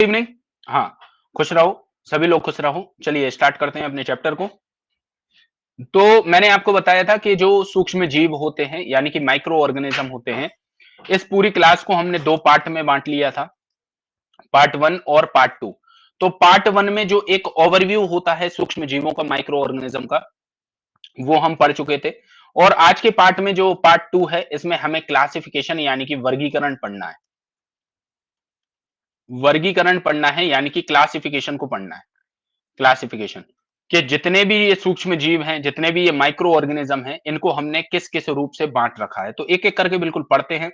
Evening. हाँ, खुश रहो, सभी लोग खुश रहो। चलिए स्टार्ट करते हैं अपने चैप्टर को। तो मैंने आपको बताया था कि जो सूक्ष्म जीव होते हैं यानी कि माइक्रो ऑर्गेनिज्म होते हैं, इस पूरी क्लास को हमने दो पार्ट में बांट लिया था, पार्ट वन और पार्ट टू। तो पार्ट वन में जो एक ओवरव्यू होता है सूक्ष्म जीवों का, माइक्रो ऑर्गेनिज्म का, वो हम पढ़ चुके थे। और आज के पार्ट में जो पार्ट टू है, इसमें हमें क्लासिफिकेशन यानी कि वर्गीकरण पढ़ना है। वर्गीकरण पढ़ना है यानी कि क्लासिफिकेशन को पढ़ना है। क्लासिफिकेशन कि जितने भी ये सूक्ष्म जीव हैं, जितने भी ये माइक्रो ऑर्गेनिज्म हैं, इनको हमने किस किस रूप से बांट रखा है। तो एक एक करके बिल्कुल पढ़ते हैं।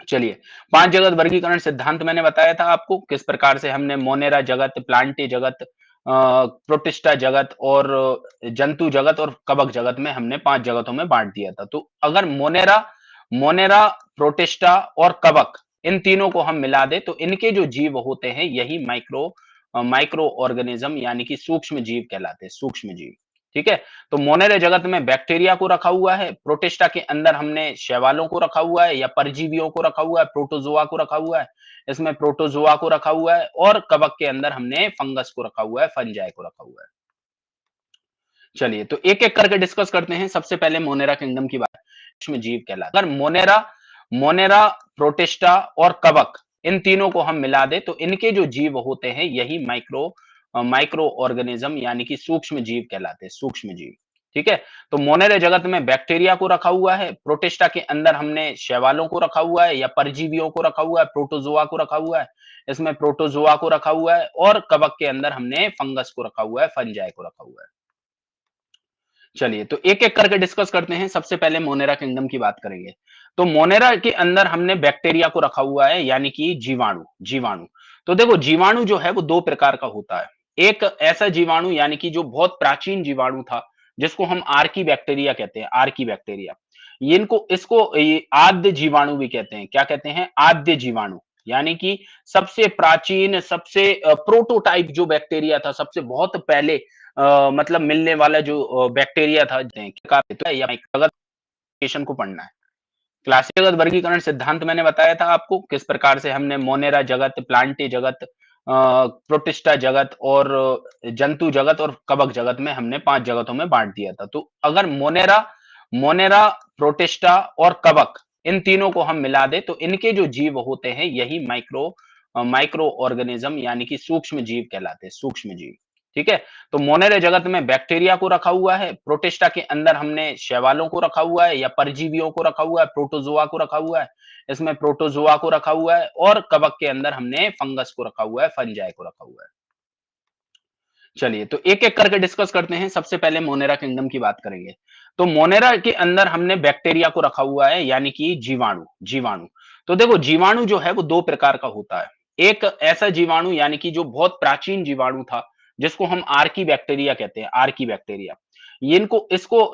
चलिए, पांच जगत वर्गीकरण सिद्धांत मैंने बताया था आपको, किस प्रकार से हमने मोनेरा जगत, प्लांटी जगत, प्रोटिस्टा जगत और जंतु जगत और कवक जगत में हमने पांच जगतों में बांट दिया था। तो अगर मोनेरा मोनेरा प्रोटिस्टा और कवक, इन तीनों को हम मिला दे तो इनके जो जीव होते हैं यही माइक्रो ऑर्गेनिज्म यानी कि सूक्ष्म जीव कहलाते हैं, सूक्ष्म जीव। ठीक है। तो मोनेरे जगत में बैक्टीरिया को रखा हुआ है, प्रोटिस्टा के अंदर हमने शैवालों को रखा हुआ है या परजीवियों को रखा हुआ है, प्रोटोजोआ को रखा हुआ है, इसमें प्रोटोजोआ को रखा हुआ है, और कवक के अंदर हमने फंगस को रखा हुआ है, फंजाई को रखा हुआ है। चलिए, तो एक एक करके डिस्कस करते हैं। सबसे पहले मोनेरा किंगडम की बात, सूक्ष्म जीव कहलाता है। अगर मोनेरा मोनेरा प्रोटिस्टा और कवक, इन तीनों को हम मिला दे तो इनके जो जीव होते हैं यही माइक्रो ऑर्गेनिज्म यानी कि सूक्ष्म जीव कहलाते हैं, सूक्ष्म जीव। ठीक है। तो मोनेरे जगत में बैक्टीरिया को रखा हुआ है, प्रोटिस्टा के अंदर हमने शैवालों को रखा हुआ है या परजीवियों को रखा हुआ है, प्रोटोजोआ को रखा हुआ है, इसमें प्रोटोजोआ को रखा हुआ है, और कवक के अंदर हमने फंगस को रखा हुआ है, फंजाई को रखा हुआ है। चलिए, तो एक एक करके डिस्कस करते हैं। सबसे पहले मोनेरा किंगडम की बात करेंगे। तो मोनेरा के अंदर हमने बैक्टीरिया को रखा हुआ है यानी कि जीवाणु, जीवाणु। तो देखो, जीवाणु जो है वो दो प्रकार का होता है। एक ऐसा जीवाणु यानी कि जो बहुत प्राचीन जीवाणु था, जिसको हम आर्की बैक्टीरिया कहते हैं, आर्की बैक्टीरिया। इनको इसको आद्य जीवाणु भी कहते हैं। क्या कहते हैं? आद्य जीवाणु। यानी कि सबसे प्राचीन, सबसे प्रोटोटाइप जो बैक्टीरिया था, सबसे बहुत पहले मतलब मिलने वाला जो बैक्टीरिया था, या क्लासिफिकेशन को पढ़ना है। क्लासिकल वर्गीकरण सिद्धांत मैंने बताया था आपको, किस प्रकार से हमने मोनेरा जगत, प्लांटी जगत, प्रोटिस्टा जगत और जंतु जगत और कवक जगत में हमने पांच जगतों में बांट दिया था। तो अगर मोनेरा मोनेरा प्रोटिस्टा और कवक, इन तीनों को हम मिला दे तो इनके जो जीव होते हैं यही माइक्रो ऑर्गेनिज्म यानी कि सूक्ष्म जीव कहलाते हैं, सूक्ष्म जीव। ठीक है। तो मोनेरे जगत में बैक्टीरिया को रखा हुआ है, प्रोटिस्टा के अंदर हमने शैवालों को रखा हुआ है या परजीवियों को रखा हुआ है, प्रोटोजोआ को रखा हुआ है, इसमें प्रोटोजोआ को रखा हुआ है, और कवक के अंदर हमने फंगस को रखा हुआ है, फंजाई को रखा हुआ है। चलिए, तो एक एक करके डिस्कस करते हैं। सबसे पहले मोनेरा किंगडम की बात करेंगे। तो मोनेरा के अंदर हमने बैक्टीरिया को रखा हुआ है यानी कि जीवाणु, जीवाणु। तो देखो, जीवाणु जो है वो दो प्रकार का होता है। एक ऐसा जीवाणु यानी कि जो बहुत प्राचीन जीवाणु था, जिसको हम आर्की बैक्टीरिया कहते हैं, आर्की बैक्टीरिया। इनको इसको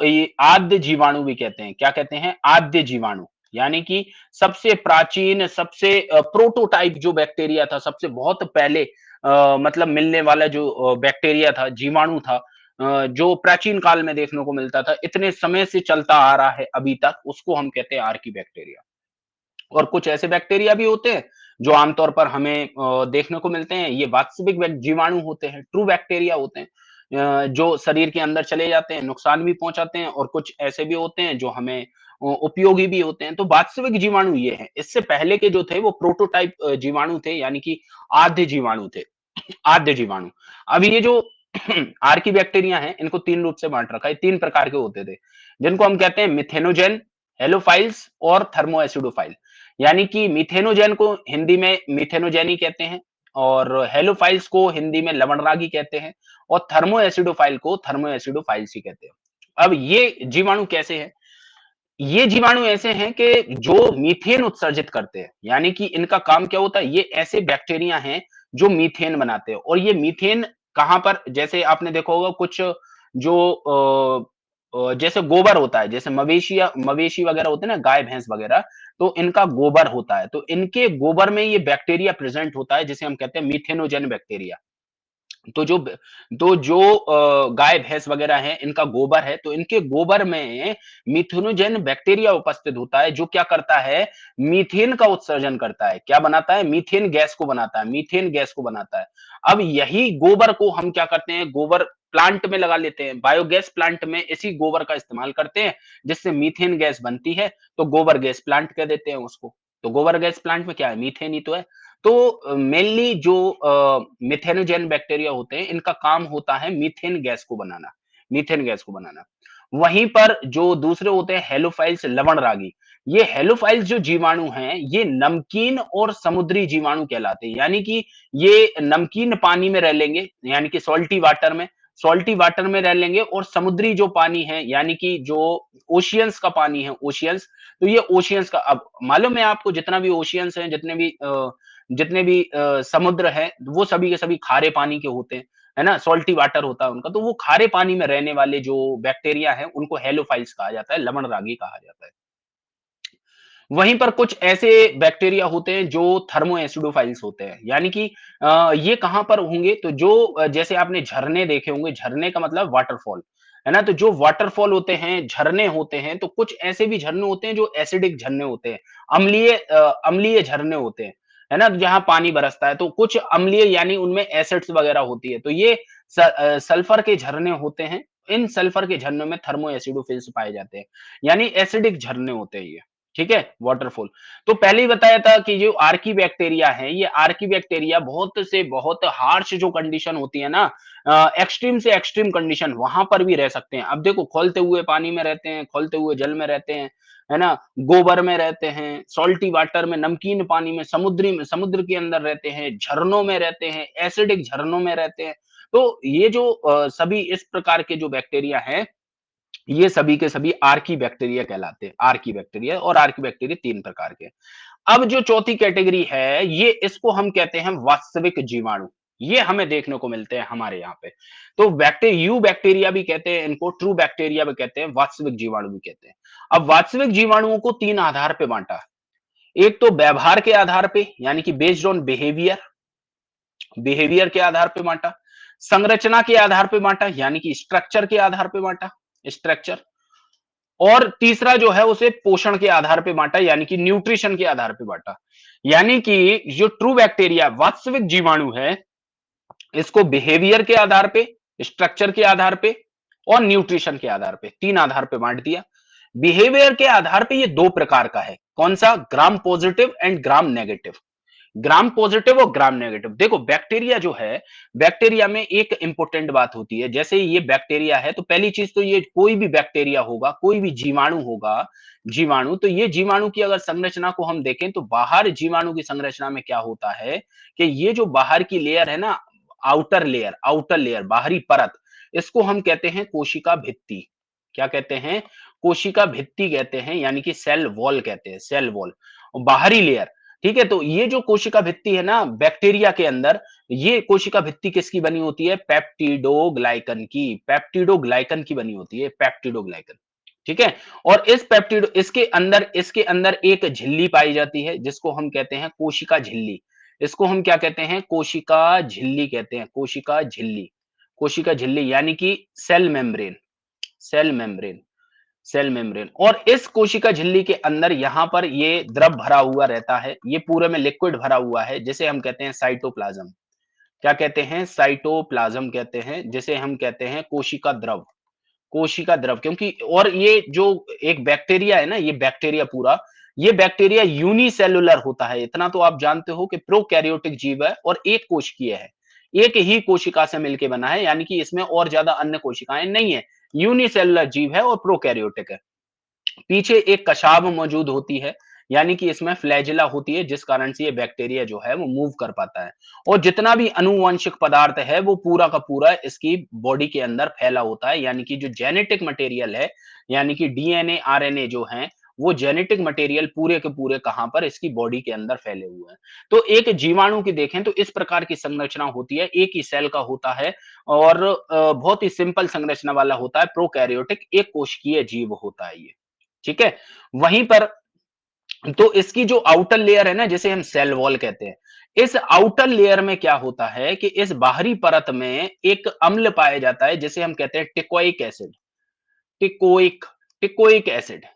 आद्य जीवाणु भी कहते हैं। क्या कहते हैं? आद्य जीवाणु। यानी कि सबसे प्राचीन, सबसे प्रोटोटाइप जो बैक्टीरिया था, सबसे बहुत पहले मतलब मिलने वाला जो बैक्टीरिया था, जीवाणु था, जो प्राचीन काल में देखने को मिलता था, इतने समय से चलता आ रहा है अभी तक, उसको हम कहते हैं आर्की बैक्टीरिया। और कुछ ऐसे बैक्टीरिया भी होते हैं जो आमतौर पर हमें देखने को मिलते हैं, ये वास्तविक जीवाणु होते हैं, ट्रू बैक्टीरिया होते हैं, जो शरीर के अंदर चले जाते हैं, नुकसान भी पहुंचाते हैं, और कुछ ऐसे भी होते हैं जो हमें उपयोगी भी होते हैं। तो वास्तविक जीवाणु ये हैं। इससे पहले के जो थे वो प्रोटोटाइप जीवाणु थे यानी कि आद्य जीवाणु थे, आद्य जीवाणु। अब ये जो आर्की बैक्टीरिया हैं, इनको तीन रूप से बांट रखा है, तीन प्रकार के होते थे, जिनको हम कहते हैं मिथेनोजेन, हेलोफाइल्स और थर्मोएसिडोफाइल। यानी कि मिथेनोजेन को हिंदी में मिथेनोजेनी कहते हैं, और हेलोफाइल्स को हिंदी में लवणरागी कहते हैं, और थर्मोएसिडोफाइल को थर्मोएसिडोफाइल्स ही कहते हैं। अब ये जीवाणु कैसे हैं? ये जीवाणु ऐसे हैं कि जो मीथेन उत्सर्जित करते हैं। यानी कि इनका काम क्या होता है? ये ऐसे बैक्टीरिया हैं जो मीथेन बनाते हैं, और ये मीथेन कहां पर, जैसे आपने देखा होगा कुछ जो जैसे गोबर होता है, जैसे मवेशी वगैरह होते हैं ना, गाय भैंस वगैरह, तो इनका गोबर होता है, तो इनके गोबर में ये बैक्टीरिया प्रेजेंट होता है, जिसे हम कहते हैं मीथेनोजेन बैक्टीरिया। तो जो गाय भैंस वगैरह हैं, इनका गोबर है, तो इनके गोबर में मिथेनोजेन बैक्टीरिया उपस्थित होता है, जो क्या करता है, मीथेन का उत्सर्जन करता है। क्या बनाता है? मीथेन गैस को बनाता है, मीथेन गैस को बनाता है। अब यही गोबर को हम क्या करते हैं, गोबर प्लांट में लगा लेते हैं, बायोगैस प्लांट में इसी गोबर का इस्तेमाल करते हैं, जिससे मीथेन गैस बनती है, तो गोबर गैस प्लांट कह देते हैं उसको। तो गोबर गैस प्लांट में क्या है, मीथेन ही तो है। तो मेनली जो मिथेनोजेन बैक्टीरिया होते हैं, इनका काम होता है मीथेन गैस को बनाना, मीथेन गैस को बनाना। वहीं पर जो दूसरे होते हैं हेलोफाइल्स, लवण रागी, ये हेलोफाइल्स जो जीवाणु हैं, ये नमकीन और समुद्री जीवाणु कहलाते हैं। यानी कि ये नमकीन पानी में रह लेंगे, यानी कि सॉल्टी वाटर में रह लेंगे, और समुद्री जो पानी है, यानी कि जो ओशियंस का पानी है, ओशियंस, तो ये ओशियंस का, अब मालूम है आपको, जितना भी ओशियंस हैं, जितने भी समुद्र हैं, वो सभी के सभी खारे पानी के होते हैं, है ना? सॉल्टी वाटर होता है उनका, तो वो खारे पानी में रहने वाले जो बैक्टीरिया हैं, उनको हेलोफाइल्स कहा जाता है, लवणरागी कहा जाता है। वहीं पर कुछ ऐसे बैक्टीरिया होते हैं जो थर्मो एसिडोफाइल्स होते हैं, यानी कि ये कहां पर होंगे, तो जो जैसे आपने झरने देखे होंगे, झरने का मतलब वाटरफॉल, है ना? तो जो वाटरफॉल होते हैं, झरने होते हैं, तो कुछ ऐसे भी झरने होते हैं जो एसिडिक झरने होते हैं, अम्लीय झरने होते हैं, है ना? जहां पानी बरसता है, तो कुछ अम्लीय, यानी उनमें एसिड्स वगैरह होती है, तो ये सल्फर के झरने होते हैं। इन सल्फर के झरनों में थर्मो एसिडोफिल्स पाए जाते हैं, यानी एसिडिक झरने होते हैं ये। ठीक है, वाटरफॉल। तो पहले ही बताया था कि जो आर्की बैक्टीरिया है, ये आर्की बैक्टीरिया बहुत से बहुत हार्श जो कंडीशन होती है ना, एक्सट्रीम से एक्सट्रीम कंडीशन, वहां पर भी रह सकते हैं। अब देखो, खौलते हुए पानी में रहते हैं, खौलते हुए जल में रहते हैं, है ना? गोबर में रहते हैं, सॉल्टी वाटर में, नमकीन पानी में, समुद्र के अंदर रहते हैं, झरनों में रहते हैं, एसिडिक झरनों में रहते हैं। तो ये जो सभी इस प्रकार के जो बैक्टीरिया हैं, ये सभी के सभी आर्की बैक्टीरिया कहलाते हैं। आर्की बैक्टीरिया, और आर्की बैक्टीरिया 3 प्रकार के हैं। अब जो चौथी कैटेगरी है, ये इसको हम कहते हैं वास्तविक जीवाणु। ये हमें देखने को मिलते हैं हमारे यहाँ पे। तो यू बैक्टीरिया भी कहते हैं इनको, ट्रू बैक्टीरिया भी कहते हैं, वास्तविक जीवाणु भी कहते हैं। अब वास्तविक जीवाणुओं को 3 आधार पे बांटा। एक तो व्यवहार के आधार पे, यानी कि बेस्ड ऑन बिहेवियर, बिहेवियर के आधार पे बांटा। संरचना के आधार पे बांटा, यानी कि स्ट्रक्चर के आधार पे बांटा, स्ट्रक्चर। और तीसरा जो है, उसे पोषण के आधार पे बांटा, यानी कि न्यूट्रिशन के आधार पे बांटा। यानी कि जो ट्रू बैक्टीरिया, वास्तविक जीवाणु है, इसको बिहेवियर के आधार पे, स्ट्रक्चर के आधार पे, और न्यूट्रिशन के आधार पे, 3 आधार पे बांट दिया। बिहेवियर के आधार पे ये 2 प्रकार का है। कौन सा? Gram positive and gram negative. Gram positive और ग्राम नेगेटिव। देखो, बैक्टीरिया जो है, बैक्टीरिया में एक इंपॉर्टेंट बात होती है। जैसे ये बैक्टीरिया है, तो पहली चीज तो, ये कोई भी बैक्टीरिया होगा, कोई भी जीवाणु होगा, जीवाणु, तो ये जीवाणु की अगर संरचना को हम देखें, तो बाहर जीवाणु की संरचना में क्या होता है कि ये जो बाहर की लेयर है ना, आउटर लेयर, बाहरी परत, इसको हम कहते हैं कोशिका भित्ति। क्या कहते हैं? कोशिका भित्ति कहते हैं, यानी कि सेल वॉल कहते हैं, सेल वॉल, बाहरी लेयर। ठीक है, तो ये जो कोशिका भित्ति है ना बैक्टीरिया के अंदर, ये कोशिका भित्ति किसकी बनी होती है? पेप्टिडोग्लाइकन की, पेप्टिडोग्लाइकन की बनी होती है, पेप्टिडोग्लाइकन। ठीक है, और इसके अंदर एक झिल्ली पाई जाती है, जिसको हम कहते हैं कोशिका झिल्ली। इसको हम क्या कहते हैं? कोशिका झिल्ली कहते हैं, कोशिका झिल्ली। कोशिका झिल्ली, यानी कि cell membrane, cell membrane, cell membrane. और इस कोशिका झिल्ली के अंदर यहां पर ये द्रव भरा हुआ रहता है, ये पूरे में लिक्विड भरा हुआ है, जिसे हम कहते हैं साइटोप्लाज्म। क्या कहते हैं? साइटोप्लाज्म कहते हैं, जिसे हम कहते हैं कोशिका द्रव, कोशिका द्रव। क्योंकि, और ये जो एक बैक्टीरिया है ना, ये बैक्टीरिया पूरा, ये बैक्टीरिया यूनिसेलुलर होता है। इतना तो आप जानते हो कि प्रोकैरियोटिक जीव है और एक कोशिकीय है, एक ही कोशिका से मिलकर बना है, यानी कि इसमें और ज्यादा अन्य कोशिकाएं नहीं है। यूनिसेलुलर जीव है और प्रोकैरियोटिक है। पीछे एक कशाब मौजूद होती है, यानी कि इसमें फ्लैजिला होती है, जिस कारण से ये बैक्टीरिया जो है वो मूव कर पाता है। और जितना भी आनुवंशिक पदार्थ है, वो पूरा का पूरा इसकी बॉडी के अंदर फैला होता है, यानी कि जो जेनेटिक मटेरियल है, यानी कि डीएनए, आरएनए जो हैं, वो जेनेटिक मटेरियल पूरे के पूरे कहां पर? इसकी बॉडी के अंदर फैले हुए हैं। तो एक जीवाणु की देखें तो इस प्रकार की संरचना होती है, एक ही सेल का होता है, और बहुत ही सिंपल संरचना वाला होता है, प्रोकैरियोटिक, एक कोशिकीय जीव होता है ये। ठीक है, वहीं पर, तो इसकी जो आउटर लेयर है ना, जिसे हम सेल वॉल कहते हैं, इस आउटर लेयर में क्या होता है कि इस बाहरी परत में एक अम्ल पाया जाता है जिसे हम कहते हैं teichoic acid. Teichoic teichoic acid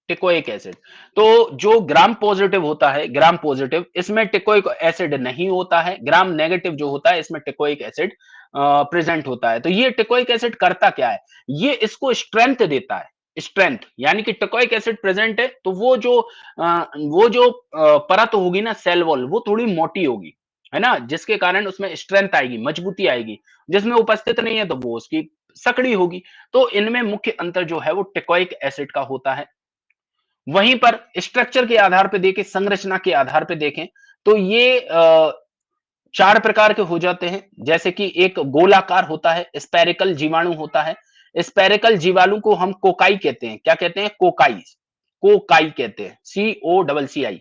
teichoic acid. तो जो ग्राम पॉजिटिव होता है, ग्राम पॉजिटिव, इसमें टिकोइक एसिड नहीं होता है। ग्राम नेगेटिव जो होता है इसमें टिकोइक एसिड प्रेजेंट होता है। तो ये टिकोइक एसिड करता क्या है, ये इसको स्ट्रेंथ देता है। स्ट्रेंथ यानी कि टिकोइक एसिड प्रेजेंट है तो वो जो परत होगी ना, सेल वॉल, वो थोड़ी मोटी होगी, है ना, जिसके कारण उसमें स्ट्रेंथ आएगी, मजबूती आएगी। जिसमें उपस्थित नहीं है तो वो उसकी सकड़ी होगी। तो इनमें मुख्य अंतर जो है वो टिकोइक एसिड का होता है। वहीं पर स्ट्रक्चर के आधार पे देखें, संरचना के आधार पे देखें, तो ये 4 प्रकार के हो जाते हैं। जैसे कि एक गोलाकार होता है, स्फेरिकल जीवाणु होता है। स्फेरिकल जीवाणु को हम कोकाई कहते हैं। क्या कहते हैं? कोकाई। कोकाई कहते हैं, COCCI,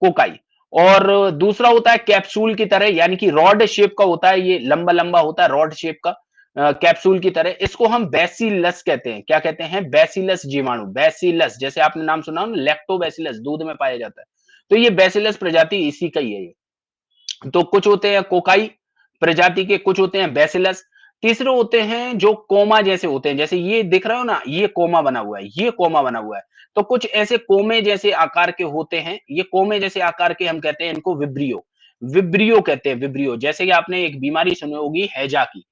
कोकाई। और दूसरा होता है कैप्सूल की तरह, यानी कि रॉड शेप का होता है, ये लंबा लंबा होता है, रॉड शेप का, कैप्सूल की तरह। इसको हम बैसिलस कहते हैं। क्या कहते हैं? बैसिलस जीवाणु। बैसिलस, जैसे आपने नाम सुना हो ना, लैक्टोबैसिलस, दूध में पाया जाता है। तो ये बैसिलस प्रजाति इसी का ही है ये। तो कुछ होते हैं कोकाई प्रजाति के, कुछ होते हैं बैसिलस। तीसरे होते हैं जो कोमा जैसे होते हैं, जैसे ये दिख रहा हो ना, ये कोमा बना हुआ है, ये कोमा बना हुआ है। तो कुछ ऐसे कोमे जैसे आकार के होते हैं, ये कोमे जैसे आकार के हम कहते हैं इनको विब्रियो। विब्रियो कहते हैं, विब्रियो। जैसे कि आपने एक बीमारी सुनी होगी हैजा की,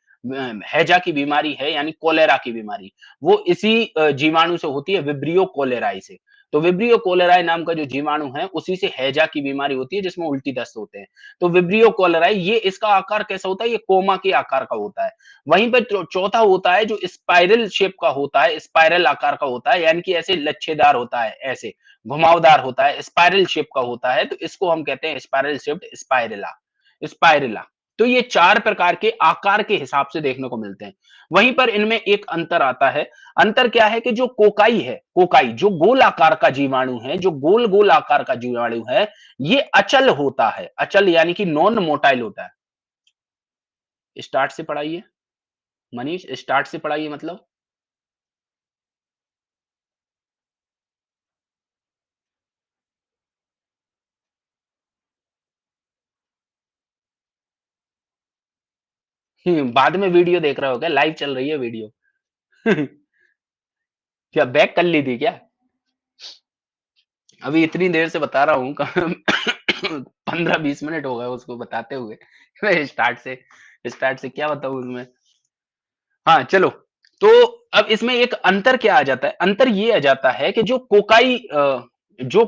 हैजा की बीमारी है, यानी कोलेरा की बीमारी, वो इसी जीवाणु से होती है, विब्रियो कोलेराई से। तो विब्रियो कोलेराई नाम का जो जीवाणु है, उसी से हैजा की बीमारी होती है, जिसमें उल्टी दस्त होते हैं। तो विब्रियो कोलेराई, ये इसका आकार कैसा होता है? ये कोमा के आकार का होता है। वहीं पर चौथा होता है जो स्पाइरल शेप का होता है, स्पाइरल आकार का होता है, यानी कि ऐसे लच्छेदार होता है, ऐसे घुमावदार होता है, स्पाइरल शेप का होता है, तो इसको हम कहते हैं स्पाइरल शेप्ड स्पाइरला। स्पाइरला। तो ये 4 प्रकार के आकार के हिसाब से देखने को मिलते हैं। वहीं पर इनमें एक अंतर आता है। अंतर क्या है कि जो कोकाई है, कोकाई जो गोल आकार का जीवाणु है, जो गोल गोल आकार का जीवाणु है, ये अचल होता है। अचल यानी कि नॉन मोटाइल होता है। स्टार्ट से पढ़ाइए मनीष, स्टार्ट से पढ़ाइए मतलब। बाद में वीडियो देख रहे हो क्या? लाइव चल रही है वीडियो। क्या बैक कर ली थी क्या? अभी इतनी देर से बता रहा हूँ। 15-20 मिनट हो गए उसको बताते हुए। मैं स्टार्ट से क्या बताऊं उसमें। हाँ, चलो। तो अब इसमें एक अंतर क्या आ जाता है? अंतर ये आ जाता है कि जो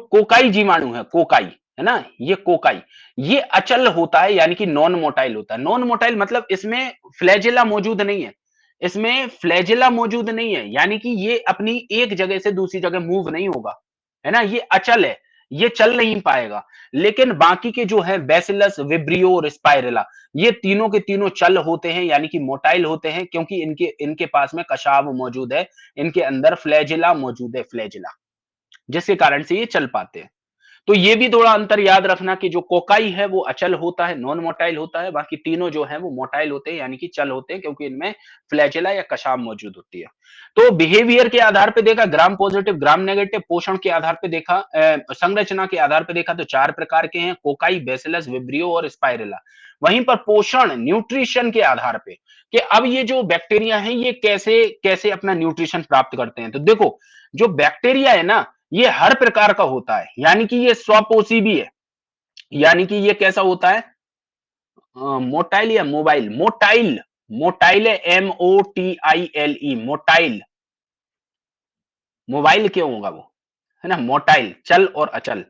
कोकाई जीवाणु है, कोकाई, है ना? ये कोकाई, ये अचल होता है, यानी कि नॉन मोटाइल होता है। नॉन मोटाइल मतलब इसमें फ्लैजेला मौजूद नहीं है। इसमें फ्लैजेला मौजूद नहीं है, यानी कि ये अपनी एक जगह से दूसरी जगह मूव नहीं होगा, है ना? ये अचल है, ये चल नहीं पाएगा। लेकिन बाकी के जो है बैसिलस, विब्रियो और स्पाइरेला, ये तीनों के तीनों चल होते हैं, यानी कि मोटाइल होते हैं, क्योंकि इनके इनके पास में कशाव मौजूद है, इनके अंदर फ्लैजिला मौजूद है, फ्लैजिला, जिसके कारण से ये चल पाते हैं। तो ये भी थोड़ा अंतर याद रखना कि जो कोकाई है वो अचल होता है, नॉन मोटाइल होता है, बाकी तीनों जो है वो मोटाइल होते हैं, यानी कि चल होते हैं, क्योंकि इनमें फ्लैजेला या कशाम मौजूद होती है। तो बिहेवियर के आधार पे देखा, ग्राम पॉजिटिव, ग्राम नेगेटिव। पोषण के आधार पे देखा, संरचना के आधार पे देखा, तो 4 प्रकार के हैं, कोकाई, बेसिलस, विब्रियो और स्पाइरेला। वहीं पर पोषण, न्यूट्रिशन के आधार पे, कि अब ये जो बैक्टीरिया है ये कैसे कैसे अपना न्यूट्रिशन प्राप्त करते हैं। तो देखो, जो बैक्टीरिया है ना, ये हर प्रकार का होता है, यानी कि ये स्वपोषी भी है। यानी कि ये कैसा होता है? मोटाइल या मोबाइल? मोटाइल। मोटाइल है, MOTILE, मोटाइल। मोबाइल क्यों होगा वो, है ना? मोटाइल, चल और अचल।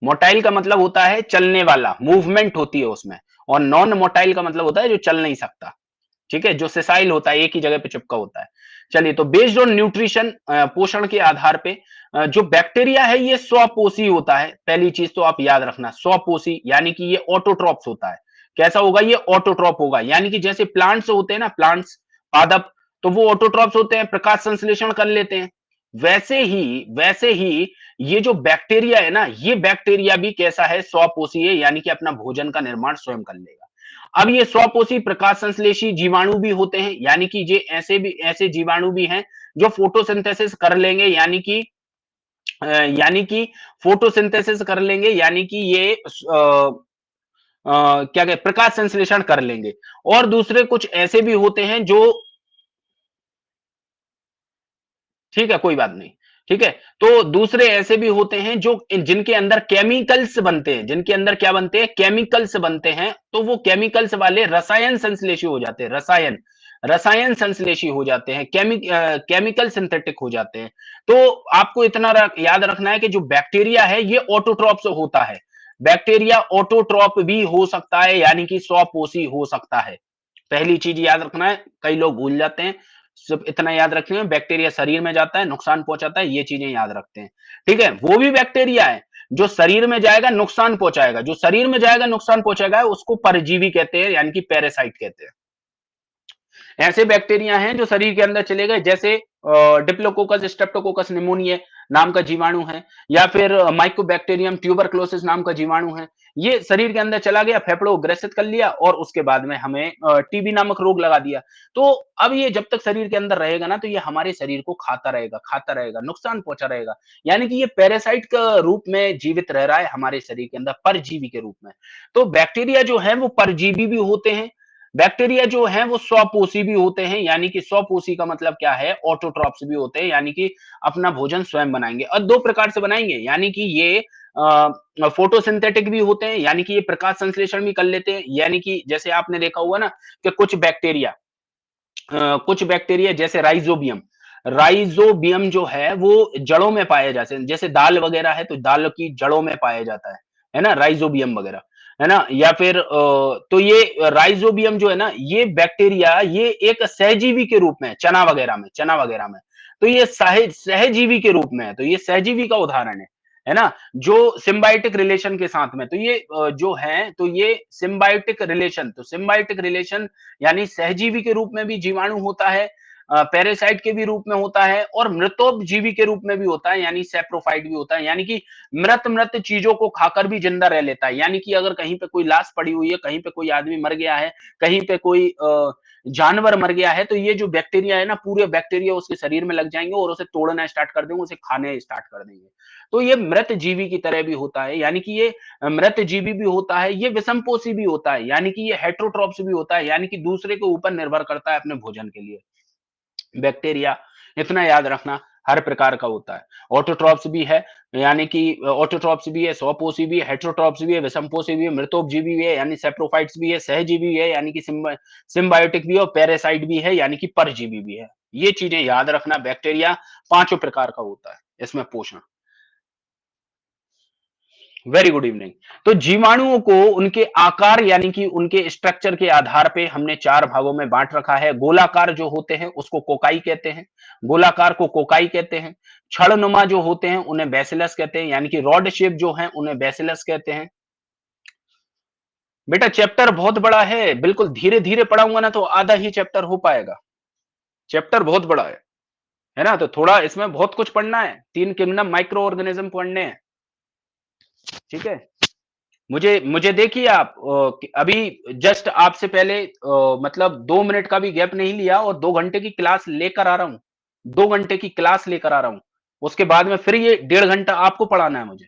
मोटाइल का मतलब होता है चलने वाला, मूवमेंट होती है उसमें। और नॉन मोटाइल का मतलब होता है जो चल नहीं सकता। ठीक है, जो सेसाइल होता है, एक ही जगह पे चिपका होता है। चलिए, तो बेस्ड ऑन न्यूट्रिशन, पोषण के आधार पे, जो बैक्टीरिया है ये स्वपोषी होता है। पहली चीज तो आप याद रखना, स्वपोषी, यानी कि ये ऑटोट्रॉप्स होता है। कैसा होगा? ये ऑटोट्रॉप होगा, यानी कि जैसे प्लांट्स होते हैं ना, प्लांट्स, पादप, तो वो ऑटोट्रॉप्स होते हैं, प्रकाश संश्लेषण कर लेते हैं। वैसे ही ये जो बैक्टीरिया है ना, ये बैक्टीरिया भी कैसा है? स्वपोषी है, यानी कि अपना भोजन का निर्माण स्वयं कर लेगा। अब ये स्वपोषी प्रकाश संश्लेषी जीवाणु भी होते हैं, यानी कि ये ऐसे जीवाणु भी हैं जो फोटोसिंथेसिस कर लेंगे, यानी कि फोटोसिंथेसिस कर लेंगे, यानी कि ये क्या कहते प्रकाश संश्लेषण कर लेंगे। और दूसरे कुछ ऐसे भी होते हैं जो, ठीक है, कोई बात नहीं। ठीक है, तो दूसरे ऐसे भी होते हैं जो जिनके अंदर केमिकल्स बनते हैं, जिनके अंदर क्या बनते हैं, केमिकल्स बनते हैं, तो वो केमिकल्स वाले रसायन संश्लेषी हो जाते हैं, रसायन रसायन संश्लेषी हो जाते हैं, केमिकल सिंथेटिक हो जाते हैं। तो आपको इतना याद रखना है कि जो बैक्टीरिया है ये ऑटोट्रॉप्स होता है। बैक्टीरिया ऑटोट्रॉप भी हो सकता है, यानी कि स्वपोषी हो सकता है। पहली चीज याद रखना है, कई लोग भूल जाते हैं। सिर्फ इतना याद रखते हैं, बैक्टीरिया शरीर में जाता है, नुकसान पहुंचाता है, ये चीजें याद रखते हैं। ठीक है, वो भी बैक्टीरिया है जो शरीर में जाएगा नुकसान पहुंचाएगा, जो शरीर में जाएगा नुकसान पहुंचाएगा उसको परजीवी कहते हैं, यानी कि पैरासाइट कहते हैं। ऐसे बैक्टीरिया हैं जो शरीर के अंदर चले गए, जैसे डिप्लोकोकस स्ट्रेप्टोकोकस निमोनिया नाम का जीवाणु है, या फिर माइकोबैक्टीरियम ट्यूबरक्लोसिस नाम का जीवाणु है। ये शरीर के अंदर चला गया, फेफड़ों को ग्रसित कर लिया और उसके बाद में हमें टीबी नामक रोग लगा दिया। तो अब ये जब तक शरीर के अंदर रहेगा ना, तो ये हमारे शरीर को खाता रहेगा, नुकसान पहुंचा रहेगा। यानी कि ये पैरासाइट का रूप में जीवित रह रहा है हमारे शरीर के अंदर, परजीवी के रूप में। तो बैक्टीरिया जो है वो परजीवी भी होते हैं, बैक्टीरिया जो है वो स्वपोषी भी होते हैं, यानी कि स्वपोषी का मतलब क्या है, ऑटोट्रॉप्स भी होते हैं, यानी कि अपना भोजन स्वयं बनाएंगे, और दो प्रकार से बनाएंगे, यानी कि ये फोटोसिंथेटिक भी होते हैं, यानी कि ये प्रकाश संश्लेषण भी कर लेते हैं। यानी कि जैसे आपने देखा हुआ ना कि कुछ बैक्टीरिया जैसे राइजोबियम, राइजोबियम जो है वो जड़ों में पाया जाता है, जैसे दाल वगैरह है तो दाल की जड़ों में पाया जाता है ना, राइजोबियम वगैरह, है ना। या फिर तो ये राइजोबियम जो है ना, ये बैक्टीरिया ये एक सहजीवी के रूप में चना वगैरह में तो ये सहजीवी के रूप में है, तो ये सहजीवी का उदाहरण है ना, जो सिम्बायोटिक रिलेशन के साथ में, तो ये जो है तो ये सिम्बायोटिक रिलेशन यानी सहजीवी के रूप में भी जीवाणु होता है, पैरासाइट के भी रूप में होता है, और मृतोपजीवी के रूप में भी होता है, यानी सैप्रोफाइट भी होता है, यानी कि मृत मृत चीजों को खाकर भी जिंदा रह लेता है। यानी कि अगर कहीं पे कोई लाश पड़ी हुई है, कहीं पे कोई आदमी मर गया है, कहीं पे कोई जानवर मर गया है, तो ये जो बैक्टीरिया है ना, पूरे बैक्टीरिया उसके शरीर में लग जाएंगे और उसे तोड़ना स्टार्ट कर देंगे, उसे खाने स्टार्ट कर देंगे। तो ये मृत जीवी की तरह भी होता है, यानी कि ये मृत जीवी भी होता है, ये विषमपोषी भी होता है, यानी कि ये हेटेरोट्रॉप्स भी होता है, यानी कि दूसरे के ऊपर निर्भर करता है अपने भोजन के लिए। बैक्टीरिया, इतना याद रखना, हर प्रकार का होता है। ऑटोट्रॉप्स भी है, यानी कि ऑटोट्रॉप्स भी है, स्वपोषी भी है, हेटेरोट्रॉप्स भी है, विषमपोषी भी है, मृतोपजीवी भी है, यानी सेप्रोफाइट्स भी है, सहजीवी भी है, यानी कि सिम्बायोटिक भी है, और पैरासाइट भी है, यानी कि परजीवी भी है। ये चीजें याद रखना, बैक्टीरिया पांचों प्रकार का होता है इसमें पोषण। Very good evening. तो जीवाणुओं को उनके आकार यानी कि उनके स्ट्रक्चर के आधार पे हमने चार भागों में बांट रखा है। गोलाकार जो होते हैं उसको कोकाई कहते हैं, गोलाकार को कोकाई कहते हैं। छड़नुमा जो होते हैं उन्हें बैसिलस कहते हैं, यानी कि रॉड शेप जो है उन्हें बैसिलस कहते हैं। बेटा चैप्टर बहुत बड़ा है, बिल्कुल धीरे धीरे पढ़ाऊंगा ना तो आधा ही चैप्टर हो पाएगा। चैप्टर बहुत बड़ा है ना, तो थोड़ा इसमें बहुत कुछ पढ़ना है, 3 किंगडम माइक्रो ऑर्गेनिज्म पढ़ने हैं। ठीक है, मुझे मुझे देखिए आप अभी जस्ट आपसे पहले मतलब 2 मिनट का भी गैप नहीं लिया और 2 घंटे की क्लास लेकर आ रहा हूं, 2 घंटे की क्लास लेकर आ रहा हूं। उसके बाद में फिर ये 1.5 घंटा आपको पढ़ाना है मुझे,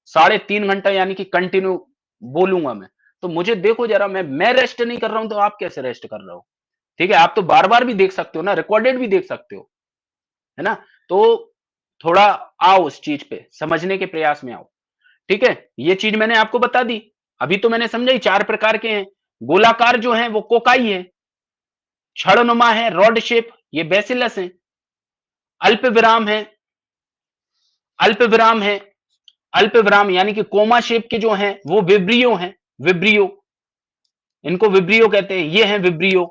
3.5 घंटा यानी कि कंटिन्यू बोलूंगा मैं। तो मुझे देखो जरा, मैं रेस्ट नहीं कर रहा हूं तो आप कैसे रेस्ट कर रहे हो? ठीक है, आप तो बार बार भी देख सकते हो ना, रिकॉर्डेड भी देख सकते हो, है ना। तो थोड़ा आओ उस चीज पे, समझने के प्रयास में आओ। ठीक है, ये चीज मैंने आपको बता दी। अभी तो मैंने समझाई 4 प्रकार के हैं। गोलाकार जो है वो कोकाई है, छड़नुमा है रॉड शेप, ये बेसिलस है। अल्प विराम है, अल्प विराम है, अल्प विराम यानी कि कोमा शेप के जो हैं वो विब्रियो हैं, विब्रियो, इनको विब्रियो कहते हैं, ये हैं विब्रियो,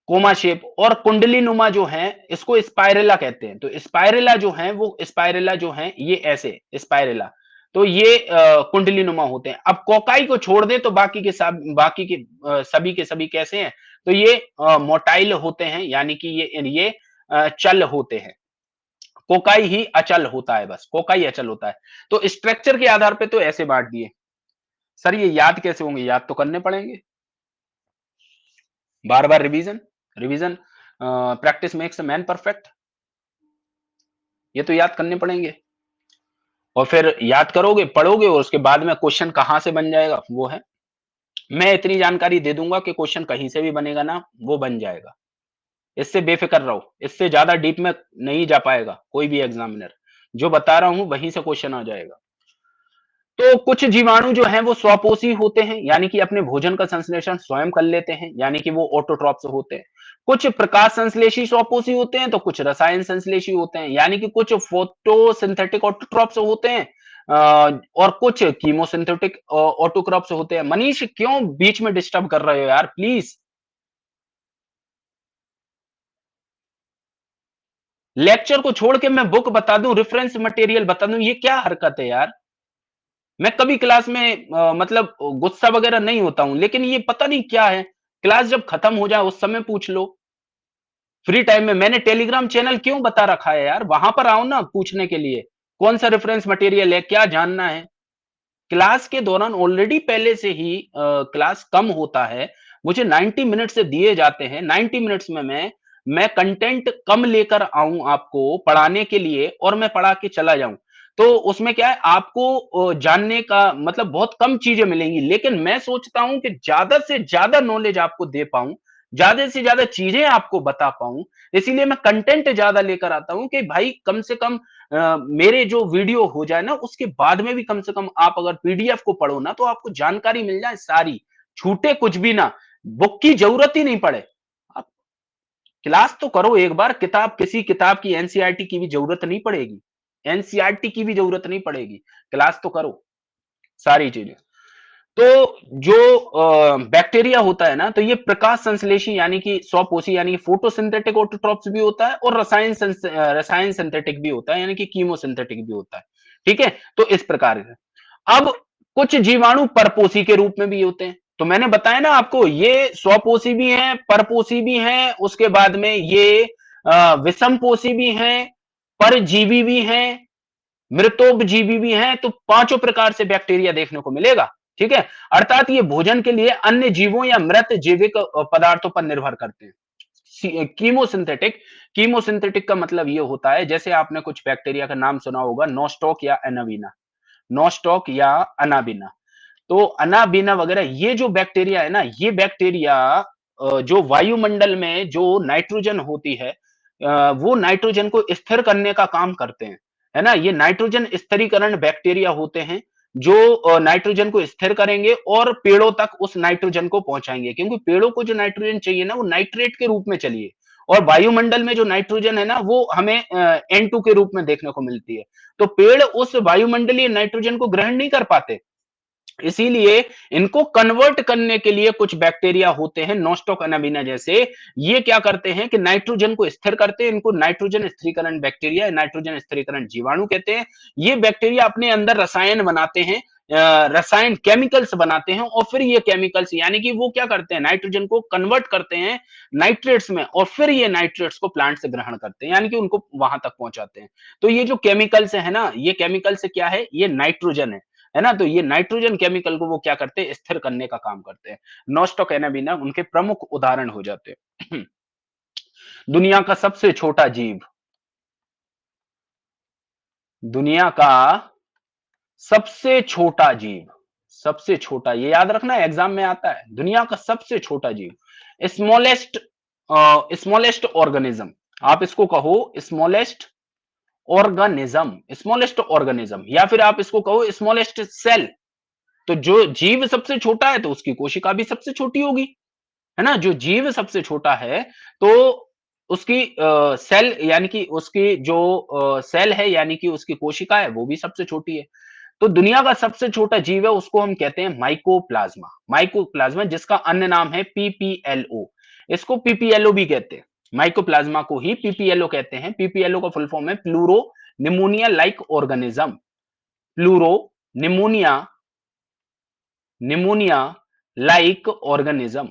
कोमा शेप। और कुंडली नुमा जो है इसको स्पाइरेला कहते हैं। तो स्पाइरेला जो है वो स्पाइरेला जो है ये ऐसे स्पाइरेला, तो ये कुंडली नुमा होते हैं। अब कोकाई को छोड़ दें तो बाकी के सभी के सभी कैसे हैं, तो ये मोटाइल होते हैं, यानी कि ये चल होते हैं। कोकाई ही अचल होता है, बस कोकाई अचल होता है। तो स्ट्रक्चर के आधार पे तो ऐसे बांट दिए। सर ये याद कैसे होंगे? याद तो करने पड़ेंगे, बार बार revision, revision practice makes a man perfect, ये तो याद करने पड़ेंगे। और फिर याद करोगे, पढ़ोगे और उसके बाद में क्वेश्चन कहां से बन जाएगा वो है। मैं इतनी जानकारी दे दूंगा कि क्वेश्चन कहीं से भी बनेगा ना, वो बन जाएगा। इससे बेफिक्र रहो, इससे ज्यादा डीप में नहीं जा पाएगा कोई भी एग्जामिनर। जो बता रहा हूं वहीं से क्वेश्चन आ जाएगा। तो कुछ जीवाणु जो हैं वो स्वपोषी होते हैं, यानी कि अपने भोजन का संश्लेषण स्वयं कर लेते हैं, यानी कि वो ऑटोट्रॉप्स होते हैं। कुछ प्रकाश संश्लेषी स्वपोषी होते हैं, तो कुछ रसायन संश्लेषी होते हैं, यानी कि कुछ फोटोसिंथेटिक ऑटोट्रॉप्स होते हैं, और कुछ कीमोसिंथेटिक ऑटोट्रॉप्स होते हैं। मनीष क्यों बीच में डिस्टर्ब कर रहे हो यार, प्लीज। लेक्चर को छोड़ के मैं बुक बता दूं, रेफरेंस मटेरियल बता दूं, ये क्या हरकत है यार। मैं कभी क्लास में मतलब गुस्सा वगैरह नहीं होता हूं, लेकिन ये पता नहीं क्या है। क्लास जब खत्म हो जाए उस समय पूछ लो, फ्री टाइम में। मैंने टेलीग्राम चैनल क्यों बता रखा है यार, वहां पर आओ ना पूछने के लिए, कौन सा रेफरेंस मटेरियल है, क्या जानना है। क्लास के दौरान ऑलरेडी पहले से ही क्लास कम होता है, मुझे 90 मिनट से दिए जाते हैं। 90 मिनट्स में मैं कंटेंट कम लेकर आऊं आपको पढ़ाने के लिए, और मैं पढ़ा के चला जाऊं। तो उसमें क्या है, आपको जानने का मतलब बहुत कम चीजें मिलेंगी, लेकिन मैं सोचता हूं कि ज्यादा से ज्यादा नॉलेज आपको दे पाऊं, ज्यादा से ज्यादा चीजें आपको बता पाऊं। इसीलिए मैं कंटेंट ज्यादा लेकर आता हूं कि भाई कम से कम मेरे जो वीडियो हो जाए ना, उसके बाद में भी कम से कम आप अगर पीडीएफ को पढ़ो ना, तो आपको जानकारी मिल जाए सारी, छूटे कुछ भी ना, बुक की जरूरत ही नहीं पड़े। आप क्लास तो करो एक बार, किताब किसी किताब की एनसीईआरटी की भी जरूरत नहीं पड़ेगी, एनसीईआरटी की भी जरूरत नहीं पड़ेगी, क्लास तो करो सारी चीजें। तो जो बैक्टीरिया होता है ना, तो ये प्रकाश संश्लेषी यानी कि स्वपोषी यानी कि फोटोसिंथेटिक ऑटोट्रॉप्स भी होता है, और रसायन सिंथेटिक भी होता है, यानी कि कीमोसिंथेटिक भी होता है। ठीक है, तो इस प्रकार से। अब कुछ जीवाणु परपोषी के रूप में भी होते हैं। तो मैंने बताया ना आपको, ये स्वपोषी भी हैं, परपोषी भी हैं, उसके बाद में ये विषमपोषी भी हैं, परजीवी भी हैं, मृतोपजीवी भी हैं। तो पांचों प्रकार से बैक्टीरिया देखने को मिलेगा। ठीक है, अर्थात ये भोजन के लिए अन्य जीवों या मृत जैविक पदार्थों पर निर्भर करते हैं। कीमोसिंथेटिक, कीमोसिंथेटिक का मतलब ये होता है, जैसे आपने कुछ बैक्टीरिया का नाम सुना होगा, नोस्टॉक या एनावीना, नोस्टॉक या अनाबिना। तो अनाबिना वगैरह ये जो बैक्टीरिया है ना, ये बैक्टीरिया जो वायुमंडल में जो नाइट्रोजन होती है, वो नाइट्रोजन को स्थिर करने का काम करते हैं, है ना। ये नाइट्रोजन स्थिरीकरण बैक्टीरिया होते हैं, जो नाइट्रोजन को स्थिर करेंगे और पेड़ों तक उस नाइट्रोजन को पहुंचाएंगे, क्योंकि पेड़ों को जो नाइट्रोजन चाहिए ना, वो नाइट्रेट के रूप में चाहिए, और वायुमंडल में जो नाइट्रोजन है ना, वो हमें N2 के रूप में देखने को मिलती है। तो पेड़ उस वायुमंडलीय नाइट्रोजन को ग्रहण नहीं कर पाते, इसीलिए इनको कन्वर्ट करने के लिए कुछ बैक्टीरिया होते हैं, नोस्टॉक अनाबिना जैसे। ये क्या करते हैं कि नाइट्रोजन को स्थिर करते हैं, इनको नाइट्रोजन स्थिरीकरण बैक्टीरिया, नाइट्रोजन स्थिरीकरण जीवाणु कहते हैं। ये बैक्टीरिया अपने अंदर रसायन बनाते हैं, रसायन केमिकल्स बनाते हैं, और फिर ये केमिकल्स यानी कि वो क्या करते हैं, नाइट्रोजन को कन्वर्ट करते हैं नाइट्रेट्स में, और फिर ये नाइट्रेट्स को प्लांट से ग्रहण करते हैं, यानी कि उनको वहां तक पहुंचाते हैं। तो ये जो केमिकल्स है ना, ये केमिकल्स क्या है, ये नाइट्रोजन है ना। तो ये नाइट्रोजन केमिकल को वो क्या करते हैं, स्थिर करने का काम करते हैं। नोस्टॉक एनाबिना उनके प्रमुख उदाहरण हो जाते हैं। दुनिया का सबसे छोटा जीव, दुनिया का सबसे छोटा जीव, सबसे छोटा, ये याद रखना एग्जाम में आता है, दुनिया का सबसे छोटा जीव, स्मॉलेस्ट, स्मॉलेस्ट ऑर्गेनिज्म, आप इसको कहो स्मॉलेस्ट ऑर्गेनिज्म, स्मॉलेस्ट ऑर्गेनिज्म, या फिर आप इसको कहो स्मॉलेस्ट सेल। तो जो जीव सबसे छोटा है, तो उसकी कोशिका भी सबसे छोटी होगी, है ना। जो जीव सबसे छोटा है, तो उसकी सेल यानी कि उसकी जो सेल है यानी कि उसकी कोशिका है, वो भी सबसे छोटी है। तो दुनिया का सबसे छोटा जीव है, उसको हम कहते हैं माइकोप्लाज्मा, माइकोप्लाज्मा, जिसका अन्य नाम है पीपीएलओ। इसको पीपीएलओ भी कहते हैं, माइकोप्लाज्मा को ही पीपीएलओ कहते हैं। पीपीएलओ का फुल फॉर्म है pleuro pneumonia like organism, pleuro pneumonia, pneumonia like organism,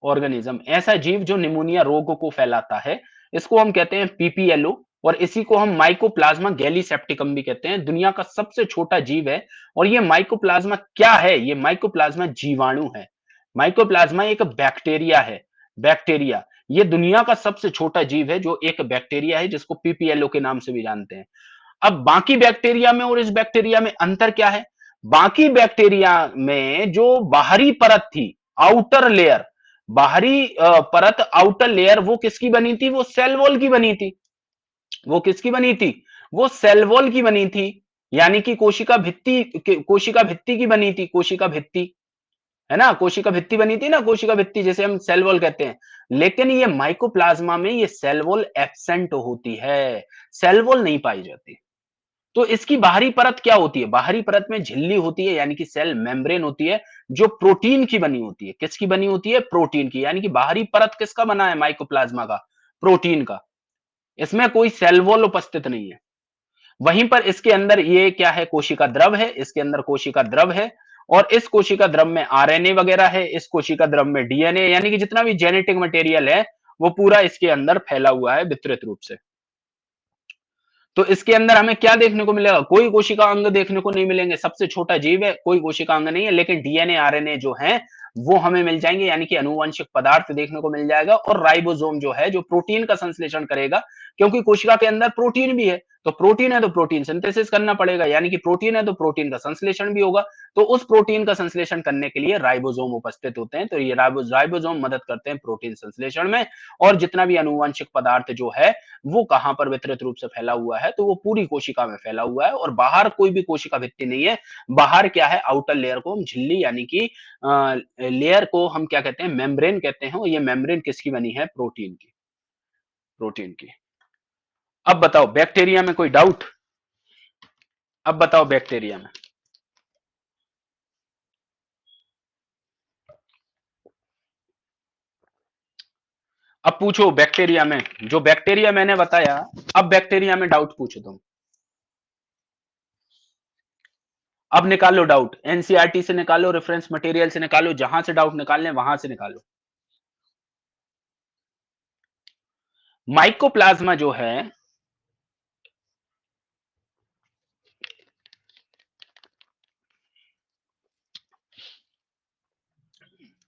organism, ऐसा जीव जो निमोनिया रोग को फैलाता है, इसको हम कहते हैं पीपीएलओ। और इसी को हम माइकोप्लाज्मा गैलीसेप्टिकम भी कहते हैं। दुनिया का सबसे छोटा जीव है। और ये माइकोप्लाज्मा क्या है, ये माइकोप्लाज्मा जीवाणु है। माइकोप्लाज्मा एक बैक्टीरिया है, बैक्टीरिया, ये दुनिया का सबसे छोटा जीव है, जो एक बैक्टीरिया है, जिसको पीपीएलओ के नाम से भी जानते हैं। अब बाकी बैक्टीरिया में और इस बैक्टीरिया में अंतर क्या है, बाकी बैक्टीरिया में जो बाहरी परत थी, आउटर लेयर, बाहरी परत, आउटर लेयर, वो किसकी बनी थी? वो सेल वॉल की बनी थी। वो किसकी बनी थी? वो सेल वॉल की बनी थी, यानी कि कोशिका भित्ति, कोशिका भित्ति की बनी थी, कोशिका भित्ति, है ना? कोशिका भित्ति बनी थी ना, कोशिका भित्ति, जैसे हम सेल वॉल कहते हैं। लेकिन ये माइकोप्लाज्मा में ये सेल वॉल एब्सेंट होती है, सेल वॉल नहीं पाई जाती। तो इसकी बाहरी परत क्या होती है? बाहरी परत में झिल्ली होती है, यानी कि सेल मेम्ब्रेन होती है, जो प्रोटीन की बनी होती है। किसकी बनी होती है? प्रोटीन की। यानी कि बाहरी परत किसका बना है माइकोप्लाज्मा का? प्रोटीन का। इसमें कोई सेल वॉल उपस्थित नहीं है। वहीं पर इसके अंदर ये क्या है? कोशिका द्रव है, इसके अंदर कोशिका द्रव है, और इस कोशिका द्रव में आरएनए वगैरह है, इस कोशिका द्रव में डीएनए, यानी कि जितना भी जेनेटिक मटेरियल है, वो पूरा इसके अंदर फैला हुआ है विस्तृत रूप से। तो इसके अंदर हमें क्या देखने को मिलेगा? कोई कोशिका अंग देखने को नहीं मिलेंगे। सबसे छोटा जीव है, कोई कोशिका अंग नहीं है, लेकिन डीएनए, आरएनए जो है वो हमें मिल जाएंगे, यानी कि अनुवांशिक पदार्थ देखने को मिल जाएगा। और राइबोसोम जो है, जो प्रोटीन का संश्लेषण करेगा, क्योंकि कोशिका के अंदर प्रोटीन भी है, तो प्रोटीन है तो प्रोटीन सिंथेसिस करना पड़ेगा, यानी कि प्रोटीन है तो प्रोटीन का संश्लेषण भी होगा। तो उस प्रोटीन का संश्लेषण करने के लिए राइबोसोम उपस्थित होते हैं। तो ये राइबोसोम मदद करते हैं प्रोटीन संश्लेषण में। और जितना भी अनुवांशिक पदार्थ जो है, वो कहां पर वितरित रूप से फैला हुआ है? तो वो पूरी कोशिका में फैला हुआ है, और बाहर कोई भी कोशिका भित्ति नहीं है। बाहर क्या है? आउटर लेयर को हम झिल्ली, यानी कि लेयर को हम क्या कहते हैं? मेम्ब्रेन कहते हैं। और ये मेम्ब्रेन किसकी बनी है? प्रोटीन की। प्रोटीन की। अब बताओ बैक्टीरिया में कोई डाउट? अब बताओ बैक्टीरिया में। अब पूछो बैक्टीरिया में, जो बैक्टीरिया मैंने बताया, अब बैक्टीरिया में डाउट पूछो तुम। अब निकालो डाउट, एनसीईआरटी से निकालो, रेफरेंस मटेरियल से निकालो, जहां से डाउट निकालने वहां से निकालो। माइकोप्लाज्मा जो है,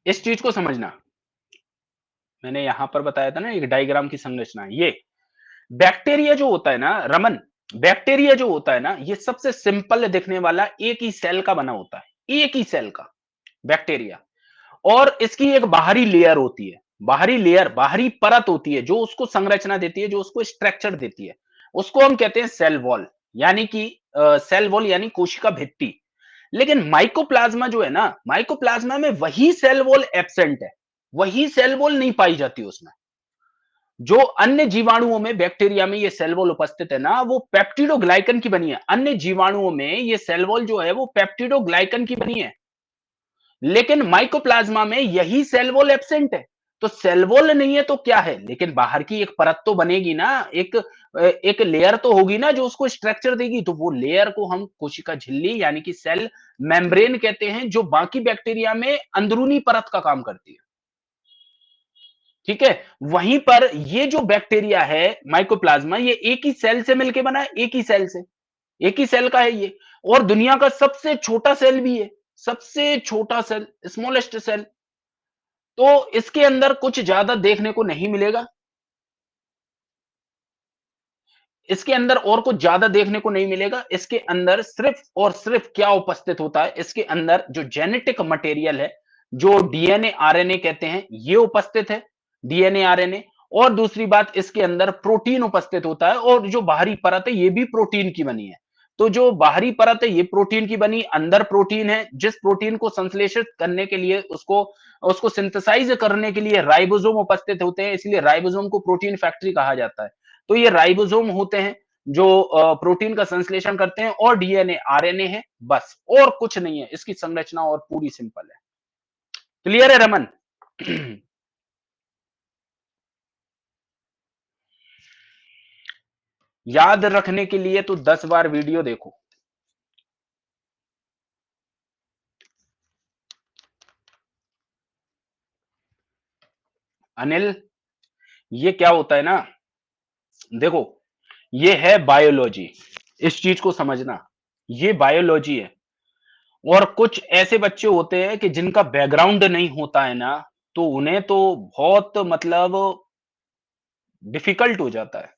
इस चीज को समझना, मैंने यहां पर बताया था ना एक डायग्राम की संरचना। ये बैक्टीरिया जो होता है ना रमन, बैक्टीरिया जो होता है ना, ये सबसे सिंपल दिखने वाला एक ही सेल का बना होता है, एक ही सेल का बैक्टीरिया। और इसकी एक बाहरी लेयर होती है, बाहरी लेयर, बाहरी परत होती है, जो उसको संरचना देती है, जो उसको स्ट्रक्चर देती है। उसको हम कहते हैं सेल वॉल, यानी कि सेल वॉल यानी कोशिका भित्ति। लेकिन माइकोप्लाज्मा जो है ना, माइकोप्लाज्मा में वही सेल वॉल एब्सेंट है, वही सेल वॉल नहीं पाई जाती उसमें। जो अन्य जीवाणुओं में, बैक्टीरिया में ये सेल वॉल उपस्थित है ना, वो पेप्टिडोग्लाइकन की बनी है। अन्य जीवाणुओं में ये सेल वॉल जो है वो पेप्टिडोग्लाइकन की बनी है, लेकिन माइकोप्लाज्मा में यही सेल वॉल एब्सेंट है। तो सेल वॉल नहीं है तो क्या है? लेकिन बाहर की एक परत तो बनेगी ना, एक लेयर तो होगी ना जो उसको स्ट्रक्चर देगी। तो वो लेयर को हम कोशिका झिल्ली, यानी कि सेल मेम्ब्रेन कहते हैं, जो बाकी बैक्टीरिया में अंदरूनी परत का काम करती है। ठीक है। वहीं पर ये जो बैक्टीरिया है माइकोप्लाज्मा, ये एक ही सेल से मिलकर बना है, एक ही सेल से, एक ही सेल का है ये। और दुनिया का सबसे छोटा सेल भी है, सबसे छोटा सेल, स्मॉलेस्ट सेल। तो इसके अंदर कुछ ज्यादा देखने को नहीं मिलेगा, इसके अंदर और कुछ ज्यादा देखने को नहीं मिलेगा। इसके अंदर सिर्फ और सिर्फ क्या उपस्थित होता है? इसके अंदर जो जेनेटिक मटेरियल है, जो डीएनए आरएनए कहते हैं, ये उपस्थित है, डीएनए आरएनए। और दूसरी बात, इसके अंदर प्रोटीन उपस्थित होता है, और जो बाहरी परत है ये भी प्रोटीन की बनी है। तो जो बाहरी परत है ये प्रोटीन की बनी, अंदर प्रोटीन है, जिस प्रोटीन को संश्लेषित करने के लिए, उसको उसको सिंथेसाइज करने के लिए राइबोसोम उपस्थित होते हैं, इसलिए राइबोसोम को प्रोटीन फैक्ट्री कहा जाता है। तो ये राइबोसोम होते हैं जो प्रोटीन का संश्लेषण करते हैं, और डीएनए आरएनए है, बस और कुछ नहीं है। इसकी संरचना और पूरी सिंपल है। क्लियर है रमन? याद रखने के लिए तो 10 बार वीडियो देखो। अनिल, ये क्या होता है ना, देखो, ये है बायोलॉजी, इस चीज को समझना, ये बायोलॉजी है। और कुछ ऐसे बच्चे होते हैं कि जिनका बैकग्राउंड नहीं होता है ना, तो उन्हें तो बहुत मतलब डिफिकल्ट हो जाता है,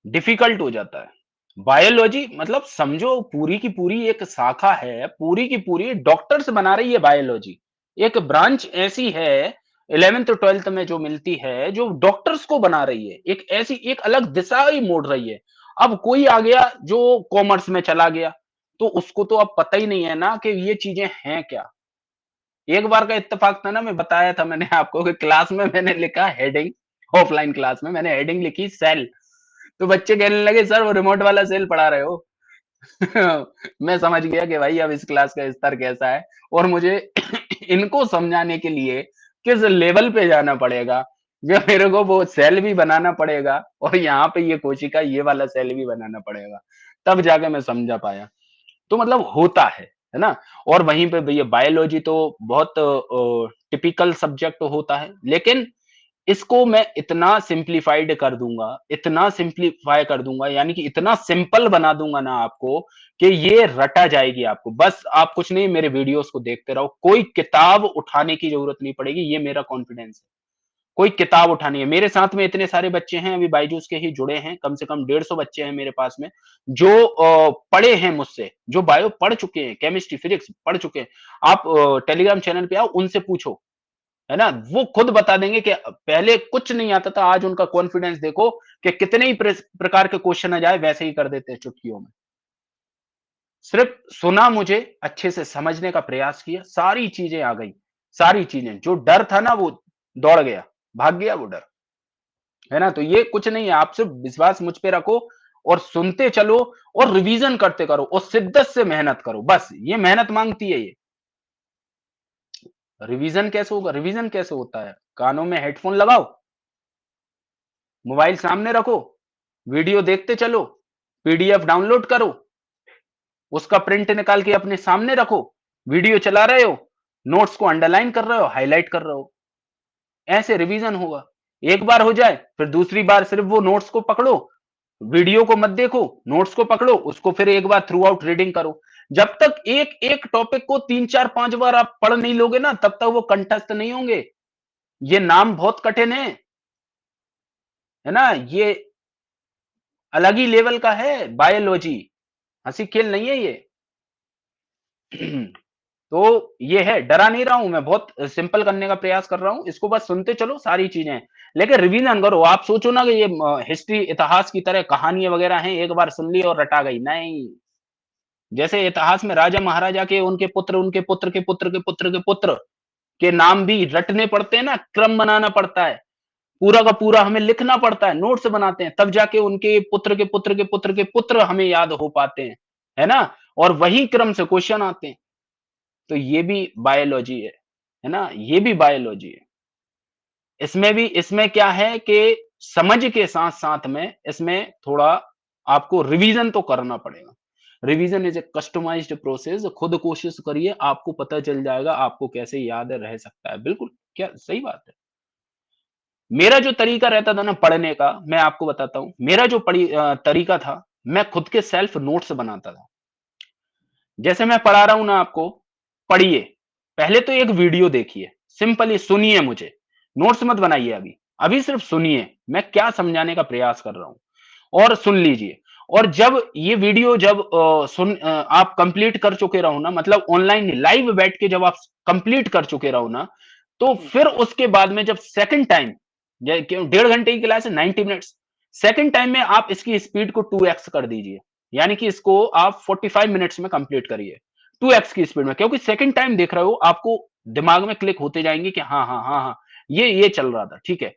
डिफिकल्ट हो जाता है। बायोलॉजी मतलब समझो पूरी की पूरी एक शाखा है, पूरी की पूरी डॉक्टर्स बना रही है बायोलॉजी। एक ब्रांच ऐसी है 11th-12th में जो मिलती है, जो डॉक्टर्स को बना रही है। एक ऐसी एक अलग दिशा ही मोड़ रही है। अब कोई आ गया जो कॉमर्स में चला गया, तो उसको तो अब पता ही नहीं है ना कि ये चीज़ें हैं क्या? एक बार का इत्तेफाक था ना, मैं बताया था मैंने आपको कि क्लास में मैंने लिखा हेडिंग, ऑफलाइन क्लास में मैंने हेडिंग लिखी सेल, तो बच्चे कहने लगे सर वो रिमोट वाला सेल पढ़ा रहे हो। मैं समझ गया कि भाई अब इस क्लास का स्तर कैसा है और मुझे इनको समझाने के लिए किस लेवल पे जाना पड़ेगा, जो मेरे को वो सेल भी बनाना पड़ेगा और यहाँ पे ये कोशिका ये वाला सेल भी बनाना पड़ेगा, तब जाके मैं समझा पाया। तो मतलब होता है ना? और वहीं पे भैया बायोलॉजी तो बहुत टिपिकल सब्जेक्ट होता है, लेकिन इसको मैं इतना सिंप्लीफाइड कर दूँगा, इतना सिंप्लीफाई कर दूँगा यानी कि इतना सिंपल बना दूँगा ना आपको कि ये रटा जाएगी आपको। बस आप कुछ नहीं मेरे वीडियोज़ को देखते रहो, कोई किताब उठाने की ज़रूरत नहीं पड़ेगी, ये मेरा कॉन्फिडेंस है। कोई किताब उठानी है, मेरे साथ में इतने सारे बच्चे हैं, अभी बायजूस के ही जुड़े हैं, कम से कम 150 बच्चे हैं मेरे पास में, जो पढ़े हैं मुझसे, जो बायो पढ़ चुके हैं, केमिस्ट्री, फिजिक्स पढ़ चुके हैं। आप टेलीग्राम चैनल पे आओ, उनसे पूछो। है ना? वो खुद बता देंगे कि पहले कुछ नहीं आता था, आज उनका कॉन्फिडेंस देखो कि कितने ही प्रकार के क्वेश्चन आ जाए वैसे ही कर देते हैं चुटकियों में। सिर्फ सुना मुझे, अच्छे से समझने का प्रयास किया, सारी चीजें आ गई, सारी चीजें। जो डर था ना वो दौड़ गया, भाग गया वो डर। है ना? तो ये कुछ नहीं है, आप सिर्फ विश्वास मुझ पे रखो और सुनते चलो और रिवीजन करते करो और शिद्दत से मेहनत करो। बस ये मेहनत मांगती है ये। रिवीजन कैसे होगा? रिवीजन कैसे होता है? कानों में हेडफोन लगाओ, मोबाइल सामने रखो, वीडियो देखते चलो, पीडीएफ डाउनलोड करो, उसका प्रिंट निकाल के अपने सामने रखो, वीडियो चला रहे हो, नोट्स को अंडरलाइन कर रहे हो, हाइलाइट कर रहे हो, ऐसे रिवीजन होगा। एक बार हो जाए, फिर दूसरी बार सिर्फ वो नोट्स को पकड़ो, वीडियो को मत देखो, नोट्स को पकड़ो, उसको फिर एक बार थ्रू आउट रीडिंग करो। जब तक एक एक टॉपिक को 3 4 5 बार आप पढ़ नहीं लोगे ना, तब तक वो कंठस्थ नहीं होंगे। ये नाम बहुत कठिन है ना? ये अलग ही लेवल का है बायोलॉजी, हंसी खेल नहीं है ये। तो ये है, डरा नहीं रहा हूं मैं, बहुत सिंपल करने का प्रयास कर रहा हूं, इसको बस सुनते चलो, सारी चीजें। लेकिन रिवीजन करो। आप सोचो ना कि ये हिस्ट्री इतिहास की तरह कहानियां वगैरह हैं, एक बार सुन ली और रटा गई, नहीं। जैसे इतिहास में राजा महाराजा के उनके पुत्र, उनके पुत्र के पुत्र के पुत्र के पुत्र के नाम भी रटने पड़ते हैं ना, क्रम बनाना पड़ता है, पूरा का पूरा हमें लिखना पड़ता है, नोट्स बनाते हैं, तब जाके उनके पुत्र के पुत्र के पुत्र के पुत्र हमें याद हो पाते हैं, है ना? और वही क्रम से क्वेश्चन आते हैं। तो ये भी बायोलॉजी है ना? ये भी बायोलॉजी है। इसमें क्या है कि समझ के साथ-साथ में इसमें थोड़ा आपको रिवीजन तो करना पड़ेगा। Revision is a customised process, खुद कोशिश करिए, आपको पता चल जाएगा आपको कैसे याद रह सकता है। बिल्कुल, क्या सही बात है। मेरा जो तरीका रहता था ना पढ़ने का, मैं आपको बताता हूँ। मेरा जो तरीका था, मैं खुद के सेल्फ नोट्स बनाता था। जैसे मैं पढ़ा रहा हूँ ना आपको, पढ़िए। पहले तो एक वीडियो देखिए, सिंपली सुनिए मुझे, नोट्स मत बनाइए अभी। अभी सिर्फ सुनिए, मैं क्या समझाने का प्रयास कर रहा हूँ और सुन लीजिए। और जब ये वीडियो जब आप कंप्लीट कर चुके रहो ना, मतलब ऑनलाइन लाइव बैठ के जब आप कंप्लीट कर चुके रहो ना, तो फिर उसके बाद में जब सेकंड टाइम, 1.5 घंटे की क्लास है, 90 मिनट्स, सेकंड टाइम में आप इसकी स्पीड को 2x कर दीजिए। यानी कि इसको आप 45 मिनट्स में कंप्लीट करिए, 2x की स्पीड में, क्योंकि सेकंड टाइम देख रहे हो, आपको दिमाग में क्लिक होते जाएंगे कि हाँ हाँ हाँ हाँ, ये चल रहा था, ठीक है।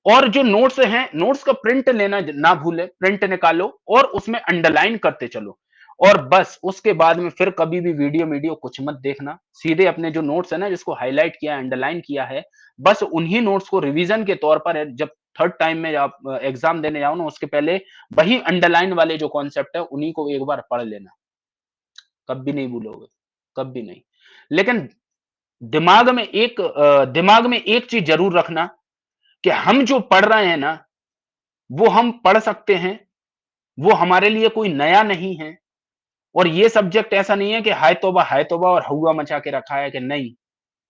और जो नोट्स हैं, नोट्स का प्रिंट लेना ना भूले, प्रिंट निकालो और उसमें अंडरलाइन करते चलो। और बस उसके बाद में फिर कभी भी वीडियो वीडियो कुछ मत देखना, सीधे अपने जो नोट्स है ना, जिसको हाईलाइट किया है, अंडरलाइन किया है, बस उन्हीं नोट्स को रिवीजन के तौर पर जब थर्ड टाइम में आप एग्जाम देने जाओ ना, उसके पहले वही अंडरलाइन वाले जो कॉन्सेप्ट है उन्हीं को एक बार पढ़ लेना, कभी नहीं भूलोगे, कभी नहीं। लेकिन दिमाग में एक चीज जरूर रखना कि हम जो पढ़ रहे हैं ना, वो हम पढ़ सकते हैं, वो हमारे लिए कोई नया नहीं है। और ये सब्जेक्ट ऐसा नहीं है कि हाय तौबा और हौवा मचा के रखा है कि नहीं,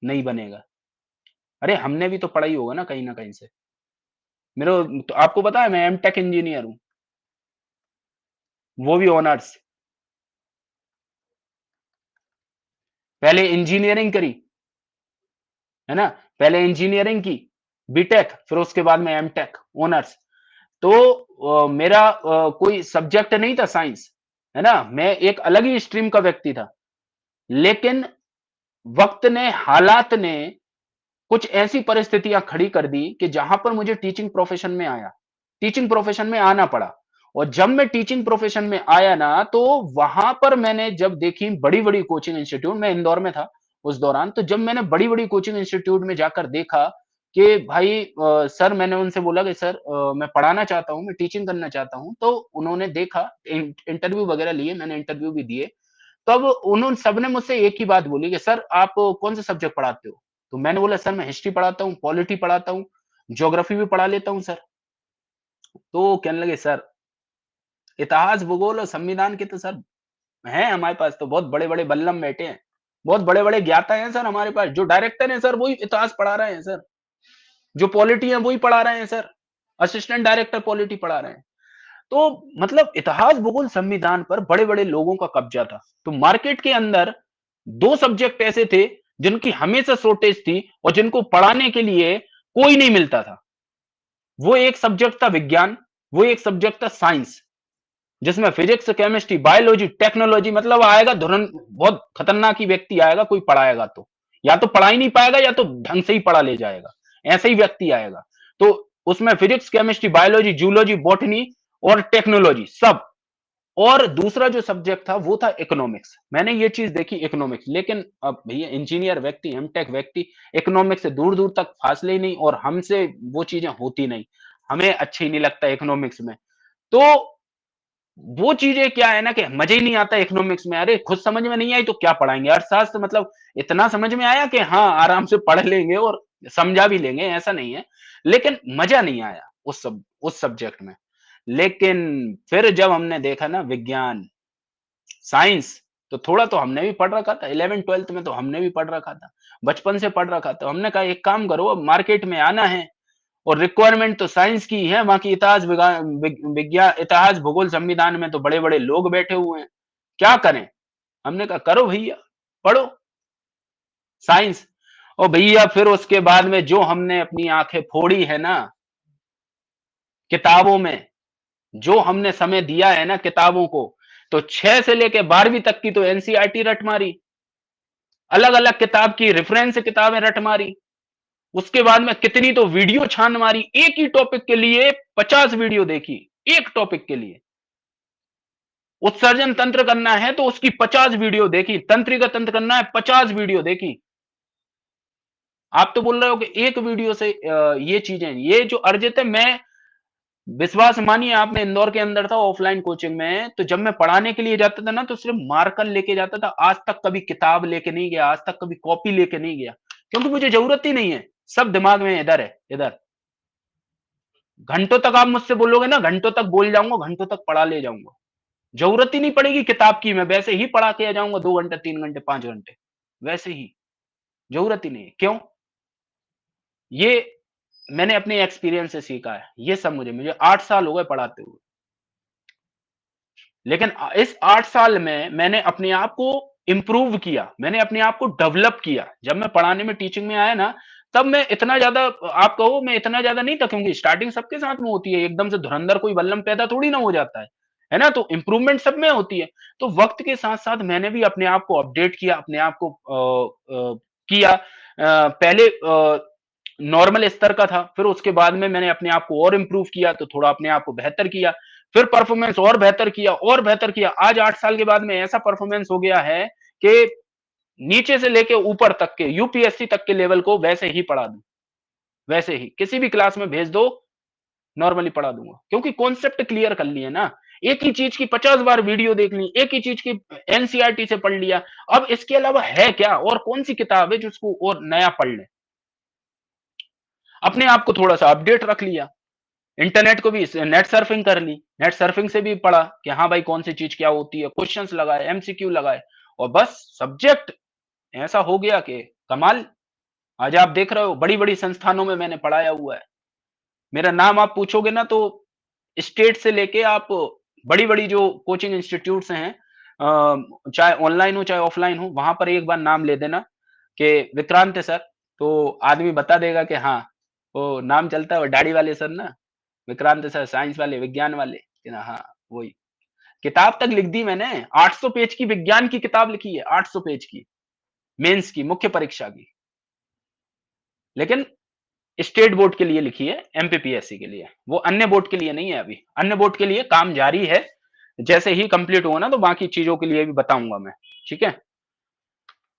नहीं बनेगा। अरे हमने भी तो पढ़ा ही होगा ना कहीं न कहीं से। मेरे तो आपको पता है मैं एमटेक इंजीनियर हूँ। वो भी ऑनर्स। पहले इंजीनियरिंग करी, है ना? पहले इंजीनियरिंग की, बीटेक, फिर उसके बाद में एमटेक, ऑनर्स। तो मेरा कोई सब्जेक्ट नहीं था साइंस, है ना? मैं एक अलग ही स्ट्रीम का व्यक्ति था। लेकिन वक़्त ने, हालात ने कुछ ऐसी परिस्थितियाँ खड़ी कर दी कि जहाँ पर मुझे टीचिंग प्रोफ़ेशन में आया। टीचिंग प्रोफ़ेशन में आना पड़ा और जब मैं टीचिंग प्रोफ़ेशन में आया ना, तो वहाँ पर मैंने जब देखी बड़ी-बड़ी कोचिंग इंस्टीट्यूट, मैं इंदौर में था उस दौरान, तो जब मैंने बड़ी-बड़ी कोचिंग इंस्टीट्यूट में जाकर देखा कि भाई सर, मैंने उनसे बोला कि सर मैं पढ़ाना चाहता हूँ, मैं टीचिंग करना चाहता हूँ। तो उन्होंने देखा, इंटरव्यू वगैरह लिए, मैंने इंटरव्यू भी दिए। तब उन्होंने सबने मुझसे एक ही बात बोली कि सर आप कौन से सब्जेक्ट पढ़ाते हो? तो मैंने बोला सर मैं हिस्ट्री पढ़ाता हूँ, पॉलिटी पढ़ाता हूँ, ज्योग्राफी भी पढ़ा लेता हूँ सर। तो कहने लगे सर इतिहास, भूगोल और संविधान के तो सर हैं हमारे पास, तो बहुत बड़े-बड़े बल्लम बैठे हैं। बहुत बड़े-बड़े ज्ञाता हैं सर हमारे पास, जो डायरेक्टर हैं सर वही इतिहास पढ़ा रहे हैं सर। जो पॉलिटी है वही पढ़ा रहे हैं सर। असिस्टेंट डायरेक्टर पॉलिटी पढ़ा रहे हैं। तो मतलब इतिहास, भूगोल, संविधान पर बड़े-बड़े लोगों का कब्जा था। तो मार्केट के अंदर 2 सब्जेक्ट ऐसे थे जिनकी हमेशा शॉर्टेज थी और जिनको पढ़ाने के लिए कोई नहीं मिलता था। वो एक सब्जेक्ट था विज्ञान, वो एक सब्जेक्ट था साइंस, जिसमें फिजिक्स, केमिस्ट्री, बायोलॉजी, टेक्नोलॉजी, मतलब आएगा धुरन बहुत खतरनाक ही व्यक्ति आएगा कोई पढ़ाएगा तो। या तो पढ़ा ही नहीं पाएगा या तो ढंग से ही पढ़ा ले जाएगा। ऐसा ही व्यक्ति आएगा। तो उसमें physics, chemistry, biology, zoology, botany और टेक्नोलॉजी सब। और दूसरा जो सब्जेक्ट था वो था इकोनॉमिक्स। मैंने ये चीज देखी इकोनॉमिक्स, लेकिन अब भैया इंजीनियर व्यक्ति, एमटेक व्यक्ति, इकोनॉमिक्स से दूर दूर तक फासले ही नहीं और हमसे वो चीजें होती नहीं, हमें अच्छी नहीं लगता इकोनॉमिक्स में। तो वो चीजें क्या है ना कि मजा ही नहीं आता इकोनॉमिक्स में। अरे खुद समझ में नहीं आई तो क्या पढ़ाएंगे? अर्थशास्त्र मतलब इतना समझ में आया कि हाँ आराम से पढ़ लेंगे और समझा भी लेंगे, ऐसा नहीं है। लेकिन मजा नहीं आया उस सब्जेक्ट में। लेकिन फिर जब हमने देखा ना विज्ञान, साइंस, तो थोड़ा तो हमने भी पढ़ रखा था। 11th-12th में तो हमने भी पढ़ रखा था, बचपन से पढ़ रखा था। हमने कहा एक काम करो, अब मार्केट में आना है और रिक्वायरमेंट तो साइंस की ही है, बाकी विज्ञान, इतिहास, भूगोल, संविधान में तो बड़े बड़े लोग बैठे हुए हैं, क्या करें? हमने कहा करो भैया, पढ़ो साइंस। और भैया फिर उसके बाद में जो हमने अपनी आंखें फोड़ी है ना किताबों में, जो हमने समय दिया है ना किताबों को, तो 6 से लेके 12वीं तक की तो एनसीईआरटी रट मारी, अलग अलग किताब की रेफरेंस किताबें रट मारी। उसके बाद में कितनी तो वीडियो छान मारी, एक ही टॉपिक के लिए 50 वीडियो देखी, एक टॉपिक के लिए। उत्सर्जन तंत्र करना है तो उसकी 50 वीडियो देखी, तंत्रिका तंत्र करना है 50 वीडियो देखी। आप तो बोल रहे हो कि एक वीडियो से ये चीजें, ये जो अर्जित है, मैं विश्वास मानिए, आप, मैं इंदौर के अंदर था ऑफलाइन कोचिंग में, तो जब मैं पढ़ाने के लिए जाता था ना तो सिर्फ मार्कर लेके जाता था। आज तक कभी किताब लेके नहीं गया, आज तक कभी कॉपी लेके नहीं गया, क्योंकि मुझे जरूरत ही नहीं है। सब दिमाग में इधर है, इधर। घंटों तक आप मुझसे बोलोगे ना, घंटों तक बोल जाऊंगा, घंटों तक पढ़ा ले जाऊंगा। जरूरत ही नहीं पड़ेगी किताब की, मैं वैसे ही पढ़ा के आ जाऊंगा 2 घंटे, 3 घंटे, 5 घंटे, वैसे ही। जरूरत ही नहीं है। क्यों? ये मैंने अपने एक्सपीरियंस से सीखा है। ये सब मुझे 8 साल हो गए पढ़ाते हुए। लेकिन इस 8 साल में मैंने अपने आप को इंप्रूव किया, मैंने अपने आप को डेवलप किया। जब मैं पढ़ाने में, टीचिंग में आया ना, तब मैं इतना ज्यादा, आप कहो मैं इतना ज्यादा नहीं था, क्योंकि स्टार्टिंग सबके साथ में होती है, एकदम से धुरंधर कोई बल्लम पैदा थोड़ी ना हो जाता है ना? तो इंप्रूवमेंट सब में होती है। तो वक्त के साथ साथ मैंने भी अपने आप को अपडेट किया, अपने आप को किया। पहले नॉर्मल स्तर का था, फिर उसके बाद में मैंने अपने आप को और इंप्रूव किया, तो थोड़ा अपने आप को बेहतर किया, फिर परफॉर्मेंस और बेहतर किया और बेहतर किया। आज 8 साल के बाद में ऐसा परफॉर्मेंस हो गया है कि नीचे से लेके ऊपर तक के, यूपीएससी तक के लेवल को वैसे ही पढ़ा दूं, वैसे ही किसी भी क्लास में भेज दो, नॉर्मली पढ़ा दूंगा, क्योंकि कॉन्सेप्ट क्लियर कर लिए ना। एक ही चीज की 50 बार वीडियो देख ली, एक ही चीज की एनसीईआरटी से पढ़ लिया। अब इसके अलावा है क्या, और कौन सी किताब है जिसको और नया पढ़ ले? अपने आप को थोड़ा सा अपडेट रख लिया। इंटरनेट को भी, नेट सर्फिंग कर ली, नेट सर्फिंग से भी पढ़ा कि हाँ भाई कौन सी चीज क्या होती है, क्वेश्चंस लगाए, एमसीक्यू लगाए, और बस सब्जेक्ट ऐसा हो गया कि कमाल। आज आप देख रहे हो बड़ी बड़ी संस्थानों में मैंने पढ़ाया हुआ है। मेरा नाम आप पूछोगे ना तो स्टेट से लेके आप बड़ी-बड़ी जो कोचिंग इंस्टीट्यूट्स हैं, चाहे ऑनलाइन हो चाहे ऑफलाइन हो, वहाँ पर एक बार नाम ले देना कि विक्रांत सर, तो आदमी बता देगा कि हाँ, वो नाम चलता है, वो दाढ़ी वाले सर ना, विक्रांत सर साइंस वाले, विज्ञान वाले, कि ना हाँ, वही। किताब तक लिख दी मैंने, 800 पेज की विज्ञान की किताब लिखी है, 800 पेज की, मेंस की, मुख्य परीक्षा की। लेकिन स्टेट बोर्ड के लिए लिखी है, एमपीपीएससी के लिए। वो अन्य बोर्ड के लिए नहीं है अभी। अन्य बोर्ड के लिए काम जारी है। जैसे ही कंप्लीट हुआ ना, तो बाकी चीजों के लिए भी बताऊंगा मैं। ठीक है?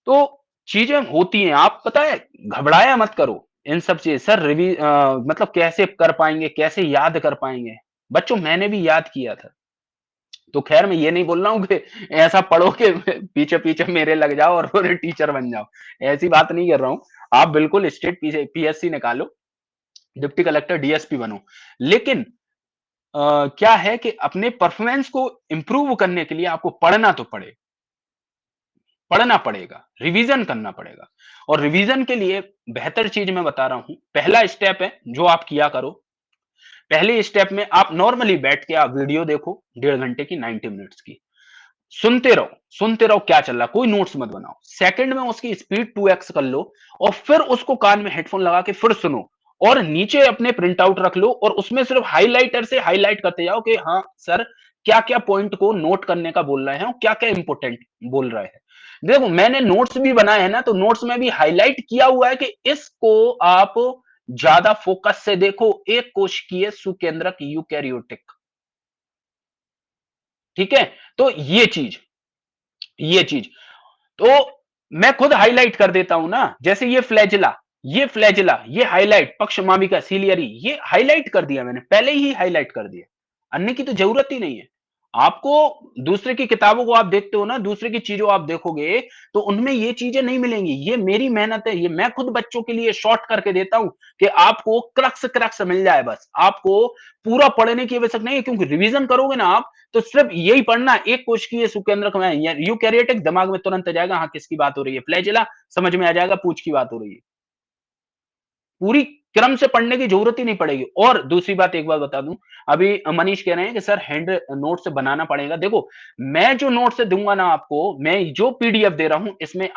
तो चीजें होती हैं, आप पता है, घबराया मत करो इन सब चीज। सर मतलब कैसे कर पाएंगे, कैसे याद कर पाएंगे? बच्चों, मैंने भी याद किया था। तो खैर, मैं ये नहीं बोल रहा हूँ कि ऐसा पढ़ो कि पीछे पीछे मेरे लग जाओ और टीचर बन जाओ। ऐसी बात नहीं कर रहा हूं। आप बिल्कुल स्टेट पीएससी निकालो, डिप्टी कलेक्टर, डीएसपी बनो। लेकिन क्या है कि अपने परफॉर्मेंस को इंप्रूव करने के लिए आपको पढ़ना तो पढ़ना पड़ेगा, रिवीजन करना पड़ेगा। और रिवीजन के लिए बेहतर चीज मैं बता रहा हूं, पहला स्टेप है जो आप किया करो। पहले स्टेप में आप नॉर्मली बैठ के आप वीडियो देखो, 1.5 घंटे की, 90 मिनट्स की। सुनते रहो क्या चल रहा है, कोई नोट्स मत बनाओ। सेकंड में उसकी स्पीड 2x कर लो, और फिर उसको कान में हेडफोन लगा के फिर सुनो। और नीचे अपने प्रिंट आउट रख लो, और उसमें सिर्फ हाइलाइटर से हाईलाइट करते जाओ कि हाँ सर, क्या क्या पॉइंट को नोट करने का बोल रहे हैं और क्या क्या इंपोर्टेंट बोल रहे हैं। देखो, मैंने नोट्स भी बनाए हैं ना, तो नोट्स में भी हाईलाइट किया हुआ है कि इसको आप ज्यादा फोकस से देखो। एक कोशिकीय सुकेंद्रक यूकैरियोटिक। ठीक है? तो ये चीज तो मैं खुद हाईलाइट कर देता हूं ना। जैसे ये हाईलाइट, पक्ष माविका सीलियरी, ये हाईलाइट कर दिया मैंने, पहले ही हाईलाइट कर दिया। अन्य की तो जरूरत ही नहीं है। आपको दूसरे की किताबों को आप देखते हो ना, दूसरे की चीजों आप देखोगे, तो उनमें ये चीजें नहीं मिलेंगी। ये मेरी मेहनत है, ये मैं खुद बच्चों के लिए शॉर्ट करके देता हूं कि आपको क्रक्स क्रक्स मिल जाए। बस आपको पूरा पढ़ने की आवश्यकता नहीं है, क्योंकि रिवीजन करोगे ना आप, तो सिर्फ यही पढ़ना, एक कोशिकीय सुकेंद्रक में यूकैरियोटिक, दिमाग में तुरंत आ जाएगा हाँ किसकी बात हो रही है। फ्लैजेला समझ में आ जाएगा पूछ की बात हो रही है। पूरी क्रम से पढ़ने की जरूरत ही नहीं पड़ेगी। और दूसरी बात एक बात बता दूं, अभी मनीष कह रहे हैं कि सर हैंड नोट से बनाना पड़ेगा। देखो, मैं जो नोट से दूंगा ना आपको, मैं जो पीडीएफ दे रहा हूं, इसमें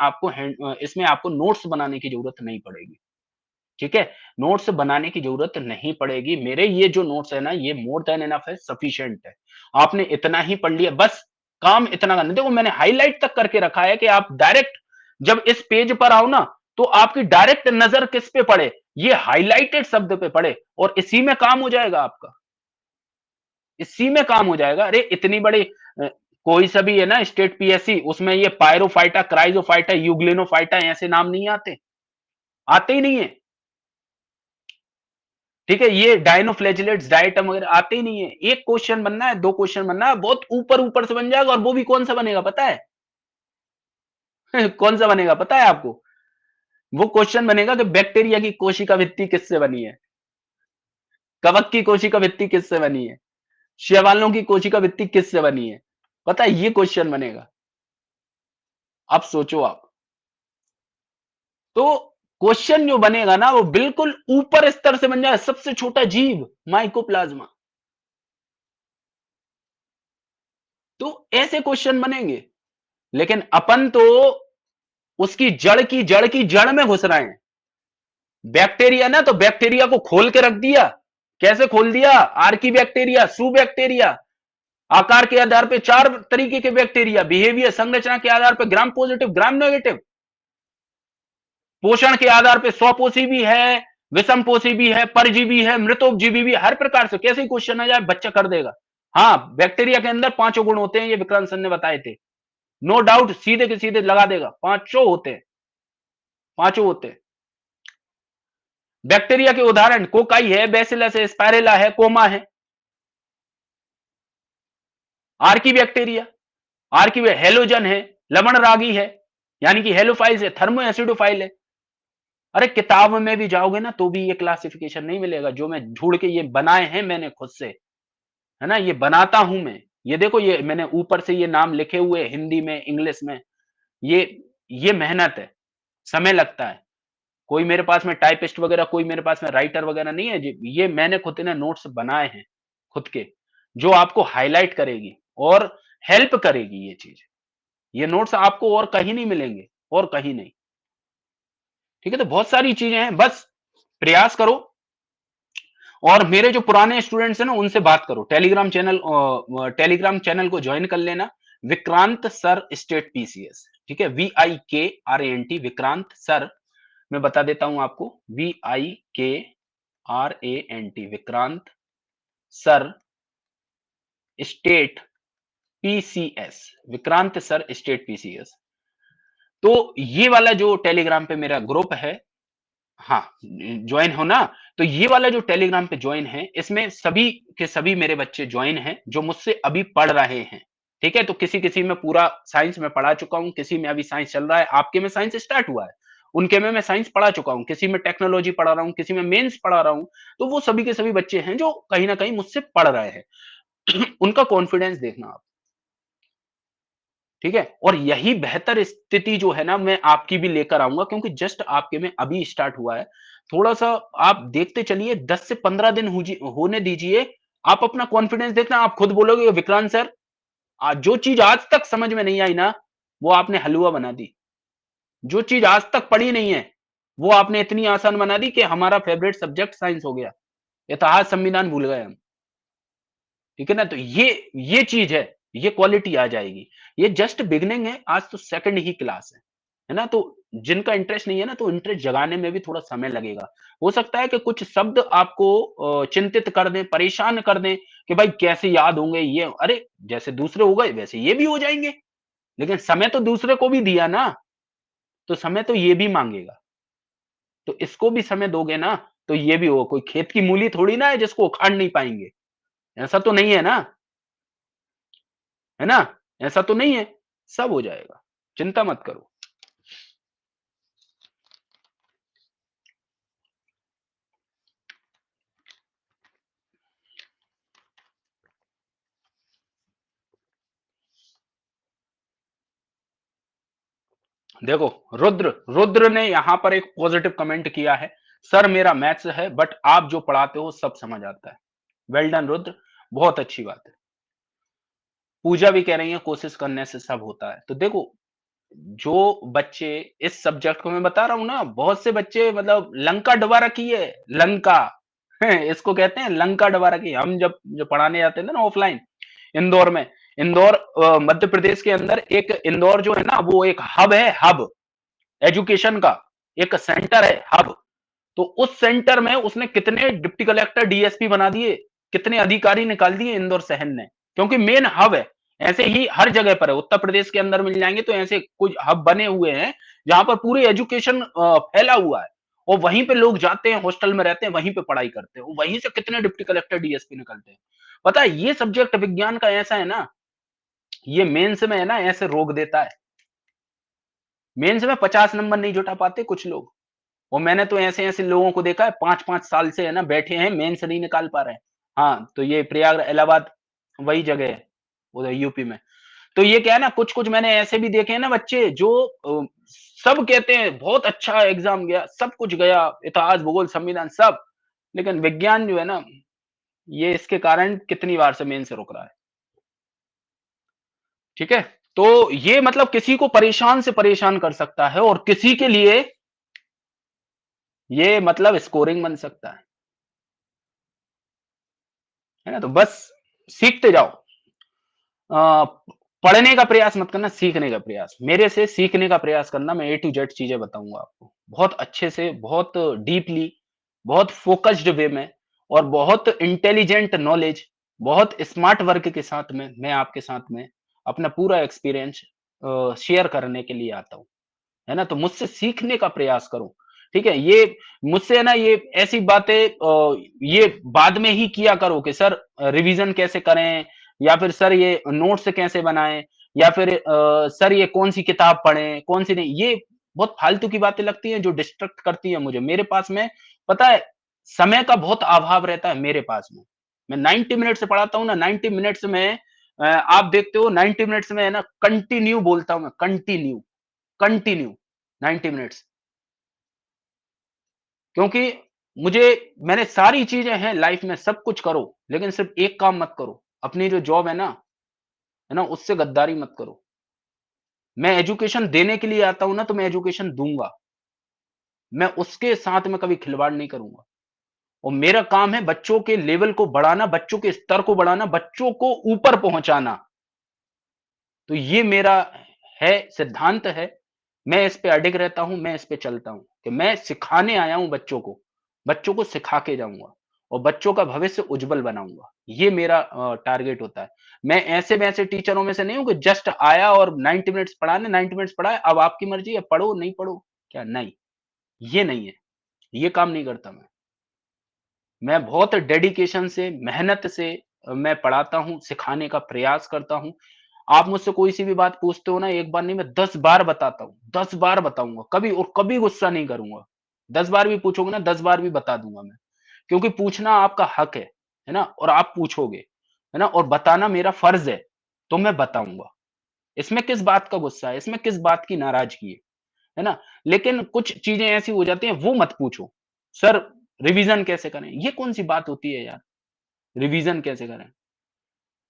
आपको नोट्स बनाने की जरूरत नहीं पड़ेगी। ठीक है? नोट्स बनाने की जरूरत नहीं पड़ेगी। मेरे ये जो नोट्स है ना, ये मोर देन इनफ है, सफिशिएंट है। आपने इतना ही पढ़ लिया, बस काम इतना करना। देखो, मैंने हाईलाइट तक करके रखा है कि आप डायरेक्ट जब इस पेज पर आओ ना, तो आपकी डायरेक्ट नजर किस पे पड़े, ये हाईलाइटेड शब्द पे पड़े, और इसी में काम हो जाएगा आपका। इसी में काम हो जाएगा। अरे इतनी बड़ी कोई सा भी है ना स्टेट पीएससी, उसमें ये पायरोफाइटा, क्राइजोफाइटा, यूग्लेनोफाइटा, ऐसे नाम नहीं आते, आते ही नहीं है। ठीक है? ये डायनोफ्लैजिलेट्स, डायटम वगैरह आते ही नहीं है। एक क्वेश्चन बनना है, दो क्वेश्चन बनना है, बहुत ऊपर ऊपर से बन जाएगा। और वो भी कौन सा बनेगा पता है? कौन सा बनेगा पता है आपको? वो क्वेश्चन बनेगा कि बैक्टीरिया की कोशिका भित्ति किससे बनी है, कवक की कोशिका भित्ति किससे बनी है, शैवालों की कोशिका भित्ति किससे बनी है। पता है, ये क्वेश्चन बनेगा। अब सोचो आप। तो क्वेश्चन जो बनेगा ना, वो बिल्कुल ऊपर स्तर से बन जाए। सबसे छोटा जीव माइकोप्लाज्मा। तो ऐसे क्वेश्चन बनेंगे। लेकिन अपन तो उसकी जड़ में घुस रहे हैं। बैक्टीरिया ना, तो बैक्टीरिया को खोल के रख दिया। कैसे खोल दिया? आर्की बैक्टीरिया, सू बैक्टीरिया, आकार के आधार पे 4 तरीके के बैक्टीरिया, बिहेवियर, संरचना के आधार पे ग्राम पॉजिटिव, ग्राम नेगेटिव, पोषण के आधार पे स्वपोषी भी है, विषम पोषी भी है, परजीवी है, मृतोपजीवी भी, हर प्रकार से कैसे क्वेश्चन आ जाए बच्चा कर देगा। हाँ, बैक्टीरिया के अंदर 5 गुण होते हैं, ये विक्रांत सर ने बताए थे। नो डाउट, सीधे के सीधे लगा देगा, पांचों होते हैं, पांचों होते हैं। बैक्टीरिया के उदाहरण कोकाई है, बेसिलस है, स्पाइरेला है, कोमा है। आर्की बैक्टीरिया, आर्की हेलोजन है, लवण रागी है, यानी कि हेलोफाइल्स है, थर्मो एसिडोफाइल है। अरे किताब में भी जाओगे ना, तो भी ये क्लासिफिकेशन नहीं मिलेगा जो मैं ढूंढ के ये बनाए हैं मैंने खुद से, है ना। ये बनाता हूं मैं। ये देखो, ये मैंने ऊपर से ये नाम लिखे हुए हिंदी में, इंग्लिश में। ये ये मेहनत है, समय लगता है। कोई मेरे पास में टाइपिस्ट वगैरह, कोई मेरे पास में राइटर वगैरह नहीं है। ये मैंने खुद ने नोट्स बनाए हैं खुद के। जो आपको हाइलाइट करेगी और हेल्प करेगी ये चीज। ये नोट्स आपको और कहीं नहीं मिलेंगे, और कहीं नहीं। ठीक है, तो बहुत सारी चीजें हैं, बस प्रयास करो। और मेरे जो पुराने स्टूडेंट्स हैं ना, उनसे बात करो, टेलीग्राम चैनल को ज्वाइन कर लेना, विक्रांत सर स्टेट पीसीएस। ठीक है, VIKRANT, विक्रांत सर। मैं बता देता हूं आपको, VIKRANT, Vikrant sir state PCS, Vikrant sir state PCS. तो ये वाला जो टेलीग्राम पे मेरा ग्रुप है, हाँ, ज्वाइन हो ना। तो ये वाला जो टेलीग्राम पे ज्वाइन है, इसमें सभी के सभी मेरे बच्चे ज्वाइन हैं जो मुझसे अभी पढ़ रहे हैं। ठीक है, तो किसी किसी में पूरा साइंस में पढ़ा चुका हूं, किसी में अभी साइंस चल रहा है, आपके में साइंस स्टार्ट हुआ है, उनके में मैं साइंस पढ़ा चुका हूं, किसी में टेक्नोलॉजी पढ़ा रहा हूं, किसी में मेंस पढ़ा रहा हूं। तो वो सभी के सभी बच्चे हैं जो कहीं ना कहीं मुझसे पढ़ रहे हैं। उनका कॉन्फिडेंस देखना आप। ठीक है, और यही बेहतर स्थिति जो है ना, मैं आपकी भी लेकर आऊंगा, क्योंकि जस्ट आपके में अभी स्टार्ट हुआ है। थोड़ा सा आप देखते चलिए, 10 से 15 दिन होने दीजिए। आप अपना कॉन्फिडेंस देखना, आप खुद बोलोगे विक्रांत सर, जो चीज आज तक समझ में नहीं आई ना, वो आपने हलवा बना दी। जो चीज आज तक पढ़ी नहीं है, वो आपने इतनी आसान बना दी कि हमारा फेवरेट सब्जेक्ट साइंस हो गया, इतिहास संविधान भूल गए हम। ठीक है ना, तो ये चीज है, ये क्वालिटी आ जाएगी। ये जस्ट बिगनिंग है, आज तो सेकंड ही क्लास है ना। तो जिनका इंटरेस्ट नहीं है ना, तो इंटरेस्ट जगाने में भी थोड़ा समय लगेगा। हो सकता है कि कुछ शब्द आपको चिंतित कर दें, परेशान कर दें, कि भाई कैसे याद होंगे ये, अरे जैसे दूसरे हो गए वैसे ये भी हो जाएंगे। लेकिन समय तो दूसरे को भी दिया ना, तो समय तो ये भी मांगेगा। तो इसको भी समय दोगे ना, तो ये भी होगा। कोई खेत की मूली थोड़ी ना है जिसको उखाड़ नहीं पाएंगे, ऐसा तो नहीं है ना, है ना, ऐसा तो नहीं है। सब हो जाएगा, चिंता मत करो। देखो, रुद्र रुद्र ने यहां पर एक पॉजिटिव कमेंट किया है, सर मेरा मैथ्स है बट आप जो पढ़ाते हो सब समझ आता है। वेल डन रुद्र, बहुत अच्छी बात है। पूजा भी कह रही है कोशिश करने से सब होता है। तो देखो, जो बच्चे इस सब्जेक्ट को, मैं बता रहा हूं ना, बहुत से बच्चे मतलब लंका डुबा रखी है, लंका। इसको कहते हैं लंका डुबा रखी है। हम जब पढ़ाने जाते थे ना ऑफलाइन, इंदौर में, इंदौर मध्य प्रदेश के अंदर, एक इंदौर जो है ना, वो एक हब है, हब एजुकेशन का, एक सेंटर है, हब। तो उस सेंटर में उसने कितने डिप्टी कलेक्टर, डीएसपी बना दिए, कितने अधिकारी निकाल दिए इंदौर शहर ने, क्योंकि मेन हब है। ऐसे ही हर जगह पर है, उत्तर प्रदेश के अंदर मिल जाएंगे तो ऐसे कुछ हब बने हुए हैं जहां पर पूरी एजुकेशन फैला हुआ है। और वहीं पे लोग जाते हैं, हॉस्टल में रहते हैं, वहीं पे पढ़ाई करते हैं, वहीं से कितने डिप्टी कलेक्टर, डीएसपी निकलते हैं। पता है, ये सब्जेक्ट विज्ञान का ऐसा है ना, ये मेंस में है ना, ऐसे रोक देता है। मेंस में 50 नंबर नहीं जुटा पाते कुछ लोग। और मैंने तो ऐसे ऐसे लोगों को देखा है, 5-5 साल से है ना बैठे हैं, मेंस नहीं निकाल पा रहे हैं। हाँ, तो ये प्रयाग इलाहाबाद वही जगह है, उधर यूपी में। तो ये क्या है ना, कुछ कुछ मैंने ऐसे भी देखे हैं ना बच्चे, जो सब कहते हैं बहुत अच्छा एग्जाम गया, सब कुछ गया, इतिहास भूगोल संविधान सब, लेकिन विज्ञान जो है ना, ये इसके कारण कितनी बार से मेन से रुक रहा है। ठीक है, तो ये मतलब किसी को परेशान से परेशान कर सकता है, और किसी के लिए ये मतलब स्कोरिंग बन सकता है ना। तो बस सीखते जाओ। अ, पढ़ने का प्रयास मत करना, सीखने का प्रयास, मेरे से सीखने का प्रयास करना। मैं A to Z चीजें बताऊंगा आपको, बहुत अच्छे से, बहुत डीपली, बहुत फोकस्ड वे में, और बहुत इंटेलिजेंट नॉलेज, बहुत स्मार्ट वर्क के साथ में मैं आपके साथ में अपना पूरा एक्सपीरियंस शेयर करने के लिए आता हूँ, है ना। तो मुझसे सीखने का प्रयास करो। ठीक है, ये मुझसे है ना, ये ऐसी बातें ये बाद में ही किया करो कि सर रिवीजन कैसे करें, या फिर सर ये नोट्स कैसे बनाएं, या फिर सर ये कौन सी किताब पढ़ें, कौन सी नहीं। ये बहुत फालतू की बातें लगती हैं, जो डिस्ट्रैक्ट करती है मुझे। मेरे पास में, पता है, समय का बहुत अभाव रहता है मेरे पास में। मैं 90 मिनट से पढ़ाता हूँ ना, 90 मिनट्स में आप देखते हो 90 मिनट्स में है ना, कंटिन्यू बोलता हूं मैं, कंटिन्यू, कंटिन्यू 90 मिनट्स। क्योंकि मुझे, मैंने सारी चीजें हैं लाइफ में, सब कुछ करो, लेकिन सिर्फ एक काम मत करो, अपनी जो जॉब है ना, उससे गद्दारी मत करो। मैं एजुकेशन देने के लिए आता हूँ ना, तो मैं एजुकेशन दूँगा। मैं उसके साथ में कभी खिलवाड़ नहीं करूँगा। और मेरा काम है बच्चों के लेवल को बढ़ाना, बच्चों के स्तर को बढ़ाना, बच्चों को ऊपर पहुँचाना। तो ये मेरा सिद्धांत है। मैं इस पे अडिग रहता हूँ, मैं इस पे चलता हूँ कि मैं सिखाने आया हूँ बच्चों को। बच्चों को सिखा के जाऊँगा और बच्चों का भविष्य उज्जवल बनाऊँगा। ये मेरा टारगेट होता है। मैं ऐसे-वैसे टीचरों में से नहीं हूँ कि जस्ट आया और 90 मिनट्स पढ़ाने, 90 मिनट्स पढ़ाए, अब आपकी मर्ज़ी है, पढ़ो, नहीं पढ़ो। क्या? नहीं, ये नहीं है। ये काम नहीं करता मैं। मैं बहुत डेडिकेशन से, मेहनत से मैं पढ़ाता हूँ, सिखाने का प्रयास करता हूँ। आप मुझसे कोई-सी भी बात पूछते हो ना, एक बार नहीं मैं 10 बार बताता हूँ, 10 बार बताऊँगा, कभी और कभी गुस्सा नहीं करूँगा। 10 बार भी पूछोगे ना, 10 बार भी बता दूँगा मैं। क्योंकि पूछना आपका हक है ना? और आप पूछोगे, है ना? और बताना मेरा फ़र्ज़ है, तो मैं बताऊँगा। इसमें किस बात का गुस्सा है? इसमें किस बात की नाराज़गी है ना? लेकिन कुछ चीज़ें ऐसी हो जाती हैं, वो मत पूछो। सर रिवीज़न कैसे करें? ये कौन-सी बात होती है यार? रिवीज़न कैसे करें?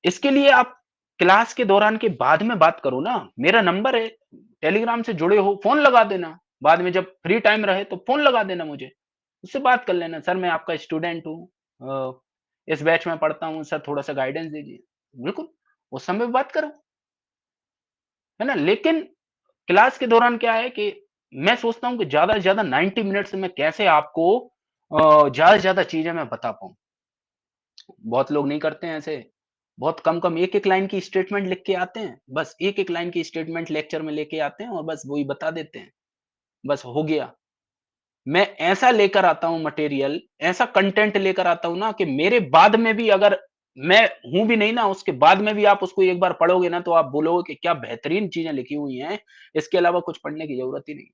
इसके लिए आप क्लास के दौरान के बाद में बात करो ना। मेरा नंबर है, टेलीग्राम से जुड़े हो, फ़ोन लगा देना। बाद में जब फ्री टाइम रहे तो फ़ोन लगा देना मुझे। उससे बात कर लेना, सर मैं आपका स्टूडेंट हूँ इस बैच में पढ़ता हूँ, सर थोड़ा-सा गाइडेंस दीजिए। बिल्कुल, उस समय बात करो, है ना? लेकिन क्लास के दौरान क्या है कि मैं सोचता हूँ कि ज़्यादा से ज़्यादा 90 मिनट्स में कैसे आपको ज़्यादा से ज़्यादा चीज़ें मैं बता पाऊँ। बहुत लोग नहीं करते हैं ऐसे। बहुत कम-कम एक-एक लाइन की स्टेटमेंट लिख के आते हैं। बस एक-एक लाइन की स्टेटमेंट लेक्चर में लेके आते हैं और बस वही बता देते हैं। बस हो गया। मैं ऐसा लेकर आता हूँ मटेरियल, ऐसा कंटेंट लेकर आता हूँ ना कि मेरे बाद में भी अगर मैं हूँ भी नहीं ना, उसके बाद में भी आप उसको एक बार पढ़ोगे ना, तो आप बोलोगे कि क्या बेहतरीन चीज़ें लिखी हुई हैं। इसके अलावा कुछ पढ़ने की ज़रूरत ही नहीं है।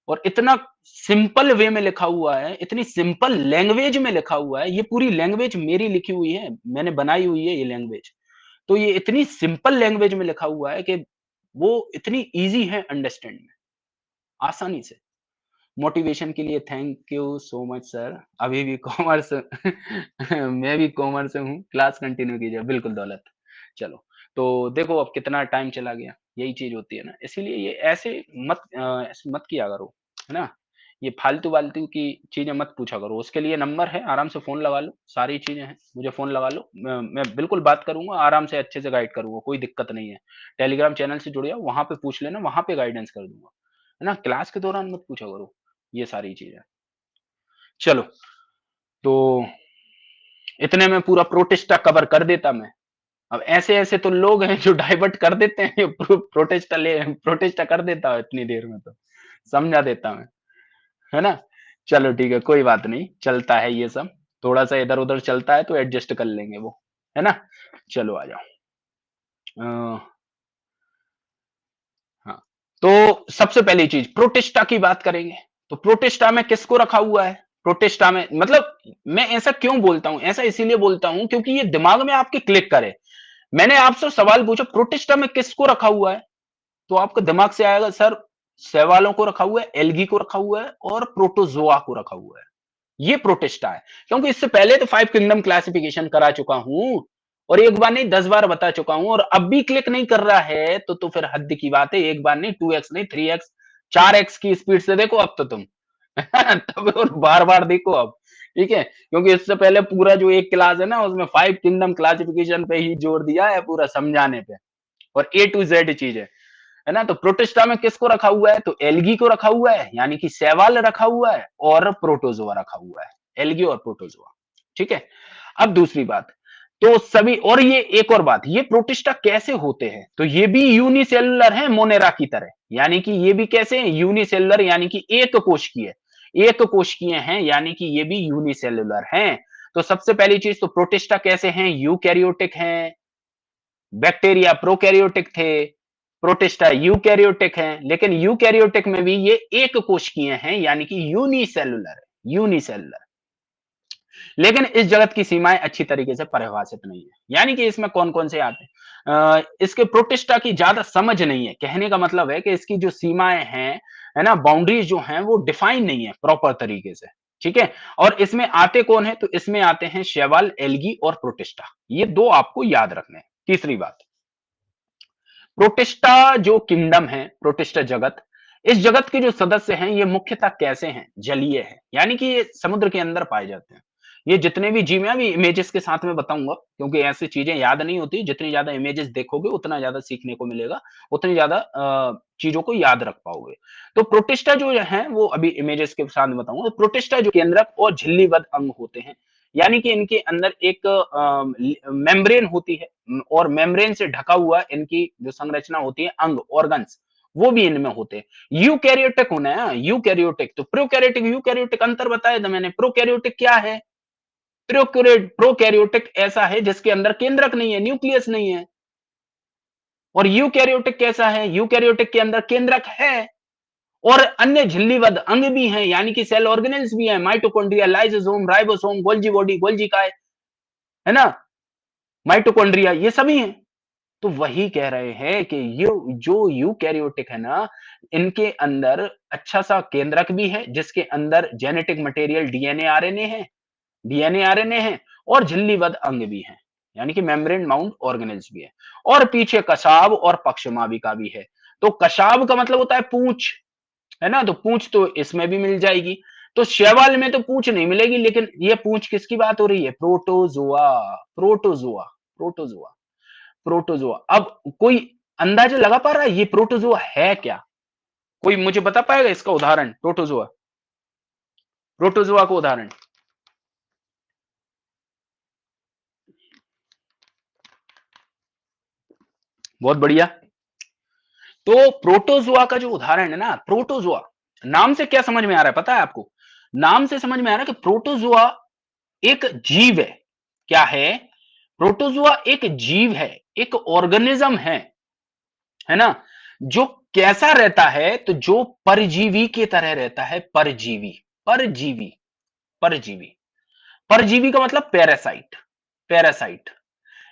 और इतना सिंपल वे में लिखा हुआ है, इतनी सिंपल लैंग्वेज में लिखा हुआ है, ये पूरी लैंग्वेज मेरी लिखी हुई है, मैंने बनाई हुई है ये लैंग्वेज। तो ये इतनी सिंपल लैंग्वेज में लिखा हुआ है कि वो इतनी ईज़ी है अंडरस्टैंड में, आसानी से। मोटिवेशन के लिए thank you so much sir. अभी भी कॉमर्स मैं भी कॉमर्स से हूँ, क्लास कंटिन्यू कीजिए। बिल्कुल दौलत। चलो, तो देखो अब कितना टाइम चला गया, यही चीज़ होती है ना। इसीलिए ये ऐसे ऐसे मत किया करो, है ना? ये फालतू-वालतू की चीज़ें मत पूछा करो। उसके लिए नंबर है, आराम से फ़ोन लगा लो, सारी चीज़ें हैं, मुझे फ़ोन लगा लो। मैं बिल्कुल बात करूँगा, आराम से अच्छे से गाइड करूँगा, कोई दिक्कत नहीं है। टेलीग्राम चैनल से जुड़ जाओ, वहाँ पे पूछ लेना, वहाँ पे गाइडेंस कर दूँगा, है ना? क्लास के दौरान मत पूछा करो, ये सारी चीज़ें। चलो, तो इतने में पूरा प्रोटिस्टा कवर कर देता मैं। अब ऐसे-ऐसे तो लोग हैं जो डाइवर्ट कर देते हैं, प्रोटिस्टा कर देता हूँ इतनी देर में तो, समझा देता मैं, है ना? चलो ठीक है, कोई बात नहीं, चलता है ये सब। थोड़ा-सा इधर-उधर चलता है तो एडजस्ट कर लेंगे वो, है ना? चलो आ जाओ। अ, हाँ, तो सबसे पहली चीज़ प्रोटिस्टा की बात करेंगे। तो प्रोटिस्टा में किसको रखा हुआ है? प्रोटिस्टा में मतलब मैं ऐसा क्यों बोलता हूँ? ऐसा इसीलिए बोलता हूँ क्योंकि ये दिमाग में आपके क्लिक करे। मैंने आपसे सवाल पूछा प्रोटिस्टा में किसको रखा हुआ है? तो आपके दिमाग से आएगा सर शैवालों को रखा हुआ है, एल्गी को रखा हुआ है और प्रोटोज़ोआ को रखा हुआ है। ये प्रोटिस्टा है। क्योंकि इससे पहले तो 5 किंगडम क्लासिफिकेशन करा चुका हूँ और एक बार नहीं 10 बार बता चुका हूँ और अब भी क्लिक नहीं कर रहा है तो फिर हद की बात है। एक बार नहीं 2x नहीं 3x 4x की स्पीड से देखो अब तो तुम। तब और बार-बार देखो अब। ठीक है? क्योंकि इससे पहले पूरा जो एक क्लास है ना उसमें 5 किंगडम क्लासिफिकेशन पे ही जोर दिया है पूरा समझाने पे और ए टू जेड चीज़ है ना? तो प्रोटिस्टा में किसको रखा हुआ है? तो एल्गी को रखा हुआ है, यानी कि शैवाल रखा हुआ है और प्रोटोज़ोआ रखा हुआ है। एल्गी और प्रोटोज़ोआ, ठीक है? अब दूसरी बात, तो सभी और ये एक और बात, ये प्रोटिस्टा कैसे होते हैं? तो ये भी यूनिसेल्युलर हैं मोनेरा की तरह, यानी कि ये भी कैसे हैं? यूनिसेल्युलर यानी कि एक कोशिकीय। एक कोशिकीय हैं, यानी कि ये भी यूनिसेल्युलर हैं। तो सबसे पहली चीज़ तो प्रोटिस्टा कैसे हैं? यूकैरियोटिक हैं, बैक्टीरिया प्रोकैरियोटिक थे, प्रोटिस्टा यूकैरियोटिक हैं, लेकिन यूकैरियोटिक में भी ये एक कोशिकीय हैं, यानी कि यूनिसेलुलर है, यूनिसेलुलर। लेकिन इस जगत की सीमाएँ अच्छी तरीके से परिभाषित नहीं है, यानी कि इसमें कौन-कौन से आते हैं। इसके प्रोटिस्टा की ज़्यादा समझ नहीं है, कहने का मतलब है कि इसकी जो सीमाएँ हैं, है ना, बाउंड्रीज़ जो हैं वो डिफाइन नहीं है प्रॉपर तरीके से। ठीक है। और इसमें आते कौन है, तो इसमें आते हैं शैवाल, एल्गी और प्रोटिस्टा। ये दो आपको याद रखने हैं। तीसरी बात, प्रोटिस्टा जो किंगडम है, प्रोटिस्टा जगत, इस जगत के जो सदस्य हैं ये मुख्यतः कैसे हैं, जलीय है, यानी कि ये समुद्र के अंदर पाए जाते हैं। ये जितने भी जीव हैं, अभी इमेजेस के साथ में बताऊंगा, क्योंकि ऐसी चीजें याद नहीं होती। जितनी ज्यादा इमेजेस देखोगे उतना ज्यादा सीखने को मिलेगा, उतनी ज्यादा चीजों को याद रख पाओगे। तो प्रोटिस्टा जो है वो अभी इमेजेस के साथ में बताऊंगा। तो प्रोटिस्टा जो केंद्रक और झिल्लीबद्ध अंग होते हैं, यानी कि इनके अंदर एक मेम्ब्रेन होती है, और मेम्ब्रेन से ढका हुआ इनकी जो संरचना होती है, अंग, ऑर्गन्स, वो भी इनमें होते हैं। यूकैरियोटिक होना है, यूकैरियोटिक। तो प्रोकैरियोटिक यूकैरियोटिक अंतर बताया था मैंने। प्रोकैरियोटिक क्या है, प्रोकैरियोटिक ऐसा है जिसके अंदर केंद्रक नहीं है, न्यूक्लियस नहीं है। और यूकैरियोटिक कैसा है, यूकैरियोटिक के अंदर केंद्रक है और अन्य झिल्लीबद्ध अंग भी हैं, यानी कि सेल ऑर्गेनेल्स भी हैं, mitochondria, lysosome, ribosome, Golgi body, Golgi काय, है ना, माइटोकॉन्ड्रिया, ये सभी हैं। तो वही कह रहे हैं कि ये जो यूकैरियोटिक है ना, इनके अंदर अच्छा सा केंद्रक भी है जिसके अंदर जेनेटिक मटेरियल डीएनए आरएनए है, डीएनए आरएनए है, और झिल्लीबद्ध अंग भी है, यानी कि मेम्ब्रेन माउंट ऑर्गेनेल्स भी है। और पीछे कशाब और पक्षमाविका भी है। तो कशाब का मतलब होता है पूंछ, है ना, तो पूंछ तो इसमें भी मिल जाएगी। तो शैवाल में तो पूंछ नहीं मिलेगी, लेकिन ये पूंछ किसकी बात हो रही है, प्रोटोजोआ, प्रोटोजोआ, प्रोटोजोआ, प्रोटोजोआ। अब कोई अंदाजा लगा पा रहा है ये प्रोटोजोआ है क्या, कोई मुझे बता पाएगा इसका उदाहरण, प्रोटोजोआ, प्रोटोजोआ को उदाहरण। बहुत बढ़िया। तो प्रोटोजोआ का जो उदाहरण है ना, प्रोटोजोआ, नाम से क्या समझ में आ रहा है पता है आपको, नाम से समझ में आ रहा है कि प्रोटोजोआ एक जीव है। क्या है, प्रोटोजोआ एक जीव है, एक ऑर्गेनिज्म है ना, जो कैसा रहता है, तो जो परजीवी की तरह रहता है, परजीवी, परजीवी, परजीवी, परजीवी का मतलब पैरासाइट, पैरासाइट,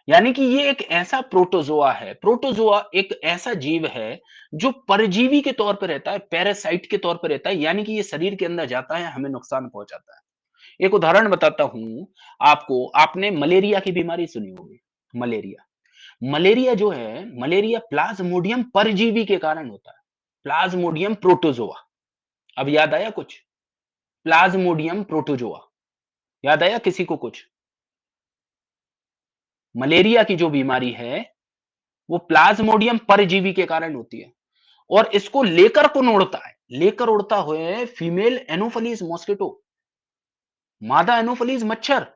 यानी कि ये एक ऐसा प्रोटोजोआ है, प्रोटोजोआ एक ऐसा जीव है जो परजीवी के तौर पर रहता है, पैरासाइट के तौर पर रहता है, यानी कि ये शरीर के अंदर जाता है, हमें नुकसान पहुंचाता है। एक उदाहरण बताता हूं आपको, आपने मलेरिया की बीमारी सुनी होगी, मलेरिया, मलेरिया जो है, मलेरिया प्लाज्मोडियम परजीवी के कारण होता है, प्लाज्मोडियम प्रोटोजोआ। अब याद आया कुछ, प्लाज्मोडियम प्रोटोजोआ, याद आया किसी को कुछ, मलेरिया की जो बीमारी है वो प्लाज्मोडियम परजीवी के कारण होती है। और इसको लेकर कौन उड़ता है, लेकर उड़ता हुए फीमेल एनोफिलीज मॉस्किटो, मादा एनोफिलीज मच्छर,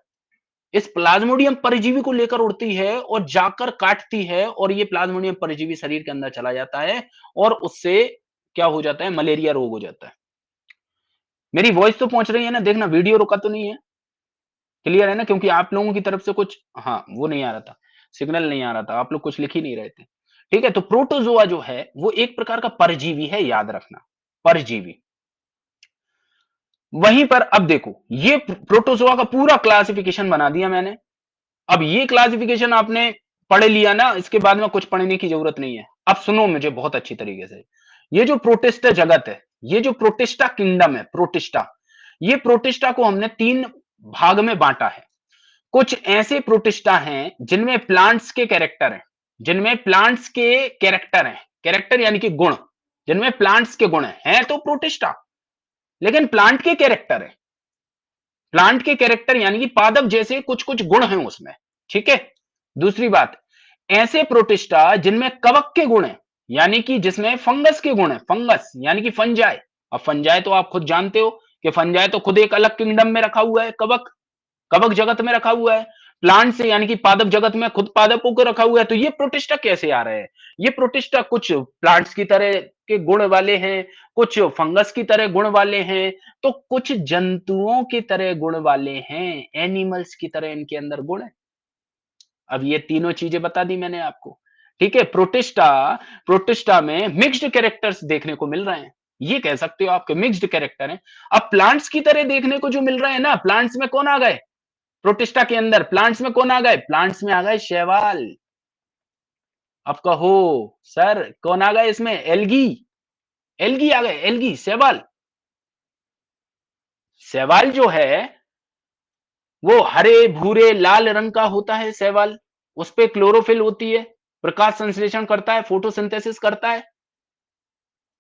इस प्लाज्मोडियम परजीवी को लेकर उड़ती है और जाकर काटती है, और ये प्लाज्मोडियम परजीवी शरीर के अंदर चला जाता है, और उससे क्या हो जाता है, मलेरिया रोग हो जाता है। मेरी वॉइस तो पहुंच रही है ना, देखना वीडियो रुका तो नहीं है, क्लियर है ना, क्योंकि आप लोगों की तरफ से कुछ, हाँ, वो नहीं आ रहा था, सिग्नल नहीं आ रहा था, आप लोग कुछ लिख ही नहीं रहे थे। ठीक है, तो प्रोटोजोआ जो है वो एक प्रकार का परजीवी है, याद रखना, परजीवी। वहीं पर अब देखो, ये प्रोटोजोआ का पूरा क्लासिफिकेशन बना दिया मैंने। अब ये क्लासिफिकेशन आपने पढ़ लिया ना, इसके बाद में कुछ पढ़ने की जरूरत नहीं है। अब सुनो मुझे बहुत अच्छी तरीके से, ये जो प्रोटिस्टा जगत है, ये जो प्रोटिस्टा किंगडम है, प्रोटिस्टा, ये प्रोटिस्टा को हमने तीन भाग में बांटा है। कुछ ऐसे प्रोटिस्टा हैं जिनमें प्लांट्स के कैरेक्टर हैं, जिनमें प्लांट्स के कैरेक्टर हैं, कैरेक्टर यानी कि गुण, जिनमें प्लांट्स के गुण हैं तो प्रोटिस्टा, लेकिन प्लांट के कैरेक्टर है, प्लांट के कैरेक्टर यानी कि पादप जैसे कुछ कुछ गुण हैं उसमें। ठीक है, दूसरी बात, ऐसे प्रोटिस्टा जिनमें कवक के गुण हैं, यानी कि जिसमें फंगस के गुण हैं, फंगस यानी कि फंजाई। अब फंजाई तो आप खुद जानते हो कि फंजाई तो खुद एक अलग किंगडम में रखा हुआ है, कवक, कवक जगत में रखा हुआ है। प्लांट से यानी कि पादप जगत में खुद पादपों को रखा हुआ है। तो ये प्रोटिस्टा कैसे आ रहे हैं, ये प्रोटिस्टा कुछ प्लांट्स की तरह के गुण वाले हैं, कुछ फंगस की तरह गुण वाले हैं, तो कुछ जंतुओं की तरह गुण वाले हैं, एनिमल्स की तरह इनके अंदर गुण है। अब ये तीनों चीजें बता दी मैंने आपको। ठीक है, प्रोटिस्टा, प्रोटिस्टा में मिक्स्ड कैरेक्टर्स देखने को मिल रहे हैं, ये कह सकते हो आपके मिक्स्ड कैरेक्टर हैं। अब प्लांट्स की तरह देखने को जो मिल रहे हैं ना, प्लांट्स में कौन आ गए, प्रोटिस्टा के अंदर प्लांट्स में कौन आ गए, प्लांट्स में आ गए शैवाल। अब कहो सर कौन आ गए इसमें, एल्गी, एल्गी आ गए, एल्गी, शैवाल, शैवाल जो है वो हरे भूरे लाल रंग का होता है शैवाल, उस पे क्लोरोफिल होती है, प्रकाश संश्लेषण करता है, फोटोसिंथेसिस करता है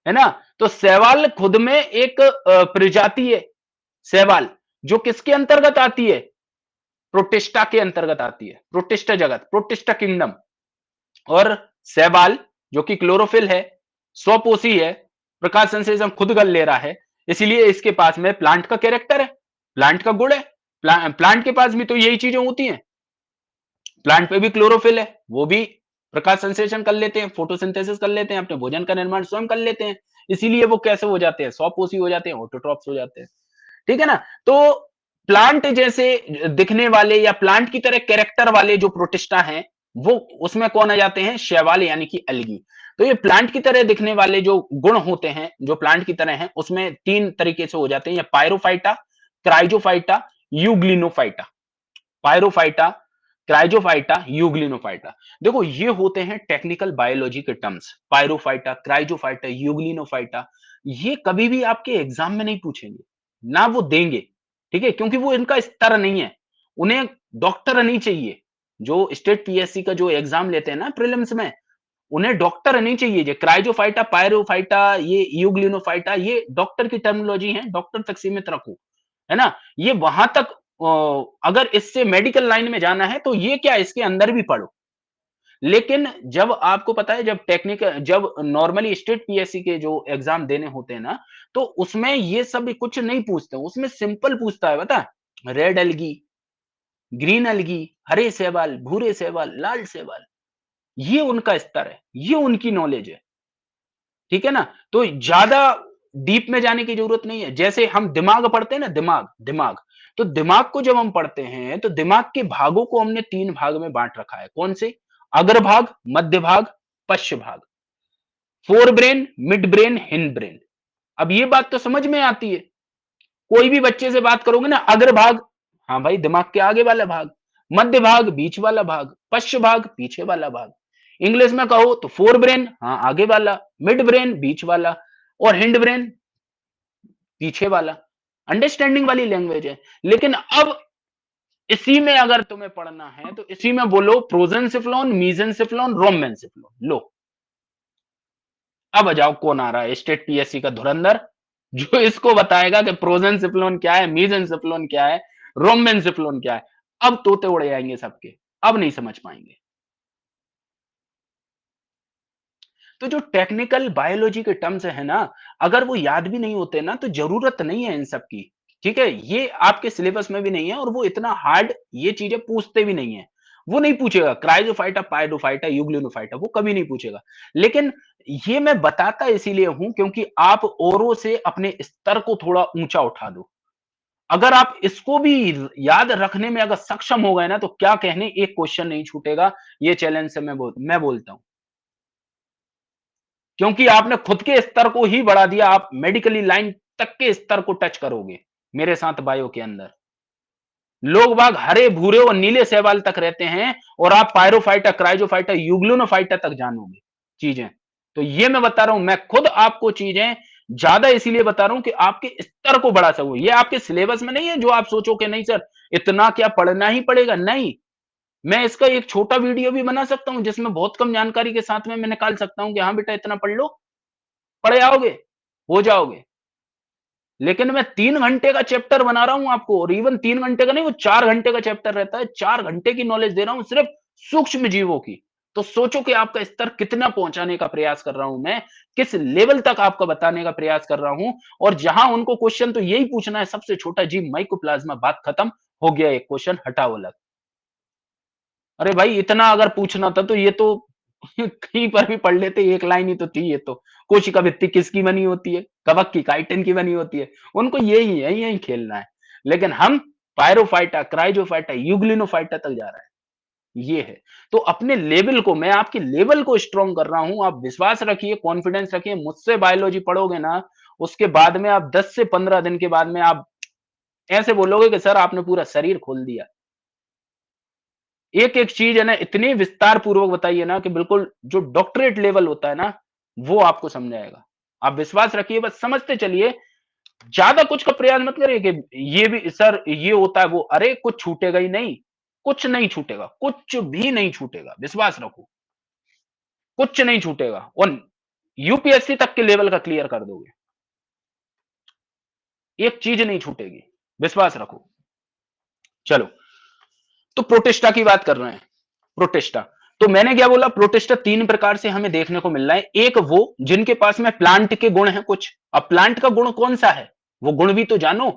ना? तो शैवाल खुद में एक प्रजाति है, शैवाल जो किसके अंतर्गत आती है? प्रोटिस्टा के अंतर्गत आती है, प्रोटिस्टा जगत, प्रोटिस्टा किंगडम। और शैवाल जो कि क्लोरोफिल है, स्वपोषी है, प्रकाश संश्लेषण खुद कर ले रहा है, इसीलिए इसके पास में प्लांट का कैरेक्टर है, प्लांट का गुण है। प्लांट के पास भी तो यही चीजें होती हैं, प्लांट पे भी क्लोरोफिल है, वो भी प्रकाश संश्लेषण कर लेते हैं, फोटोसिंथेसिस कर लेते हैं, अपने भोजन का निर्माण स्वयं कर लेते हैं, इसीलिए वो कैसे हो जाते हैं? स्वपोषी हो जाते हैं, ऑटोट्रॉफ्स हो जाते हैं। ठीक है ना? तो प्लांट जैसे दिखने वाले या प्लांट की तरह कैरेक्टर वाले जो प्रोटिस्टा हैं, वो उसमें कौन आ जाते हैं? शैवाल यानी कि एल्गी। तो ये प्लांट की तरह दिखने वाले जो गुण होते हैं, जो प्लांट की तरह हैं, उसमें 3 तरीके से हो जाते हैं, या पायरोफाइटा, क्राइजोफाइटा, यूग्लिनोफाइटा। पायरोफाइटा, क्राइजोफाइटा, यूग्लिनोफाइटा। देखो ये होते हैं टेक्निकल बायोलॉजी के टर्म्स। पायरोफाइटा, क्राइजोफाइटा, यूग्लिनोफाइटा, ये कभी भी आपके एग्जाम में नहीं पूछेंगे, ना वो देंगे, ठीक है? क्योंकि वो इनका स्तर नहीं है, उन्हें डॉक्टर नहीं चाहिए। जो स्टेट पीएससी का जो एग्जाम लेते हैं ना प्रीलिम्स में, उन्हें डॉक्टर नहीं चाहिए। ये क्राइजोफाइटा, पायरोफाइटा, ये यूग्लिनोफाइटा, ये डॉक्टर की टर्मिनोलॉजी है, डॉक्टर तक सीमित रखो, है ना? ये वहां तक अगर इससे मेडिकल लाइन में जाना है तो ये क्या, इसके अंदर भी पढ़ो। लेकिन जब आपको पता है, जब नॉर्मली स्टेट पीएससी के जो एग्जाम देने होते हैं ना, तो उसमें ये सब कुछ नहीं पूछते, उसमें सिंपल पूछता है, बता, रेड एल्गी, ग्रीन एल्गी, हरे शैवाल, भूरे शैवाल, लाल शैवाल, ये उनका स्तर है, ये उनकी नॉलेज है। ठीक है ना? तो ज्यादा डीप में जाने की जरूरत नहीं है। जैसे हम दिमाग पढ़ते हैं ना, दिमाग दिमाग तो दिमाग को जब हम पढ़ते हैं तो दिमाग के भागों को हमने 3 भाग में बांट रखा है। कौन से? अग्र भाग, मध्य भाग, पश्च भाग। Fore brain, mid brain, hind brain. अब ये बात तो समझ में आती है। कोई भी बच्चे से बात करोगे ना, अग्र भाग, हाँ भाई, दिमाग के आगे वाला भाग, मध्य भाग, बीच वाला भाग, पश्च भाग, पीछे वाला भाग। इंग्लिश में कहो तो फोर ब्रेन, हाँ आगे वाला, मिड ब्रेन, बीच वाला, और हिंड ब्रेन, पीछे वाला। अंडरस्टैंडिंग वाली लैंग्वेज है। लेकिन अब इसी में अगर तुम्हें पढ़ना है तो इसी में बोलो प्रोजेंसिफ्लोन, मीजेंसिफ्लोन, रोमेंसिफ्लोन। लो, अब आ जाओ, कौन आ रहा है स्टेट पीएससी का धुरंधर, जो इसको बताएगा कि प्रोजेंसिफ्लोन क्या है, मीजेंसिफ्लोन क्या है, रोमेंसिफ्लोन क्या है। अब तोते उड़ जाएंगे सबके, अब नहीं समझ पाएंगे। तो जो टेक्निकल बायोलॉजी के टर्म्स है ना, अगर वो याद भी नहीं होते ना, तो जरूरत नहीं है इन सब की। ठीक है, ये आपके सिलेबस में भी नहीं है, और वो इतना हार्ड ये चीजें पूछते भी नहीं है। वो नहीं पूछेगा क्राइजोफाइटा, पायडोफाइटा, यूग्लिनोफाइटा, वो कभी नहीं पूछेगा। लेकिन ये मैं बताता इसीलिए हूं क्योंकि आप औरों से अपने स्तर को थोड़ा ऊंचा उठा दो। अगर आप इसको भी याद रखने में अगर सक्षम हो गए ना, तो क्या कहने, एक क्वेश्चन नहीं छूटेगा। ये चैलेंज से मैं बोलता हूं, क्योंकि आपने खुद के स्तर को ही बढ़ा दिया। आप मेडिकली लाइन तक के स्तर को टच करोगे मेरे साथ बायो के अंदर। लोग बाग हरे भूरे और नीले शैवाल तक रहते हैं, और आप पायरोफाइटा, क्राइजोफाइटा, यूग्लिनोफाइटा तक जानोगे चीजें। तो ये मैं बता रहा हूं, मैं खुद आपको चीजें ज्यादा इसीलिए बता रहा हूं कि आपके स्तर को बढ़ा सकूं। ये आपके सिलेबस में नहीं है जो आप सोचो कि नहीं सर इतना क्या पढ़ना ही पड़ेगा, नहीं। मैं इसका एक छोटा वीडियो भी बना सकता हूं जिसमें बहुत कम जानकारी के साथ में मैं निकाल सकता हूं कि हाँ बेटा इतना पढ़ लो, पढ़ जाओगे, हो जाओगे। लेकिन मैं 3 घंटे का चैप्टर बना रहा हूं आपको, और इवन 3 घंटे का नहीं, वो 4 घंटे का चैप्टर रहता है। 4 घंटे की नॉलेज दे रहा हूं सिर्फ सूक्ष्म जीवों की। तो सोचो कि आपका स्तर कितना पहुंचाने का प्रयास कर रहा हूं मैं, किस लेवल तक आपका बताने का प्रयास कर रहा हूं। और जहां उनको क्वेश्चन तो यही पूछना है, सबसे छोटा जीव माइकोप्लाज्मा, बात खत्म, हो गया एक क्वेश्चन, हटाओ अलग। अरे भाई इतना अगर पूछना था तो ये तो कहीं पर भी पढ़ लेते, एक लाइन ही तो थी ये तो। कोशिका भित्ति किसकी बनी होती है? कवक की, काइटिन की बनी होती है। उनको यही है, यही खेलना है। लेकिन हम पायरोफाइटा, क्राइजोफाइटा, यूग्लिनोफाइटा तक जा रहा है, ये है। तो अपने लेवल को, मैं आपके लेवल को स्ट्रॉन्ग कर रहा हूं। आप विश्वास रखिए, कॉन्फिडेंस रखिए, मुझसे बायोलॉजी पढ़ोगे ना, उसके बाद में आप 10 से 15 दिन के बाद में आप ऐसे बोलोगे कि सर आपने पूरा शरीर खोल दिया। एक एक चीज है ना, इतनी विस्तार पूर्वक बताइए ना कि बिल्कुल जो डॉक्टरेट लेवल होता है ना, वो आपको समझाएगा। आप विश्वास रखिए, बस समझते चलिए। ज्यादा कुछ का प्रयास मत करिए कि ये भी सर ये होता है वो, अरे कुछ छूटेगा ही नहीं, कुछ नहीं छूटेगा, कुछ भी नहीं छूटेगा, विश्वास रखो, कुछ नहीं छूटेगा और यूपीएससी तक के लेवल का क्लियर कर दोगे, एक चीज नहीं छूटेगी, विश्वास रखो। चलो, तो प्रोटिस्टा की बात कर रहे हैं, प्रोटिस्टा। तो मैंने क्या बोला, प्रोटिस्टा तीन प्रकार से हमें देखने को मिल रहा है। एक वो जिनके पास में प्लांट के गुण हैं कुछ। अब प्लांट का गुण कौन सा है, वो गुण भी तो जानो।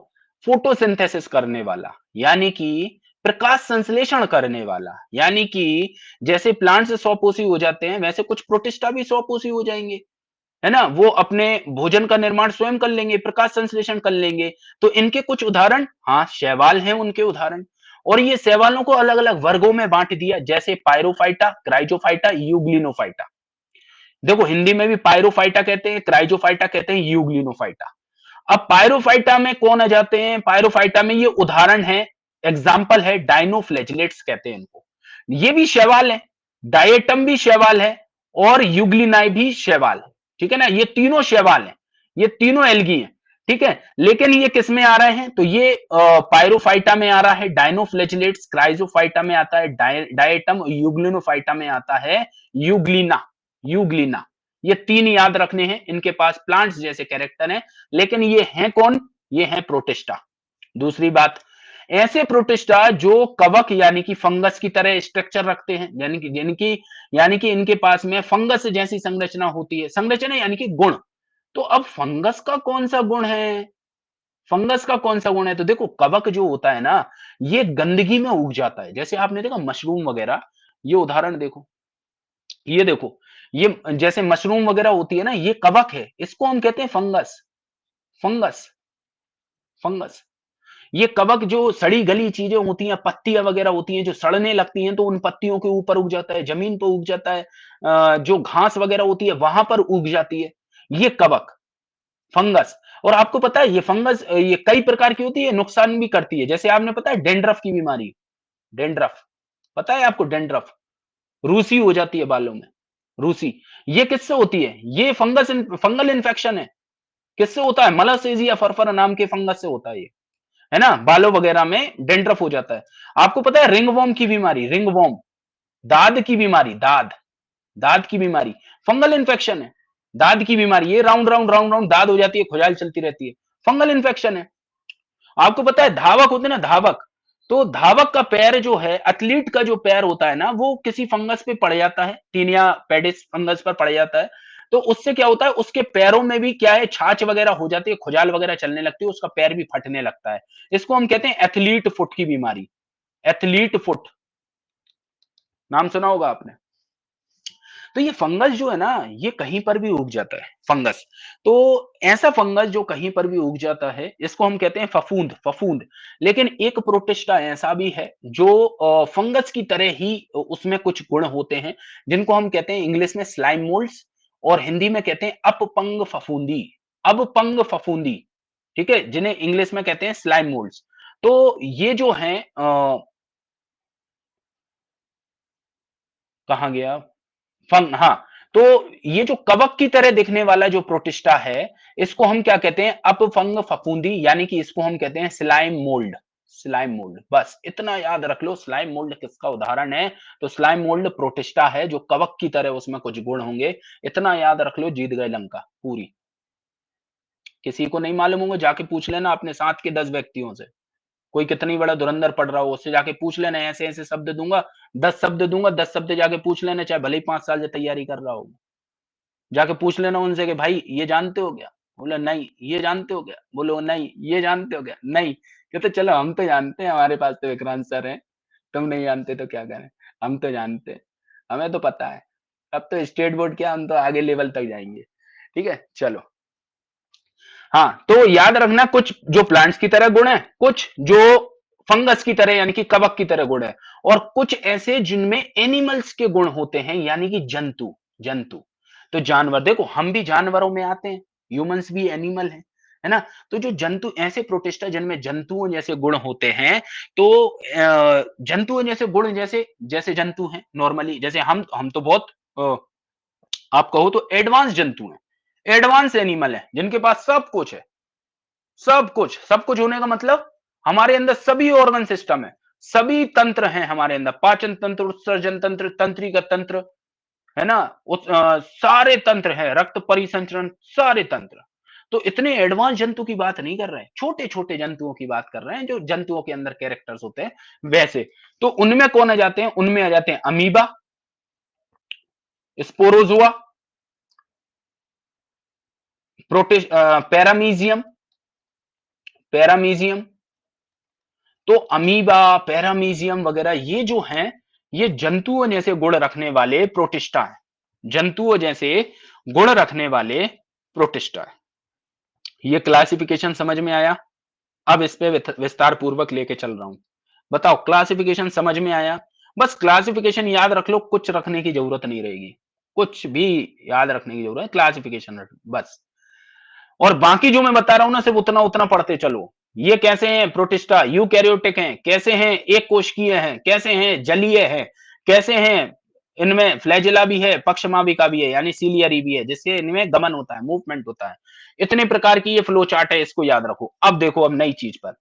फोटोसिंथेसिस करने वाला, यानी कि प्रकाश संश्लेषण करने वाला, यानी कि जैसे प्लांट से 100 हो जाते हैं, वैसे कुछ प्रोटिस्टा भी 100 हो जाएंगे, है ना। वो अपने भोजन का निर्माण स्वयं कर लेंगे, प्रकाश संश्लेषण कर लेंगे। तो इनके कुछ उदाहरण, हाँ शैवाल हैं उनके उदाहरण। और ये शैवालों को अलग अलग वर्गों में बांट दिया, जैसे पायरोफाइटा, क्राइजोफाइटा, यूग्लिनोफाइटा। देखो हिंदी में भी पायरोफाइटा कहते हैं, क्राइजोफाइटा कहते हैं, यूग्लिनोफाइटा। अब पायरोफाइटा में कौन आ जाते हैं, पायरोफाइटा में ये उदाहरण है, एग्जाम्पल है, डायनोफ्लेजिलेट्स कहते हैं इनको। ये भी शैवाल है, डायटम भी शैवाल है, और यूग्लिनाई भी शैवाल है, ठीक है ना। ये तीनों शैवाल हैं, ये तीनों एल्गी हैं, ठीक है। लेकिन ये किस में आ रहे हैं, तो ये पायरोफाइटा में आ रहा है डायनोफ्लेजिलेट्स, क्राइजोफाइटा में आता है डायटम, यूग्लिनोफाइटा में आता है यूग्लिना, यूग्लिना। ये तीन याद रखने हैं, इनके पास प्लांट्स जैसे कैरेक्टर हैं, लेकिन ये हैं कौन, ये हैं प्रोटिस्टा। दूसरी बात, ऐसे प्रोटिस्टा जो कवक यानी कि फंगस की तरह स्ट्रक्चर रखते हैं, यानी कि इनके पास में फंगस जैसी संरचना होती है, संरचना यानी कि गुण। तो अब फंगस का कौन सा गुण है, फंगस का कौन सा गुण है, तो देखो कवक जो होता है ना, ये गंदगी में उग जाता है, जैसे आपने देखा मशरूम वगैरह, ये उदाहरण देखो, ये देखो, ये जैसे मशरूम वगैरह होती है ना, ये कवक है, इसको हम कहते हैं फंगस, फंगस, फंगस। ये कवक जो सड़ी गली चीजें होती हैं, पत्तियां वगैरह होती हैं जो सड़ने लगती हैं, तो उन पत्तियों के ऊपर उग जाता है, जमीन पर उग जाता है, जो घास वगैरह होती है वहां पर उग जाती है, ये कवक, फंगस। और आपको पता है ये फंगस ये कई प्रकार की होती है, नुकसान भी करती है, जैसे आपने पता है डेंड्रफ की बीमारी, डेंड्रफ, पता है आपको डेंड्रफ, रूसी हो जाती है बालों में, रूसी। ये किससे होती है, ये फंगल इन्फेक्शन है, किससे होता है, मलासेजिया फरफरा नाम के फंगस से होता है ये, है ना, बालों वगैरह में डेंड्रफ हो जाता है। आपको पता है रिंगवॉर्म की बीमारी, रिंगवॉर्म, दाद की बीमारी, दाद, दाद की बीमारी, फंगल इन्फेक्शन है, दाद की बीमारी, ये राउंड राउंड राउंड राउंड दाद हो जाती है, खुजाल चलती रहती है, फंगल इन्फेक्शन है। आपको पता है धावक होते हैं ना, धावक, तो धावक का पैर जो है, एथलीट का जो पैर होता है ना, वो किसी फंगस पे पड़ जाता है, टीनिया पेडिस फंगस पर पड़ जाता है। तो उससे क्या होता है, उसके पैरों में भी क्या है, छाछ वगैरह हो जाती है, खुजाल वगैरह चलने लगती है, उसका पैर भी फटने लगता है। इसको हम कहते हैं एथलीट फुट की बीमारी, एथलीट फुट, नाम सुना होगा आपने। तो ये फंगस जो है ना, ये कहीं पर भी उग जाता है, फंगस। तो ऐसा फंगस जो कहीं पर भी उग जाता है, इसको हम कहते हैं फफूंद, फफूंद। लेकिन एक प्रोटिस्टा ऐसा भी है जो फंगस की तरह ही उसमें कुछ गुण होते हैं, जिनको हम कहते हैं इंग्लिश में स्लाइम मोल्ड्स, और हिंदी में कहते हैं अपपंग फफूंदी, अपपंग फफूंदी, ठीक है, जिन्हें इंग्लिश में कहते हैं स्लाइम मोल्ड्स। तो ये जो है कहाँ गया, फंग, हाँ। तो ये जो कवक की तरह दिखने वाला जो प्रोटिस्टा है, इसको हम क्या कहते हैं, अपफंग फफूंदी, यानी कि इसको हम कहते हैं स्लाइम मोल्ड, स्लाइम मोल्ड। बस इतना याद रख लो, स्लाइम मोल्ड किसका उदाहरण है, तो स्लाइम मोल्ड प्रोटिस्टा है जो कवक की तरह उसमें कुछ गुण होंगे। इतना याद रख लो, जीत गए लंका पूरी। किसी को नहीं मालूम होंगे, जाके पूछ लेना अपने साथ के 10 व्यक्तियों से, कोई कितनी बड़ा धुरंधर पढ़ रहा हो, उससे जाके पूछ लेना, ऐसे ऐसे शब्द दूंगा, 10 शब्द दूंगा, 10 शब्द जाके पूछ लेना, चाहे भले ही 5 साल से तैयारी कर रहा हो, जाके पूछ लेना उनसे कि भाई ये जानते हो क्या, बोला नहीं, ये जानते हो क्या, बोलो नहीं, ये जानते हो क्या, नहीं, कहते चलो हम तो जानते हैं, हमारे पास तो विक्रांत सर हैं, तुम नहीं जानते तो क्या करें, हम तो जानते हैं, हमें तो पता है, अब तो स्टेट बोर्ड क्या, हम तो आगे लेवल तक जाएंगे, ठीक है। चलो, हाँ, तो याद रखना, कुछ जो प्लांट्स की तरह गुण है, कुछ जो फंगस की तरह यानी कि कवक की तरह गुण है, और कुछ ऐसे जिनमें एनिमल्स के गुण होते हैं, यानी कि जंतु, जंतु। तो जानवर, देखो हम भी जानवरों में आते हैं, ह्यूमंस भी एनिमल है ना। तो जो जंतु, ऐसे प्रोटिस्टा जिनमें जंतुओं जैसे गुण होते हैं, तो जंतुओं जैसे गुण, जैसे जैसे जंतु हैं नॉर्मली, जैसे हम तो बहुत आप कहो तो एडवांस जंतु हैं, एडवांस एनिमल है, जिनके पास सब कुछ है, सब कुछ होने का मतलब हमारे अंदर सभी ऑर्गन सिस्टम है, सभी तंत्र हैं हमारे अंदर, पाचन तंत्र, उत्सर्जन तंत्र, तंत्रिका तंत्र, है ना? सारे तंत्र हैं, रक्त परिसंचरण, सारे तंत्र। तो इतने एडवांस जंतु की बात नहीं कर रहे हैं, छोटे-छोटे जंतुओं की बात कर रहे हैं, जो जंतुओं के अंदर कैरेक्टर्स होते हैं, वैसे। तो उनमें कौन आ जाते हैं? उनमें आ जाते हैं अमीबा, स्पोरोज़ोआ, पैरामीजियम, पैरामीजियम। तो अमीबा, पैरामीजियम वगैरह ये जो हैं, ये जंतुओं जैसे गुण रखने वाले प्रोटिस्टा हैं। जंतुओं जैसे गुण रखने वाले प्रोटिस्टा है। ये क्लासिफिकेशन समझ में आया? अब इस पे विस्तार पूर्वक लेके चल रहा हूं। बताओ, क्लासिफिकेशन समझ में आया? बस क्लासिफिकेशन याद रख लो, कुछ रखने की जरूरत नहीं रहेगी, कुछ भी याद रखने की जरूरत है, क्लासिफिकेशन रख बस। और बाकी जो मैं बता रहा हूं ना, सिर्फ उतना उतना पढ़ते चलो। ये कैसे हैं? प्रोटिस्टा यूकैरियोटिक हैं, कैसे हैं? एक कोशिकीय हैं, कैसे हैं? जलीय हैं, कैसे हैं? इनमें फ्लैजिला भी है, पक्षमाविका भी है, यानी सीलियरी भी है, जिससे इनमें गमन होता है, मूवमेंट होता है। इतने प्रकार की ये फ्लो चार्ट है, इसको याद रखो। अब देखो, अब नई चीज पर,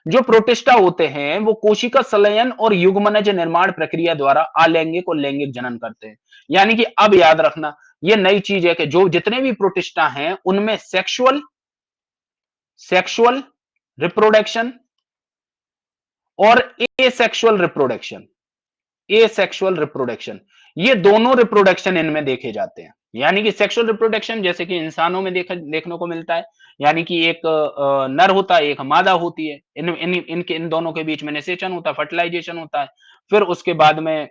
जो प्रोटिस्टा होते हैं वो कोशिका संलयन और युग्मनज निर्माण प्रक्रिया द्वारा अलैंगिक और लैंगिक जनन करते हैं। यानी कि अब याद रखना, ये नई चीज है कि जो जितने भी प्रोटिस्टा हैं उनमें सेक्सुअल सेक्सुअल रिप्रोडक्शन और एसेक्सुअल रिप्रोडक्शन, एसेक्सुअल रिप्रोडक्शन, ये दोनों रिप्रोडक्शन इनमें देखे जाते हैं। यानी कि सेक्सुअल रिप्रोडक्शन जैसे कि इंसानों में देखने को मिलता है, यानी कि एक नर होता है, एक मादा होती है, इन दोनों के बीच में निषेचन होता है, फर्टिलाइजेशन होता है, फिर उसके बाद में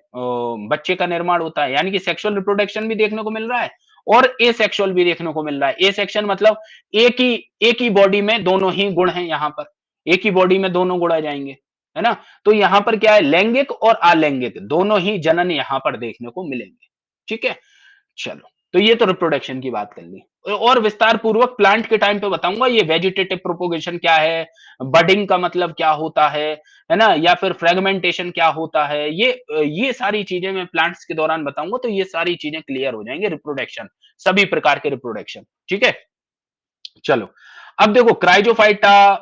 बच्चे का निर्माण होता है। यानी कि सेक्सुअल रिप्रोडक्शन भी देखने को मिल रहा है और एसेक्सुअल भी देखने को मिल रहा है। एसेक्सुअल मतलब एक ही बॉडी में दोनों ही गुण हैं, यहां पर एक ही बॉडी में दोनों गुण आ जाएंगे, है ना? तो यहां पर क्या है, लैंगिक और अलैंगिक दोनों ही जनन यहां पर देखने को मिलेंगे। ठीक है, चलो। तो ये तो रिप्रोडक्शन की बात कर ली, और विस्तार पूर्वक प्लांट के टाइम पे बताऊंगा ये वेजिटेटिव प्रोपोगेशन क्या है, बडिंग का मतलब क्या होता है ना, या फिर फ्रेगमेंटेशन क्या होता है, ये सारी चीजें मैं प्लांट्स के दौरान बताऊंगा, तो ये सारी चीजें क्लियर हो जाएंगे। रिप्रोडक्शन, सभी प्रकार के रिप्रोडक्शन, ठीक है। चलो, अब देखो क्राइजोफाइटा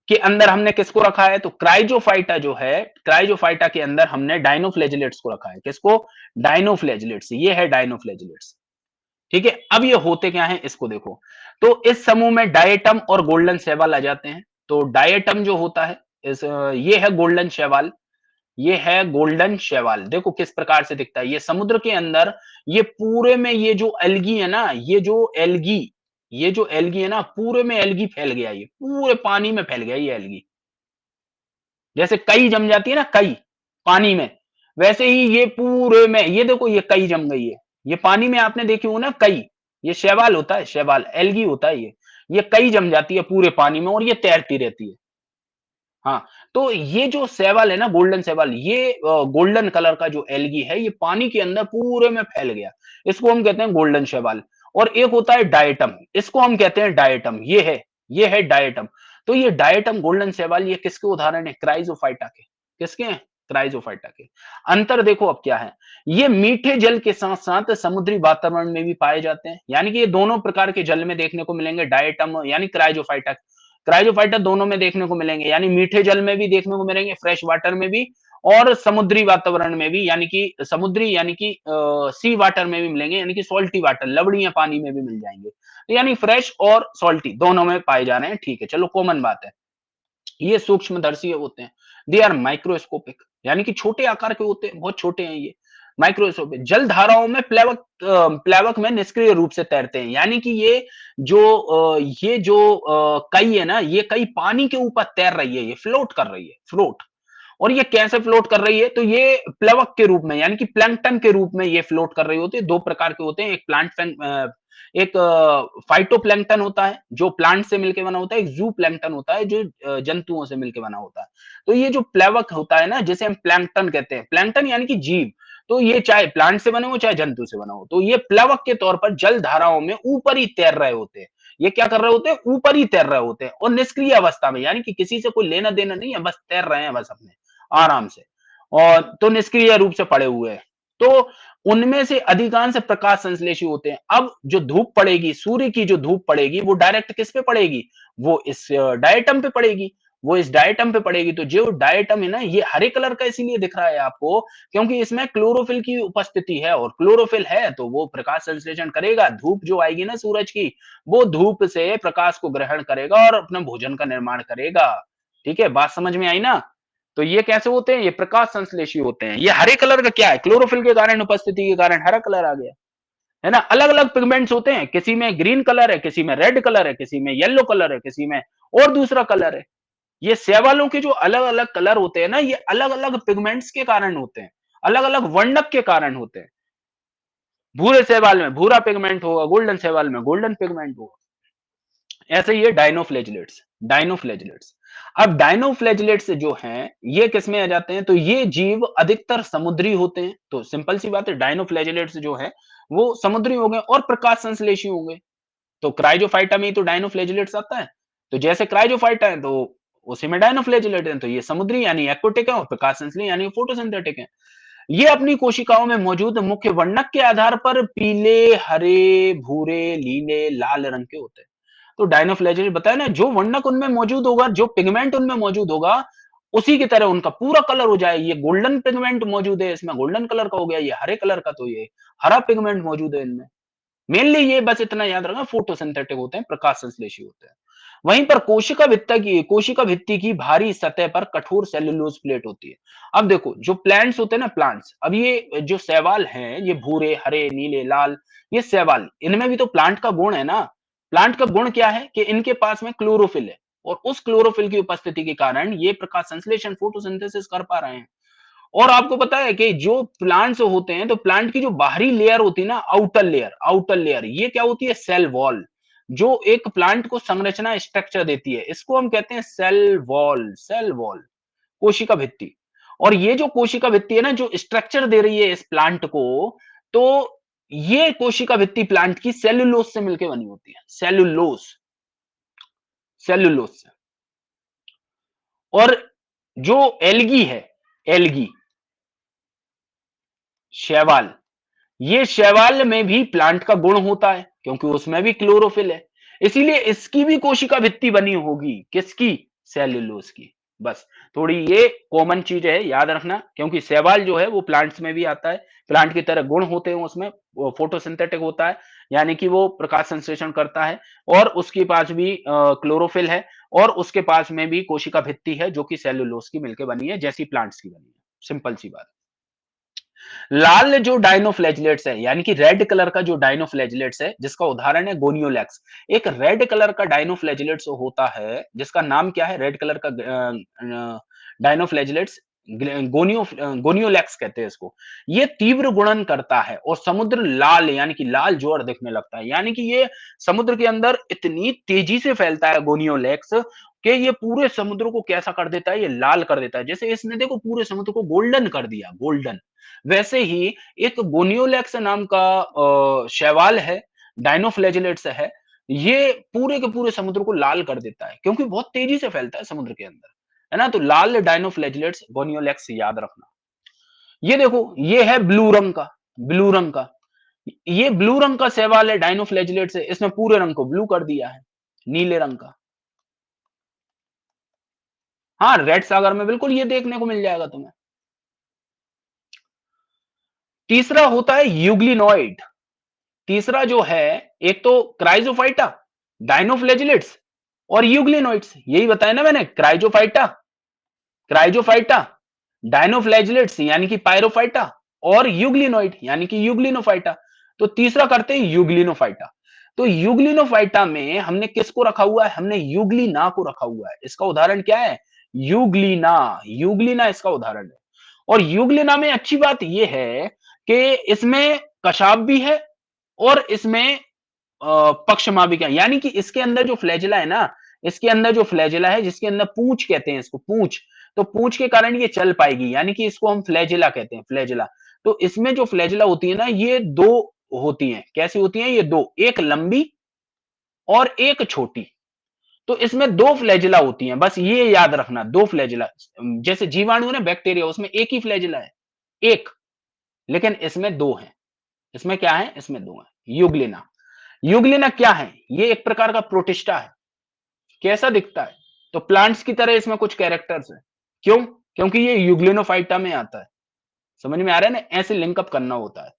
के अंदर हमने किसको रखा है, तो क्राइजोफाइटा जो है, क्राइजोफाइटा के अंदर हमने डायनोफ्लैजिलेट्स को रखा है। किसको? डायनोफ्लैजिलेट्स, ये है डायनोफ्लैजिलेट्स। ठीक है, अब ये होते क्या है इसको देखो। तो इस समूह में डायटम और गोल्डन शैवाल आ जाते हैं। तो डायटम जो होता है, ये है गोल्डन शैवाल, ये है गोल्डन शैवाल। देखो किस प्रकार से दिखता है, ये समुद्र के अंदर, ये पूरे में ये जो एल्गी है ना, ये जो एल्गी है ना, पूरे में एल्गी फैल गया, ये पूरे पानी में फैल गया ये एल्गी। जैसे कई जम जाती है ना, कई पानी में, वैसे ही ये पूरे में, ये देखो ये कई जम गई है, ये पानी में आपने देखी हो ना कई, ये शैवाल होता है, शैवाल एल्गी होता है ये कई जम जाती है पूरे पानी में और ये तैरती रहती है। हाँ, तो ये जो शैवाल है ना, गोल्डन शैवाल, ये गोल्डन कलर का जो एल्गी है, ये पानी के अंदर पूरे में फैल गया। इसको हम कहते हैं गोल्डन शैवाल। और एक होता है डायटम, इसको हम कहते हैं डायटम, ये है डायटम। तो ये डायटम गोल्डन शैवाल, ये किसके उदाहरण है? क्राइजोफाइटा के। किसके हैं? क्राइजोफाइटा के। अंतर देखो अब क्या है, ये मीठे जल के साथ साथ समुद्री वातावरण में भी पाए जाते हैं। यानी कि ये दोनों प्रकार के जल में देखने को मिलेंगे, डायटम यानी क्राइजोफाइटा। क्राइजोफाइटा दोनों में देखने को मिलेंगे, यानी मीठे जल में भी देखने को मिलेंगे, फ्रेश वाटर में भी, और समुद्री वातावरण में भी, यानी कि समुद्री यानी कि सी वाटर में भी मिलेंगे, यानी कि सॉल्टी वाटर, लवणीय पानी में भी मिल जाएंगे। तो यानी फ्रेश और सॉल्टी दोनों में पाए जा रहे हैं। ठीक है, चलो कॉमन बात है। ये सूक्ष्मदर्शी होते हैं, दे आर माइक्रोस्कोपिक, यानी कि छोटे आकार के होते हैं, बहुत छोटे हैं ये। माइक्रोस्कोपिक जल धाराओं में प्लावक में निष्क्रिय रूप से तैरते हैं। यानी कि ये जो कई है ना, ये कई पानी के ऊपर तैर रही है, ये फ्लोट कर रही है, फ्लोट। और ये कैसे फ्लोट कर रही है, तो ये प्लवक के रूप में, यानी कि प्लैंकटन के रूप में ये फ्लोट कर रही होती है। दो प्रकार के होते हैं, एक फाइटोप्लैंक्टन होता है जो प्लांट से मिलकर बना होता है, एक जू प्लैंक्टन होता है जो जंतुओं से मिलकर बना होता है। तो ये जो प्लवक होता है ना, जिसे हम प्लैंक्टन कहते हैं, प्लैंक्टन यानी कि जीव, तो ये चाहे प्लांट से बने हो चाहे जंतु से बना हो, तो ये प्लवक के तौर पर जल धाराओं में ऊपर ही तैर रहे होते हैं। ये क्या कर रहे होते हैं? ऊपर ही तैर रहे होते हैं और निष्क्रिय अवस्था में, यानी कि किसी से कोई लेना देना नहीं है, बस तैर रहे हैं बस अपने आराम से, और तो निष्क्रिय रूप से पड़े हुए हैं। तो उनमें से अधिकांश प्रकाश संश्लेषी होते हैं। अब जो धूप पड़ेगी, सूर्य की जो धूप पड़ेगी, वो डायरेक्ट किस पे पड़ेगी? वो इस डायटम पे पड़ेगी। वो इस डायटम पे पड़ेगी, तो जो डायटम है ना, ये हरे कलर का इसीलिए दिख रहा है आपको, क्योंकि इसमें क्लोरोफिल की उपस्थिति है, और क्लोरोफिल है तो वो प्रकाश संश्लेषण करेगा। धूप जो आएगी ना सूरज की, वो धूप से प्रकाश को ग्रहण करेगा और अपना भोजन का निर्माण करेगा। ठीक है, बात समझ में आई ना? तो ये कैसे होते हैं? ये प्रकाश संश्लेषी होते हैं। ये हरे कलर का क्या है? क्लोरोफिल के कारण, उपस्थिति के कारण हरा कलर आ गया, है ना? अलग अलग पिगमेंट्स होते हैं, किसी में ग्रीन कलर है, किसी में रेड कलर है, किसी में येलो कलर है, किसी में और दूसरा कलर है। ये शैवालों के जो अलग अलग कलर होते हैं ना, ये अलग अलग पिगमेंट्स के कारण होते हैं, अलग अलग वर्णक के कारण होते हैं। भूरे शैवाल में भूरा पिगमेंट होगा, गोल्डन शैवाल में गोल्डन पिगमेंट होगा। ऐसे ये डायनोफ्लेजिलेट्स। अब डायनोफ्लेजिलेट्स जो हैं, ये किसमें आ जाते हैं? तो ये जीव अधिकतर समुद्री होते हैं। तो सिंपल सी बात है, डायनोफ्लेजिलेट्स जो है वो समुद्री हो गए और प्रकाश संश्लेषी हो गए। तो क्राइजोफाइटा में ही तो डायनोफ्लेजिलेट्स आता है। तो जैसे क्राइजोफाइटा है, तो उसी में डायनोफ्लेजिलेट है। तो ये समुद्री यानी एक्वाटिक है, और प्रकाश संश्लेषी यानी फोटोसिंथेटिक है। ये अपनी कोशिकाओं में मौजूद मुख्य वर्णक के आधार पर पीले, हरे, भूरे, नीले, लाल रंग के होते हैं। तो डायनोफ्लैजेलेट बताया ना, जो वर्णक उनमें मौजूद होगा, जो पिगमेंट उनमें मौजूद होगा, उसी की तरह उनका पूरा कलर हो जाए। ये गोल्डन पिगमेंट मौजूद है, इसमें गोल्डन कलर का हो गया, ये हरे कलर का, तो ये हरा पिगमेंट मौजूद है इनमें। मेनली ये बस इतना याद रखना, फोटोसिंथेटिक होते हैं, प्रकाश संश्लेषी होते हैं। वहीं पर कोशिका भित्ति की भारी सतह पर कठोर सेल्यूलोज प्लेट होती है। अब देखो, जो प्लांट्स होते हैं ना, प्लांट्स, अब ये जो शैवाल हैं, ये भूरे, हरे, नीले, लाल, ये शैवाल, इनमें भी तो प्लांट का गुण है ना। प्लांट का गुण क्या है कि इनके पास में क्लोरोफिल है, और उस क्लोरोफिल की उपस्थिति के कारण ये प्रकाश संश्लेषण, फोटोसिंथेसिस कर पा रहे हैं। और आपको पता है कि जो प्लांट्स होते हैं, तो प्लांट की जो बाहरी लेयर होती है ना, आउटर लेयर, ये क्या होती है? सेल वॉल, जो एक प्लांट को संरचना, स्ट्रक्चर देती है, इसको हम कहते हैं सेल वॉल, कोशिका भित्ति। और ये जो कोशिका भित्ति है ना, जो स्ट्रक्चर दे रही है इस प्लांट को, तो ये कोशिका भित्ति प्लांट की सेल्यूलोज से मिलकर बनी होती है, सेल्यूलोज से। और जो एल्गी है, एल्गी, शैवाल, ये शैवाल में भी प्लांट का गुण होता है, क्योंकि उसमें भी क्लोरोफिल है। इसीलिए इसकी भी कोशिका भित्ति बनी होगी, किसकी? सेल्यूलोज की। बस थोड़ी ये कॉमन चीज है, याद रखना, क्योंकि शैवाल जो है वो प्लांट्स में भी आता है, प्लांट की तरह गुण होते हैं उसमें, वो फोटोसिंथेटिक होता है, यानी कि वो प्रकाश संश्लेषण करता है, और उसके पास भी क्लोरोफिल है, और उसके पास में भी कोशिका भित्ति है, जो कि सेल्यूलोज की मिलकर बनी है, जैसी प्लांट्स की बनी है। सिंपल सी बात। लाल जो डायनोफ्लैजिलेट्स है, यानी कि रेड कलर का जो डायनोफ्लैजिलेट्स है, जिसका उदाहरण है गोनियोलैक्स। एक रेड कलर का डायनोफ्लैजिलेट्स होता है, जिसका नाम क्या है? रेड कलर का डायनोफ्लैजिलेट्स, गोनियोलैक्स कहते हैं इसको। ये तीव्र गुणन करता है, और समुद्र लाल, यानी कि लाल ज्वार दिखने लगता है, यानी कि ये समुद्र के अंदर इतनी तेजी से फैलता है गोनियोलैक्स, कि ये पूरे समुद्र को कैसा कर देता है? ये लाल कर देता है। जैसे इसने देखो पूरे समुद्र को गोल्डन कर दिया, गोल्डन। वैसे ही एक गोनियोलैक्स नाम का शैवाल है, डायनोफ्लैजिलेट्स है, ये पूरे के पूरे समुद्र को लाल कर देता है, क्योंकि बहुत तेजी से फैलता है समुद्र के अंदर, है ना? तो लाल डायनोफ्लैजिलेट्स, गोनियोलैक्स याद रखना। ये देखो, ये है ब्लू रंग का, ये ब्लू रंग का शैवाल है, डायनोफ्लैजिलेट्स है, इसने पूरे रंग को ब्लू कर दिया है, नीले रंग का। हाँ, रेड सागर में बिल्कुल ये देखने को मिल जाएगा तुम्हें। तीसरा होता है यूग्लिनॉइड। तीसरा जो है, एक तो क्राइजोफाइटा, डायनोफ्लेजिलेट्स और यूग्लिनोइड्स, यही बताया ना मैंने, क्राइजोफाइटा, डायनोफ्लेजिलेट्स यानी कि पायरोफाइटा, और यूग्लिनोइड यानी कि यूग्लिनोफाइटा। तो तीसरा करते हैं यूग्लिनोफाइटा। तो यूग्लिनोफाइटा में हमने किसको रखा हुआ है? हमने यूग्लिना को रखा हुआ है। इसका उदाहरण क्या है? यूग्लिना इसका उदाहरण है। और यूग्लिना में अच्छी बात यह है कि इसमें कशाप भी है, और इसमें पक्षमाविक है, यानी कि इसके अंदर जो फ्लैजिला है ना, इसके अंदर जो फ्लैजिला है, जिसके अंदर पूंछ कहते हैं इसको, पूंछ, तो पूंछ के कारण ये चल पाएगी, यानी कि इसको हम फ्लैजिला कहते हैं, फ्लैजिला। तो इसमें जो फ्लैजिला होती है ना, ये दो होती हैं। कैसी होती हैं? ये दो, एक लंबी और एक छोटी। तो इसमें दो फ्लैजिला होती हैं, बस ये याद रखना, दो फ्लैजिला। जैसे जीवाणु है ना, बैक्टीरिया, उसमें एक ही फ्लैजिला है, एक। लेकिन इसमें दो हैं। इसमें क्या है? इसमें दो हैं। यूग्लिना, यूग्लिना क्या है? ये एक प्रकार का प्रोटिस्टा है। कैसा दिखता है? तो प्लांट्स की तरह इसमें कुछ कैरेक्टर्स हैं। क्यों? क्योंकि ये यूग्लिनोफाइटा में आता है। समझ में आ रहा है ना? ऐसे लिंकअप करना होता है,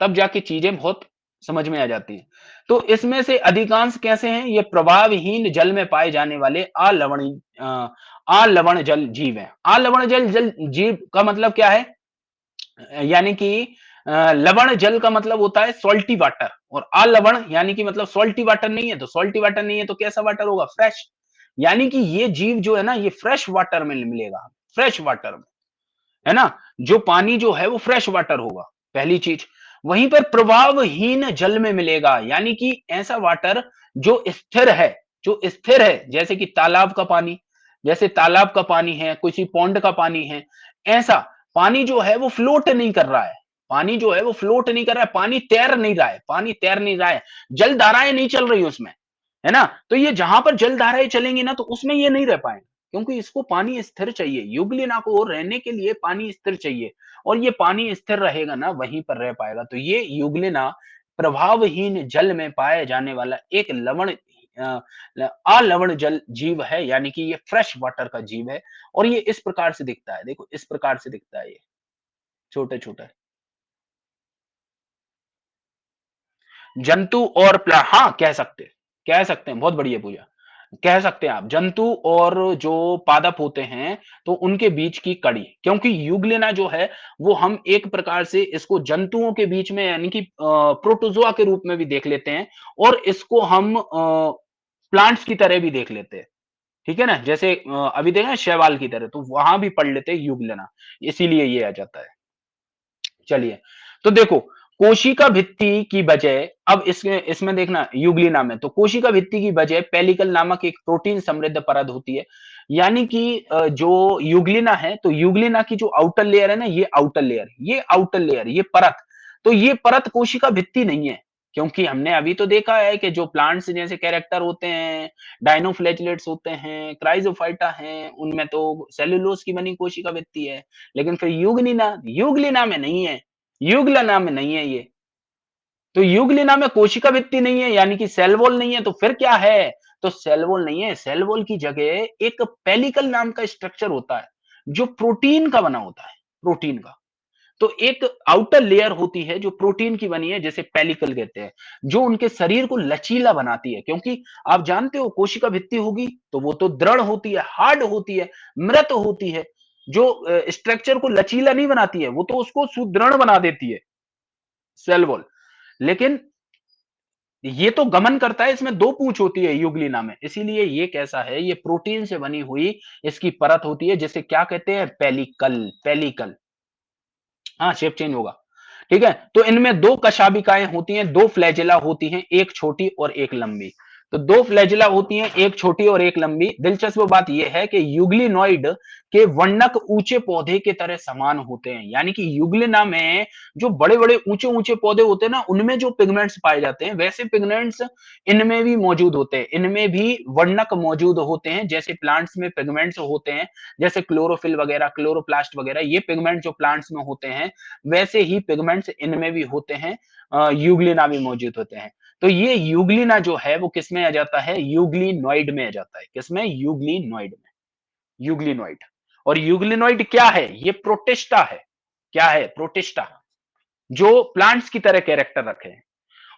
तब जाके चीजें बहुत समझ में आ जाती हैं। तो इसमें से अधिकांश कैसे हैं? ये प्रभावहीन जल में पाए जाने वाले अलवण जल जीव हैं। अलवण जल जीव का मतलब क्या है? यानी कि लवण जल का मतलब होता है सॉल्टी वाटर, और अलवण यानी कि मतलब सॉल्टी वाटर नहीं है, तो सॉल्टी वाटर नहीं है तो कैसा वाटर होगा? फ्रेश। यानी कि ये जीव जो है ना, ये फ्रेश वाटर में मिलेगा, फ्रेश वाटर में, है ना? जो पानी जो है वो फ्रेश वाटर होगा, पहली चीज। वहीं पर प्रभावहीन जल में मिलेगा, यानी कि ऐसा वाटर जो स्थिर है, जो स्थिर है, जैसे कि तालाब का पानी, जैसे तालाब का पानी है, किसी पौंड का पानी है, ऐसा पानी जो है वो फ्लोट नहीं कर रहा है। पानी जो है वो फ्लोट नहीं कर रहा है, पानी तैर नहीं रहा है, पानी तैर नहीं रहा है, जल धाराएं नहीं चल रही उसमें, है ना? तो ये जहां पर जल धाराएं चलेंगी ना, तो उसमें ये नहीं रह पाएंगे, क्योंकि इसको पानी स्थिर चाहिए। युगलिना को रहने के लिए पानी स्थिर चाहिए, और ये पानी स्थिर रहेगा ना, वहीं पर रह पाएगा। तो ये युगलिना प्रभावहीन जल में पाए जाने वाला एक अलवण जल जीव है, यानी कि ये फ्रेश वाटर का जीव है। और ये इस प्रकार से दिखता है, देखो इस प्रकार से दिखता है, ये छोटे छोटे जंतु और हाँ, कह सकते हैं, बहुत बढ़िया पूजा। कह सकते हैं आप, जंतु और जो पादप होते हैं, तो उनके बीच की कड़ी, क्योंकि यूग्लिना जो है वो हम एक प्रकार से इसको जंतुओं के बीच में, यानी कि प्रोटोजोआ के रूप में भी देख लेते हैं, और इसको हम प्लांट्स की तरह भी देख लेते हैं। ठीक है ना? जैसे अभी देखें शैवाल की तरह, तो वहां भी पढ़ लेते हैं यूग्लिना, इसीलिए ये आ जाता है। चलिए, तो देखो, कोशिका भित्ति की बजाय, अब इसमें इसमें देखना यूग्लिना में, तो कोशिका भित्ति की बजाय पेलिकल नामक एक प्रोटीन समृद्ध परत होती है। यानी कि जो यूग्लिना है, तो यूग्लिना की जो आउटर लेयर है ना, ये आउटर लेयर, ये आउटर लेयर, ये परत, तो ये परत कोशिका भित्ति नहीं है। क्योंकि हमने अभी तो देखा है कि जो प्लांट्स जैसे कैरेक्टर होते हैं, डायनोफ्लैजिलेट्स होते हैं, क्राइजोफाइटा हैं, उनमें तो सेलुलोज की बनी कोशिका भित्ति है। लेकिन फिर यूग्लिना, यूग्लिना में नहीं है, यूग्लिना में नहीं है ये। तो यूग्लिना में कोशिका भित्ति नहीं है, यानी कि सेल वॉल नहीं है, तो फिर क्या है? तो सेल वॉल नहीं है, सेल वॉल की जगह एक पेलिकल नाम का स्ट्रक्चर होता है, जो प्रोटीन का बना होता है, प्रोटीन का। तो एक आउटर लेयर होती है जो प्रोटीन की बनी है, जिसे पेलिकल कहते हैं, जो उनके शरीर को लचीला बनाती है। क्योंकि आप जानते हो, कोशिका भित्ति होगी तो वो तो दृढ़ होती है, हार्ड होती है, मृत होती है। जो स्ट्रक्चर को लचीला नहीं बनाती है, वो तो उसको सुदृढ़ बना देती है, सेल वॉल। लेकिन ये तो गमन करता है, इसमें दो पूंछ होती है यूग्लिना में, इसीलिए ये कैसा है? ये प्रोटीन से बनी हुई इसकी परत होती है, जिसे क्या कहते हैं? Pellicle, pellicle. हाँ, शेप चेंज होगा। ठीक है? तो इनमें दो कशाभिकाएं होती हैं, दो फ्लैजेला होती हैं, एक छोटी और एक लंबी। तो दो फ्लैजेला होती हैं, एक छोटी और एक लंबी। दिलचस्प बात यह है कि यूग्लिनॉइड के वर्णक ऊंचे पौधे के तरह समान होते हैं, यानी कि यूग्लिना में जो बड़े बड़े ऊंचे ऊंचे पौधे होते हैं ना, उनमें जो पिगमेंट्स पाए जाते हैं, वैसे पिगमेंट्स इनमें भी मौजूद होते हैं। इनमें भी वर्णक मौजूद होते हैं, जैसे प्लांट्स में पिगमेंट्स होते हैं, जैसे क्लोरोफिल वगैरह, क्लोरोप्लास्ट वगैरह, ये पिगमेंट जो प्लांट्स में होते हैं, वैसे ही पिगमेंट्स इनमें भी होते हैं, यूग्लिना भी मौजूद होते हैं। तो ये यूग्लिना जो है वो किसमें आ जाता है? यूग्लिनॉइड में आ जाता है। किसमें? यूग्लिनॉइड में, यूग्लिनॉइड। और यूग्लिनॉइड क्या है? ये प्रोटिस्टा है। क्या है? प्रोटिस्टा, जो प्लांट्स की तरह कैरेक्टर रखे हैं।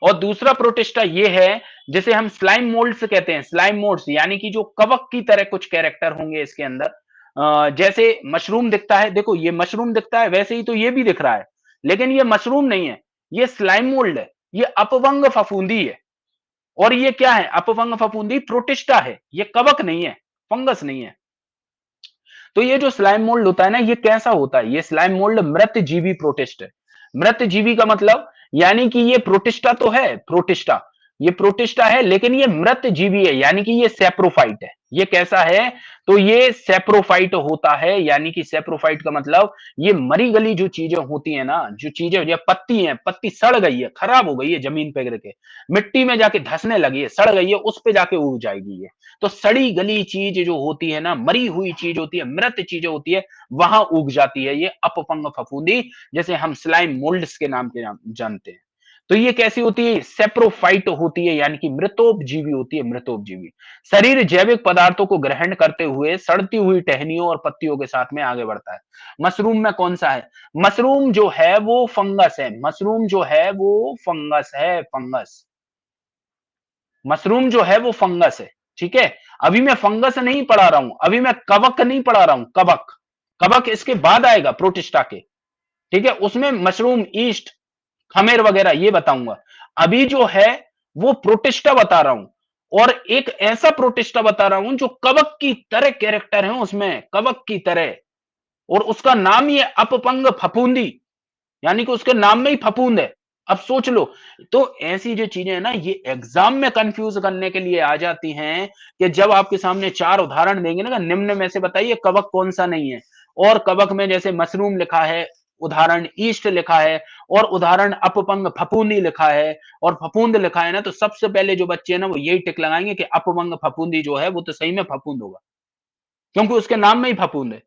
और दूसरा प्रोटिस्टा ये है, जिसे हम स्लाइम मोल्ड्स कहते हैं, स्लाइम मोल्ड्स, यानी कि जो कवक की तरह कुछ कैरेक्टर होंगे इसके अंदर। जैसे मशरूम दिखता है, देखो ये मशरूम दिखता है, वैसे ही तो ये भी दिख रहा है, लेकिन ये मशरूम नहीं है, ये स्लाइम मोल्ड है, ये अपवंग फफूंदी है। और ये क्या है? अपवंग फफूंदी प्रोटिस्टा है, ये कवक नहीं है, फंगस नहीं है। तो ये जो स्लाइम मोल्ड होता है ना, ये कैसा होता है? ये स्लाइम मोल्ड मृत जीवी प्रोटिस्ट है। मृत जीवी का मतलब, यानी कि ये प्रोटिस्टा तो है, प्रोटिस्टा, ये प्रोटिस्टा है, लेकिन ये मृत जीवी है, यानी कि ये सेप्रोफाइट है। ये कैसा है? तो ये सेप्रोफाइट होता है, यानी कि सेप्रोफाइट का मतलब ये मरी गली जो चीजें होती है ना, जो चीजें, ये पत्ती है, पत्ती सड़ गई है, खराब हो गई है, जमीन पे गिर के मिट्टी में जाके धंसने लगी है, सड़ गई है, उस पे जाके उग जाएगी ये। तो सड़ी गली चीज जो होती है ना, मरी हुई चीज होती है, मृत चीजें होती है, वहां उग जाती है ये अपफंग फफूंदी, जैसे हम स्लाइम मोल्ड्स के नाम के नाम जानते हैं। तो ये कैसी होती है? सेप्रोफाइट होती है, यानी कि मृतोपजीवी होती है, मृतोपजीवी। शरीर जैविक पदार्थों को ग्रहण करते हुए सड़ती हुई टहनियों और पत्तियों के साथ में आगे बढ़ता है। मशरूम में कौन सा है? मशरूम जो है वो फंगस है। मशरूम जो है वो फंगस है, फंगस। मशरूम जो है वो फंगस है। ठीक है, अभी मैं फंगस नहीं पढ़ा रहा हूं, अभी मैं कवक नहीं पढ़ा रहा हूं, कवक। कवक इसके बाद आएगा प्रोटिस्टा के। ठीक है, उसमें मशरूम, ईस्ट, खमेर वगैरह ये बताऊंगा। अभी जो है वो प्रोटिस्टा बता रहा हूं, और एक ऐसा प्रोटिस्टा बता रहा हूं जो कवक की तरह कैरेक्टर है उसमें, कवक की तरह। और उसका नाम ही है अपपंग फफूंदी, यानी कि उसके नाम में ही फफूंद है। अब सोच लो, तो ऐसी जो चीजें है ना, ये एग्जाम में कंफ्यूज करने के लिए आ जाती हैं, कि जब आपके सामने चार उदाहरण देंगे ना, निम्न में से बताइए कवक कौन सा नहीं है। और कवक में जैसे मशरूम लिखा है, उदाहरण ईस्ट लिखा है, और उदाहरण अपपंग फफूंदी लिखा है, और फफूंद लिखा है ना, तो सबसे पहले जो बच्चे हैं ना, वो यही टिक लगाएंगे कि अपपंग फफूंदी जो है वो तो सही में फफूंद होगा, क्योंकि उसके नाम में ही फफूंद है।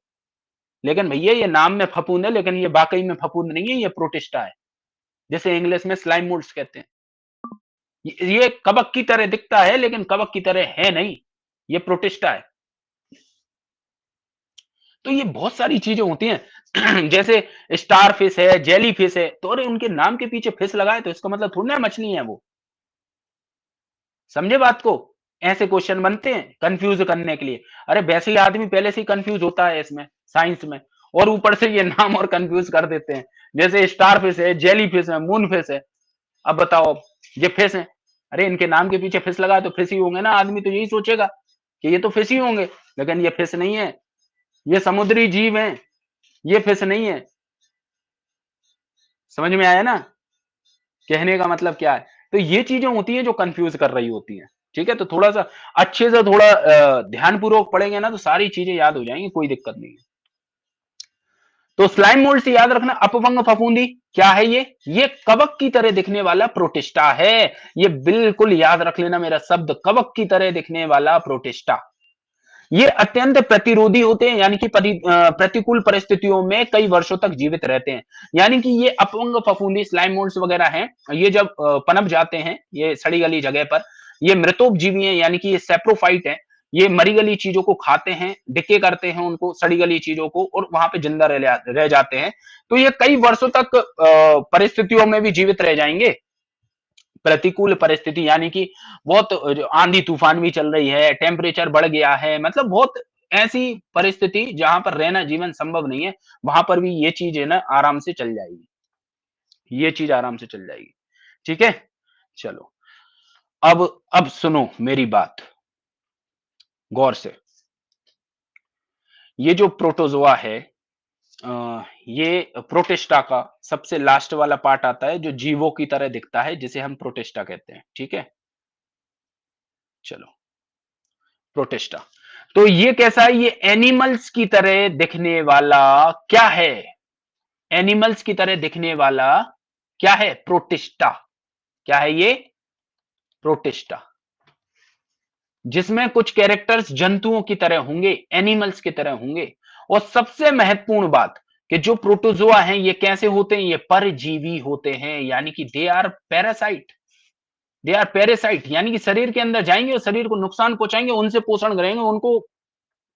लेकिन भैया ये नाम में फफूंद है, लेकिन ये वाकई में फफूंद नहीं है, ये प्रोटिस्टा है, जैसे इंग्लिश में स्लाइम मोल्ड्स कहते हैं। ये कवक की तरह दिखता है, लेकिन कवक की तरह है नहीं, ये प्रोटिस्टा है। तो ये बहुत सारी चीजें होती हैं जैसे स्टार फिश है, जेली फिश है, तो अरे उनके नाम के पीछे फिश लगाए तो इसका मतलब थोड़ी ना मछली है वो। समझे बात को? ऐसे क्वेश्चन बनते हैं कंफ्यूज करने के लिए। अरे वैसे ही आदमी पहले से ही कंफ्यूज होता है इसमें, साइंस में, और ऊपर से ये नाम और कंफ्यूज कर देते हैं। जैसे स्टार फिश है, जेली फिश है, मून फिश है। अब बताओ, अब ये फिश है, अरे इनके नाम के पीछे फिश लगा है तो फिश ही होंगे ना, आदमी तो यही सोचेगा कि ये तो फिश ही होंगे। लेकिन ये फिश नहीं है, ये समुद्री जीव हैं, ये फिश नहीं है। समझ में आया ना कहने का मतलब क्या है? तो ये चीजें होती हैं जो कंफ्यूज कर रही होती हैं। ठीक है, तो थोड़ा सा अच्छे से, थोड़ा ध्यान पूर्वक पढ़ेंगे ना, तो सारी चीजें याद हो जाएंगी, कोई दिक्कत नहीं है। तो स्लाइम मोल्ड से याद रखना, अपभंग फफूंदी क्या है? ये कवक की तरह दिखने वाला प्रोटिस्टा है। ये बिल्कुल याद रख लेना मेरा शब्द, कवक की तरह दिखने वाला प्रोटिस्टा। ये अत्यंत प्रतिरोधी होते हैं, यानी कि प्रतिकूल परिस्थितियों में कई वर्षों तक जीवित रहते हैं। यानी कि ये अपंग फफूंदी, स्लाइम मोल्ड्स वगैरह हैं, ये जब पनप जाते हैं ये सड़ी गली जगह पर, ये मृतोपजीवी हैं, यानी कि ये सेप्रोफाइट हैं। ये मरी गली चीजों को खाते हैं, डिके करते हैं उनको, सड़ी गली चीजों को, और वहां पे जिंदा रह जाते हैं। तो ये कई वर्षों तक परिस्थितियों में भी जीवित रह जाएंगे। प्रतिकूल परिस्थिति यानी कि बहुत आंधी तूफान भी चल रही है, टेम्परेचर बढ़ गया है, मतलब बहुत ऐसी परिस्थिति जहां पर रहना जीवन संभव नहीं है, वहां पर भी ये चीज है ना आराम से चल जाएगी, ये चीज आराम से चल जाएगी। ठीक है, चलो। अब सुनो मेरी बात गौर से। ये जो प्रोटोजोआ है, ये प्रोटिस्टा का सबसे लास्ट वाला पार्ट आता है, जो जीवों की तरह दिखता है, जिसे हम प्रोटिस्टा कहते हैं। ठीक है, चलो, प्रोटिस्टा। तो ये कैसा है? ये एनिमल्स की तरह दिखने वाला क्या है? एनिमल्स की तरह दिखने वाला क्या है? प्रोटिस्टा। क्या है ये? प्रोटिस्टा, जिसमें कुछ कैरेक्टर्स जंतुओं की तरह होंगे, एनिमल्स की तरह होंगे। और सबसे महत्वपूर्ण बात, कि जो प्रोटोजोआ हैं ये कैसे होते हैं? ये परजीवी होते हैं, यानी कि they are parasite. They are parasite, यानी कि शरीर के अंदर जाएंगे और शरीर को नुकसान पहुंचाएंगे, उनसे पोषण करेंगे, उनको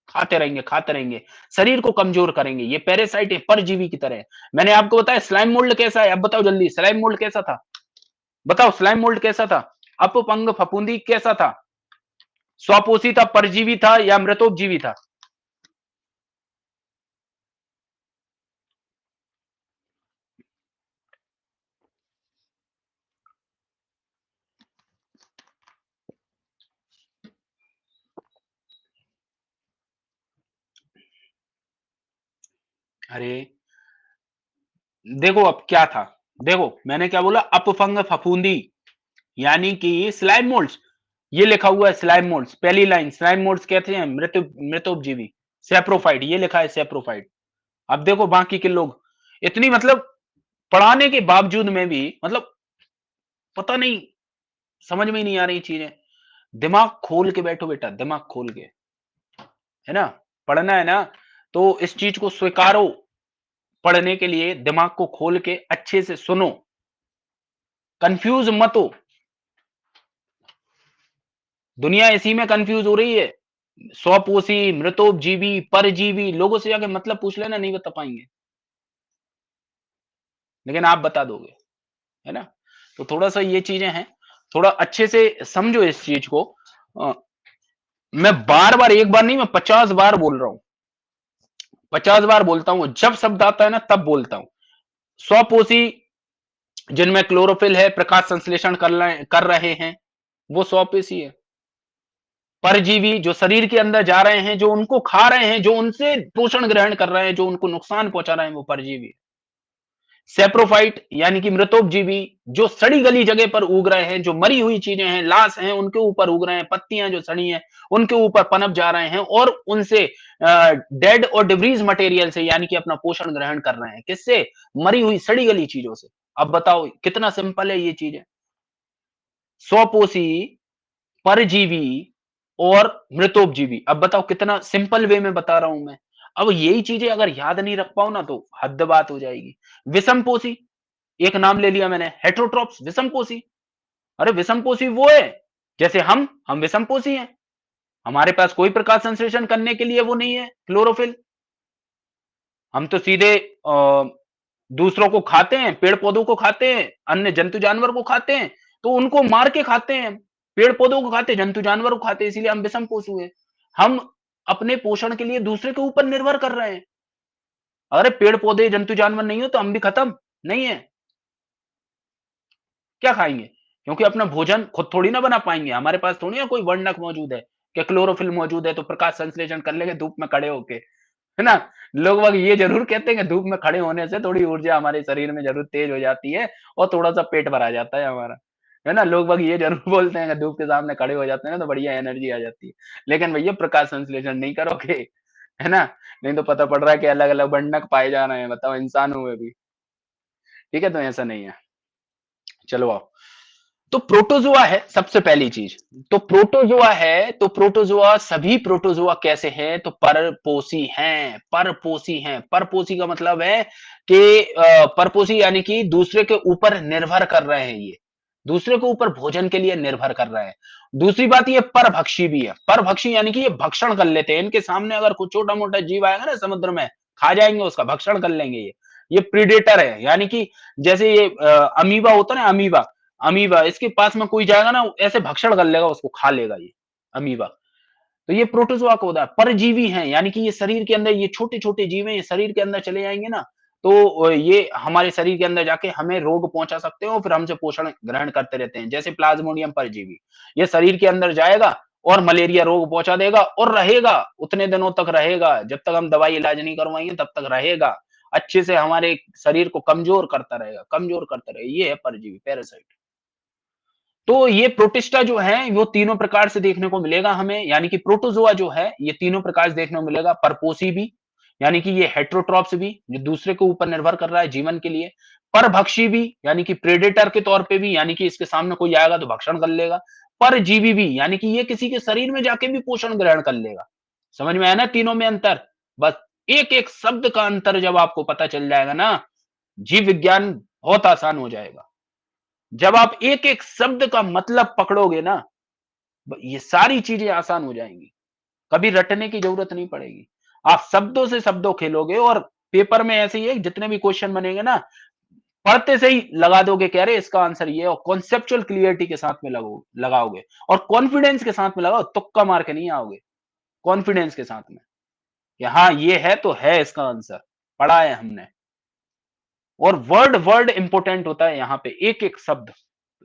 खाते रहेंगे, खाते रहेंगे, शरीर को कमजोर करेंगे। ये पैरासाइट है, परजीवी की तरह है। मैंने आपको बताया स्लाइम मोल्ड कैसा है, अब बताओ जल्दी, स्लाइम मोल्ड कैसा था? बताओ स्लाइम मोल्ड कैसा था? अपपंग फफूंदी कैसा था? स्वपोषी था, परजीवी था, या मृतोपजीवी था? अरे देखो अब क्या था, देखो मैंने क्या बोला, अपफंग फफूंदी, यानी कि स्लाइम मोल्ड्स, ये लिखा हुआ है स्लाइम मोल्ड्स, पहली लाइन स्लाइम मोल्ड्स कहते हैं मृतोपजीवी। सेप्रोफाइट, ये लिखा है सेप्रोफाइट। अब देखो बाकी के लोग इतनी मतलब पढ़ाने के बावजूद में भी मतलब पता नहीं, समझ में ही नहीं आ रही चीजें। दिमाग खोल के बैठो बेटा, दिमाग खोल के, है ना? पढ़ना है ना, तो इस चीज को स्वीकारो। पढ़ने के लिए दिमाग को खोल के अच्छे से सुनो, कंफ्यूज मत हो। दुनिया इसी में कंफ्यूज हो रही है। स्वपोषी, मृतोपजीवी, परजीवी, लोगों से जाके मतलब पूछ लेना, नहीं बता पाएंगे, लेकिन आप बता दोगे, है ना? तो थोड़ा सा ये चीजें हैं, थोड़ा अच्छे से समझो इस चीज को। अ, मैं बार बार, एक बार नहीं, मैं 50 बार बोल रहा हूं, 50 बार बोलता हूं, जब शब्द आता है ना तब बोलता हूं। स्वपोषी, जिनमें क्लोरोफिल है, प्रकाश संश्लेषण कर रहे हैं, वो स्वपोषी है। परजीवी, जो शरीर के अंदर जा रहे हैं, जो उनको खा रहे हैं, जो उनसे पोषण ग्रहण कर रहे हैं, जो उनको नुकसान पहुंचा रहे हैं, वो परजीवी है। सेप्रोफाइट यानी कि मृतोपजीवी, जो सड़ी गली जगह पर उग रहे हैं, जो मरी हुई चीजें हैं, लाश हैं, उनके ऊपर उग रहे हैं, पत्तियां जो सड़ी हैं उनके ऊपर पनप जा रहे हैं और उनसे डेड और डिब्रीज मटेरियल से यानी कि अपना पोषण ग्रहण कर रहे हैं। किससे? मरी हुई सड़ी गली चीजों से। अब बताओ कितना सिंपल है ये चीजें। स्वपोषी, परजीवी और मृतोपजीवी। अब बताओ कितना सिंपल वे में बता रहा हूं मैं। अब यही चीजें अगर याद नहीं रख पाओ ना तो हद बात हो जाएगी। विषमपोषी, एक नाम ले लिया मैंने, हेटरोट्रॉप्स, विषमपोषी। अरे विषमपोषी वो है जैसे हम विषमपोषी हैं, हमारे पास कोई प्रकाश संश्लेषण करने के लिए वो नहीं है क्लोरोफिल। हम तो सीधे दूसरों को खाते हैं, पेड़ पौधों को खाते हैं, अन्य जंतु जानवर को खाते हैं, तो उनको मार के खाते हैं। पेड़ पौधों को खाते हैं, जंतु जानवर को खाते हैं, इसीलिए हम विषमपोषी हुए। हम अपने पोषण के लिए दूसरे के ऊपर निर्भर कर रहे हैं। अरे पेड़ पौधे जंतु जानवर नहीं हो तो हम भी खत्म नहीं है। क्या खाएंगे? क्योंकि अपना भोजन खुद थोड़ी ना बना पाएंगे, हमारे पास थोड़ी ना कोई वर्णक मौजूद है कि क्लोरोफिल मौजूद है तो प्रकाश संश्लेषण कर लेंगे धूप में खड़े होके, है ना? लोग बाग ये जरूर कहते हैं कि धूप में खड़े होने से थोड़ी ऊर्जा हमारे शरीर में जरूर तेज हो जाती है और थोड़ा सा पेट भरा जाता है हमारा, है ना? लोग बाग ये जरूर बोलते हैं कि धूप के सामने खड़े हो जाते हैं ना तो बढ़िया एनर्जी आ जाती है। लेकिन भैया प्रकाश संश्लेषण नहीं करोगे, है ना? नहीं तो पता पड़ रहा है कि अलग अलग वर्णक पाए जा रहे हैं, बताओ इंसानों में भी। ठीक है, तो ऐसा नहीं है। चलो आओ, तो प्रोटोजोआ है सबसे पहली चीज। तो प्रोटोजोआ है, तो प्रोटोजोआ, सभी प्रोटोजोआ कैसे हैं? तो परपोषी हैं, परपोषी हैं। परपोषी का मतलब है कि परपोषी यानी कि दूसरे के ऊपर निर्भर कर रहे हैं, ये दूसरे के ऊपर भोजन के लिए निर्भर कर रहे हैं। दूसरी बात ये परभक्षी भी है। परभक्षी यानी कि ये भक्षण कर लेते हैं, इनके सामने अगर कुछ छोटा मोटा जीव आएगा ना समुद्र में, खा जाएंगे, उसका भक्षण कर लेंगे। ये प्रीडेटर है, यानी कि जैसे ये अमीबा होता है ना, अमीबा, अमीबा इसके पास में कोई जाएगा ना ऐसे भक्षण कर लेगा, उसको खा लेगा ये अमीबा। तो ये प्रोटोजोआ का उदाहरण। परजीवी हैं, यानी कि ये शरीर के अंदर, ये छोटे छोटे जीव हैं, ये शरीर के अंदर चले जाएंगे ना तो ये हमारे शरीर के अंदर जाके हमें रोग पहुंचा सकते हैं और फिर हमसे पोषण ग्रहण करते रहते हैं। जैसे प्लाज्मोडियम परजीवी, ये शरीर के अंदर जाएगा और मलेरिया रोग पहुंचा देगा और रहेगा, उतने दिनों तक रहेगा जब तक हम दवाई इलाज नहीं करवाएंगे, तब तक रहेगा, अच्छे से हमारे शरीर को कमजोर करता रहेगा, कमजोर करता रहेगा। ये है परजीवी, पैरासाइट। तो ये प्रोटिस्टा जो है वो तीनों प्रकार से देखने को मिलेगा हमें, यानी कि प्रोटोजोआ जो है ये तीनों प्रकार से देखने को मिलेगा। परपोषी भी, यानी कि ये हेट्रोट्रॉप्स भी, जो दूसरे के ऊपर निर्भर कर रहा है जीवन के लिए। परभक्षी भी, यानी कि प्रेडेटर के तौर पे भी, यानी कि इसके सामने कोई आएगा तो भक्षण कर लेगा। परजीवी भी, यानी कि ये किसी के शरीर में जाके भी पोषण ग्रहण कर लेगा। समझ में आया ना तीनों में अंतर? बस एक एक शब्द का अंतर जब आपको पता चल जाएगा ना, जीव विज्ञान बहुत आसान हो जाएगा। जब आप एक एक शब्द का मतलब पकड़ोगे ना, ये सारी चीजें आसान हो जाएंगी, कभी रटने की जरूरत नहीं पड़ेगी। आप शब्दों से शब्दों खेलोगे और पेपर में ऐसे ही है, जितने भी क्वेश्चन बनेंगे ना, पढ़ते से ही लगा दोगे कि अरे इसका आंसर ये है, और कॉन्सेप्चुअल क्लियरिटी के साथ में लगाओगे और कॉन्फिडेंस के साथ में लगाओ, तुक्का मार के नहीं आओगे, कॉन्फिडेंस के साथ में कि हाँ ये है तो है इसका आंसर, पढ़ा है हमने। और वर्ड वर्ड इंपॉर्टेंट होता है यहाँ पे, एक एक शब्द,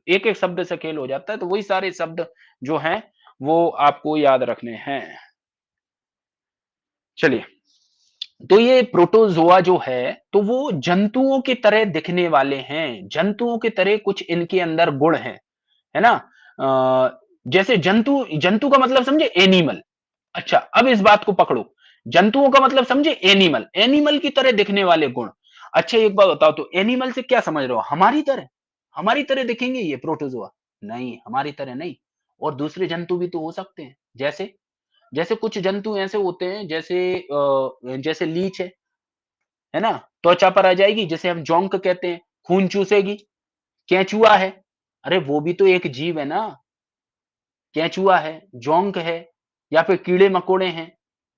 एक एक शब्द से खेल हो जाता है, तो वही सारे शब्द जो हैं वो आपको याद रखने हैं। चलिए, तो ये प्रोटोजोआ जो है तो वो जंतुओं की तरह दिखने वाले हैं, जंतुओं की तरह कुछ इनके अंदर गुण हैं, है ना? जैसे जंतु, जंतु का मतलब समझे एनिमल। अच्छा, अब इस बात को पकड़ो। जंतुओं का मतलब समझे एनिमल, एनिमल की तरह दिखने वाले गुण। अच्छा एक बात बताओ तो एनिमल से क्या समझ रहे हो? हमारी तरह दिखेंगे ये प्रोटोज़ोआ? नहीं, हमारी तरह नहीं। और दूसरे जंतु भी तो हो सकते हैं। जैसे? जैसे कुछ जंतु ऐसे होते हैं जैसे जैसे लीच है ना? त्वचा पर आ जाएगी जिसे हम जोंक कहते हैं, खून चूसेगी। केंचुआ है, अरे वो भी तो एक जीव है ना। केंचुआ है, जोंक है या फिर कीड़े-मकोड़े हैं,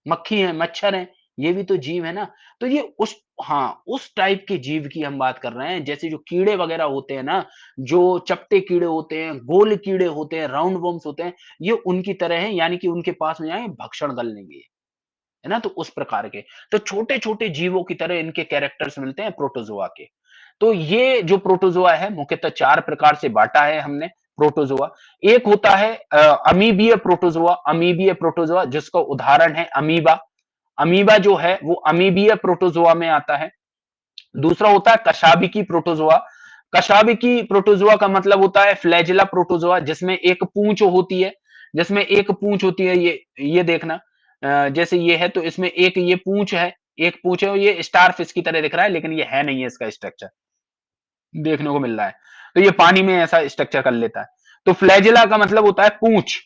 मक्खी है, मच्छर है, ये भी तो जीव है ना। तो ये उस हाँ, उस टाइप के जीव की हम बात कर रहे हैं, जैसे जो कीड़े वगैरह होते हैं ना, जो चपटे कीड़े होते हैं, गोल कीड़े होते हैं, राउंड वॉर्म्स होते हैं, ये उनकी तरह हैं, यानी कि उनके पास में जाएँगे भक्षण कर लेंगे, है ना? तो उस प्रकार के। तो छोटे-छोटे जीवों की तरह इनके कैरेक्टर्स मिलते हैं प्रोटोज़ोआ के। तो ये जो प्रोटोज़ोआ है मुख्यतः 4 प्रकार से बाँटा है हमने प्रोटोज़ोआ। एक होता है अमीबीय प्रोटोज़ोआ जिसका उदाहरण है अमीबा। अमीबा जो है वो अमीबीय प्रोटोज़ोआ में आता है। दूसरा होता है कशाबिकी प्रोटोज़ोआ। कशाबिकी प्रोटोज़ोआ का मतलब होता है फ्लैजेला प्रोटोज़ोआ जिसमें एक पूंछ होती है, ये देखना जैसे ये है तो इसमें एक ये पूंछ है और ये स्टार फिश की तरह दिख रहा है लेकिन ये है नहीं है इसका स्ट्रक्चर। देखने को मिल रहा है। तो ये पानी में ऐसा स्ट्रक्चर कर लेता है। तो फ्लैजेला का मतलब होता है पूंछ,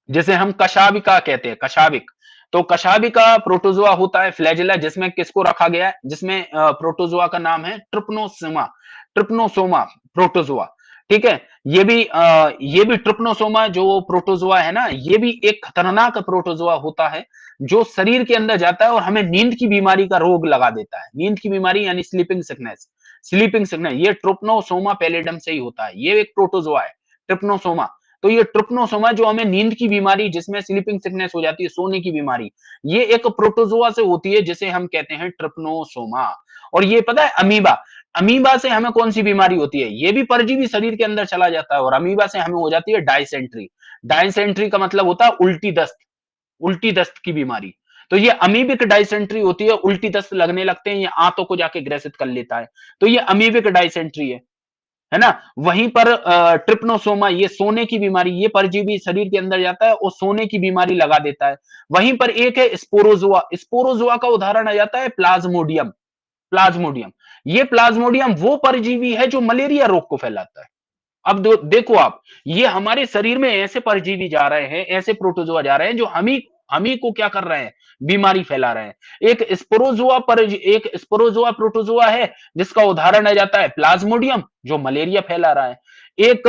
जिसे हम कशाबिका कहते हैं, कशाबिक। तो कशाबिका प्रोटोज़ोआ होता है फ्लैजेला जिसमें किसको रखा गया है? जिसमें प्रोटोज़ोआ का नाम है ट्रिप्नोसोमा प्रोटोज़ोआ। ठीक है? ये भी ट्रिप्नोसोमा जो प्रोटोज़ोआ है ना, ये भी एक खतरनाक प्रोटोज़ोआ होता है, जो शरीर के अंदर जाता है और हमें नींद की बीमारी का रोग लगा देता है। नींद की बीमारी यानी स्लीपिंग सिकनेस ये ट्रिप्नोसोमा पैलिडम से ही होता है। ये एक प्रोटोज़ोआ है, ट्रिप्नोसोमा। तो ये ट्रिप्नोसोमा जो हमें नींद की बीमारी जिसमें स्लीपिंग सिकनेस हो जाती है, सोने की बीमारी, ये एक प्रोटोज़ोआ से होती है जिसे हम कहते हैं ट्रिप्नोसोमा। और ये पता है अमीबा, अमीबा से हमें कौन सी बीमारी होती है? ये भी परजीवी शरीर के अंदर चला जाता है और अमीबा से हमें हो जाती है डायसेंट्री। डायसेंट्री का मतलब होता है उल्टी दस्त की बीमारी। तो ये अमीबिक डायसेंट्री होती है, उल्टी दस्त लगने लगते हैं, ये आंतों को जाके ग्रसित कर लेता है। तो ये अमीबिक डायसेंट्री है ना? वहीं पर ट्रिप्नोसोमा ये सोने की बीमारी, ये परजीवी शरीर के अंदर जाता है और सोने की बीमारी लगा देता है। वहीं पर एक है स्पोरोज़ोआ, स्पोरोज़ोआ का उदाहरण आ जाता है प्लाज्मोडियम, प्लाज्मोडियम। ये प्लाज्मोडियम वो परजीवी है जो मलेरिया रोग को फैलाता है। अब देखो आप, ये हमारे शरीर में ऐसे परजीवी जा रहे हैं, ऐसे प्रोटोजोआ जा रहे हैं जो हम ही को क्या कर रहे हैं? बीमारी फैला रहे हैं। एक स्पोरोजोआ प्रोटोजोआ है जिसका उदाहरण आ जाता है प्लाज्मोडियम जो मलेरिया फैला रहा है। एक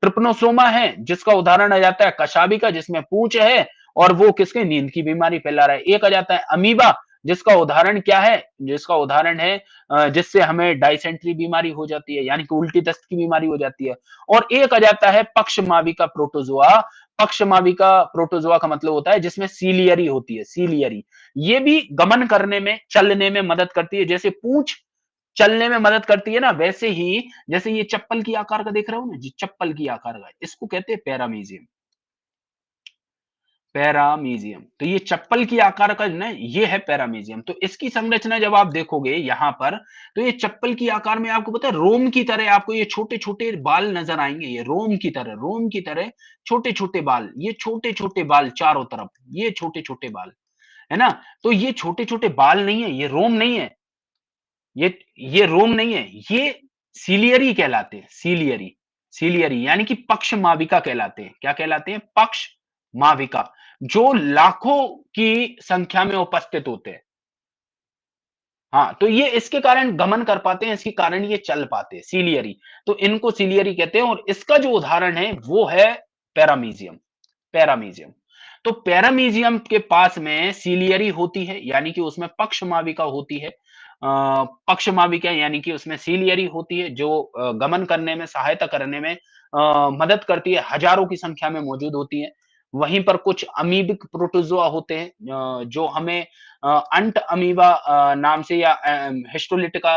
ट्रिप्नोसोमा है जिसका उदाहरण आ जाता है कशाबिका जिसमें पूंछ है और वो किसके नींद की बीमारी फैला रहा है। एक आ जाता है अमीबा जिसका उदाहरण क्या है? जिसका उदाहरण है जिससे हमें डायसेंट्री बीमारी हो जाती है यानी कि उल्टी दस्त की बीमारी हो जाती है। और एक आ जाता है पक्षमाविका प्रोटोजोआ। पक्षमाविका प्रोटोजोआ का मतलब होता है जिसमें सीलियरी होती है, सीलियरी। ये भी गमन करने में, चलने में मदद करती है। जैसे पूंछ चलने में मदद करती है ना, वैसे ही जैसे ये चप्पल की आकार का देख रहे हो ना, जी चप्पल की आकार का, इसको कहते हैं पैरामीजियम। पैरामीजियम तो ये चप्पल की आकार का ना ये है पैरामीजियम। तो इसकी संरचना जब आप देखोगे यहां पर तो ये चप्पल की आकार में आपको पता है रोम की तरह आपको ये छोटे छोटे बाल नजर आएंगे। ये रोम की तरह छोटे छोटे बाल, ये छोटे छोटे बाल चारों तरफ, ये छोटे छोटे बाल, है ना? तो ये छोटे छोटे बाल नहीं है, ये रोम नहीं है, ये ये रोम नहीं है, ये सीलियरी कहलाते हैं, सीलियरी। सीलियरी यानी कि पक्ष माविका कहलाते हैं। क्या कहलाते हैं? पक्ष माविका, जो लाखों की संख्या में उपस्थित होते हैं। हाँ, तो ये इसके कारण गमन कर पाते हैं, इसके कारण ये चल पाते हैं, सीलियरी। तो इनको सीलियरी कहते हैं और इसका जो उदाहरण है वो है पैरामीजियम। पैरामीजियम। तो पैरामीजियम के पास में सीलियरी होती है यानी कि उसमें पक्ष माविका होती है। पक्ष माविका यानी कि उसमें सीलियरी होती है जो गमन करने में सहायता करने में मदद करती है, हजारों की संख्या में मौजूद होती है। वहीं पर कुछ अमीबिक प्रोटोजोआ होते हैं जो हमें अंट अमीबा नाम से या हिस्टोलिटिका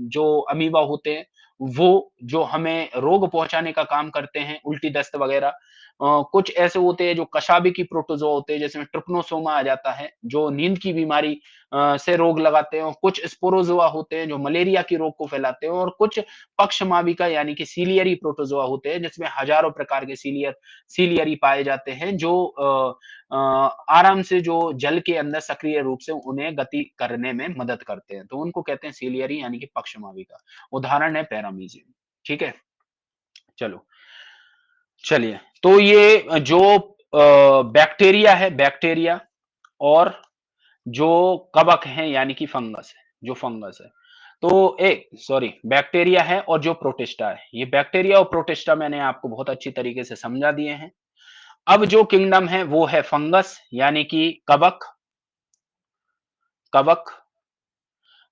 जो अमीबा होते हैं वो जो हमें रोग पहुँचाने का काम करते हैं, उल्टी दस्त वगैरह। कुछ ऐसे होते हैं जो कशाबिकी प्रोटोज़ोआ होते हैं, जिसमें ट्रिप्नोसोमा आ जाता है, जो नींद की बीमारी से रोग लगाते हैं, और कुछ स्पोरोज़ोआ होते हैं जो मलेरिया की रोग को फैलाते हैं, और कुछ पक्षमाविका यानी कि सीलियरी प्रोटोज़ोआ होते हैं, जिसमें हज़ारों प्रकार के सीलियरी पाए जाते हैं, जो आराम से जो जल के अंदर सक्रिय रूप से उन्हें गति करने में मदद करते हैं। तो उनको कहते हैं सीलियरी यानी कि पक्षमाविका। उदाहरण है पैरामीजियम। ठीक है? चलो, चलिए। तो ये जो बैक्टीरिया है, बैक्टीरिया और जो कवक हैं यानी कि फंगस है, जो फंगस है। तो सॉरी, बैक्टीरिया है और जो प्रोटिस्टा है। ये बैक्टीरिया और प्रोटिस्टा मैंने आपको बहुत अच्छी तरीके से समझा दिए हैं। अब जो किंगडम है वो है फंगस यानी कि कवक, कवक।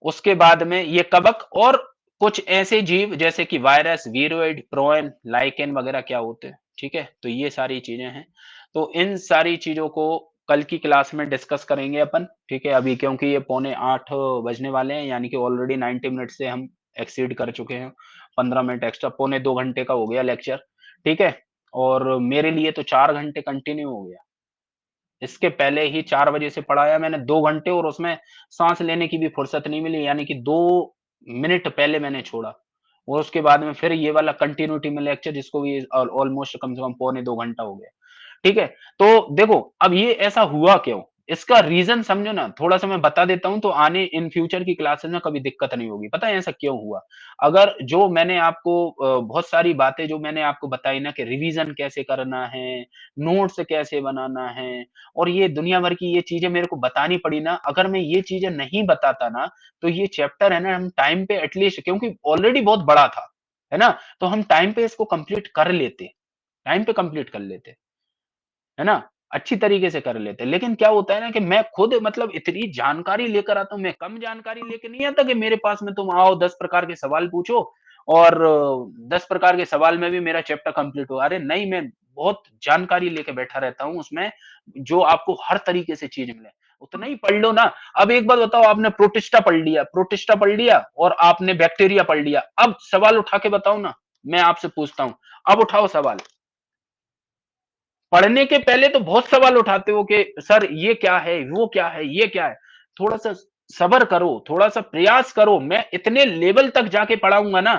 उसके बाद में ये कवक और कुछ ऐसे जीव जैसे कि वायरस, वीरोइड, प्रोएन, लाइकेन वगैरह क्या होते हैं, ठीक है? तो ये सारी चीजें हैं। तो इन सारी चीजों को कल की क्लास में डिस्कस करेंगे अपन, ठीक है? अभी क्योंकि ये पौने 8 बजने वाले हैं, यानी कि ऑलरेडी 90 मिनट से हम एक्सीड कर चुके हैं। 15 मिनट एक्स्ट्रा, पौने 2 घंटे का हो गया लेक्चर, ठीक है? और मेरे लिए तो 4 घंटे कंटिन्यू हो गया। इसके पहले ही 4 बजे से पढ़ाया मैंने 2 घंटे, और उसमें साँस लेने की भी फुर्सत नहीं मिली, यानी कि 2 मिनट पहले मैंने छोड़ा। और उसके बाद में फिर ये वाला कंटिन्यूटी में लेक्चर, जिसको भी ऑलमोस्ट कम से कम पौने 2 घंटा हो गया। ठीक है? तो देखो, अब ये ऐसा हुआ क्यों? इसका रीज़न समझो ना, थोड़ा-सा मैं बता देता हूँ, तो आने इन फ्यूचर की क्लासेस में कभी दिक्कत नहीं होगी। पता है ऐसा क्यों हुआ? अगर जो मैंने आपको बहुत सारी बातें जो मैंने आपको बताई ना, कि रिवीज़न कैसे करना है, नोट्स कैसे बनाना है, और ये दुनिया भर की ये चीज़ें मेरे को बतानी पड़ी ना, अगर मैं ये चीज़ें नहीं बताता ना, तो ये चैप्टर है ना, हम टाइम पे एटलीस्ट, क्योंकि ऑलरेडी बहुत बड़ा था, है ना? तो हम टाइम पे इसको कंप्लीट कर लेते, टाइम पे कंप्लीट कर लेते। है ना? अच्छी तरीके से कर लेते हैं। लेकिन क्या होता है ना, कि मैं खुद मतलब इतनी जानकारी लेकर आता हूँ, मैं कम जानकारी लेके नहीं आता कि मेरे पास में तुम आओ 10 प्रकार के सवाल पूछो, और 10 प्रकार के सवाल में भी मेरा चैप्टर कंप्लीट हो। अरे नहीं, मैं बहुत जानकारी लेके बैठा रहता हूँ उसमें, जो आपको हर तरीके से चीज़ मिले। उतना ही पढ़ लो ना। अब एक बात बताओ, आपने प्रोटिस्टा पढ़ लिया और आपने बैक्टीरिया पढ़ लिया। अब सवाल उठा के बताओ ना, मैं आपसे पूछता हूँ, अब उठाओ सवाल। पढ़ने के पहले तो बहुत सवाल उठाते हो कि सर ये क्या है, वो क्या है, ये क्या है। थोड़ा-सा सब्र करो, थोड़ा-सा प्रयास करो। मैं इतने लेवल तक जाके पढ़ाऊँगा ना,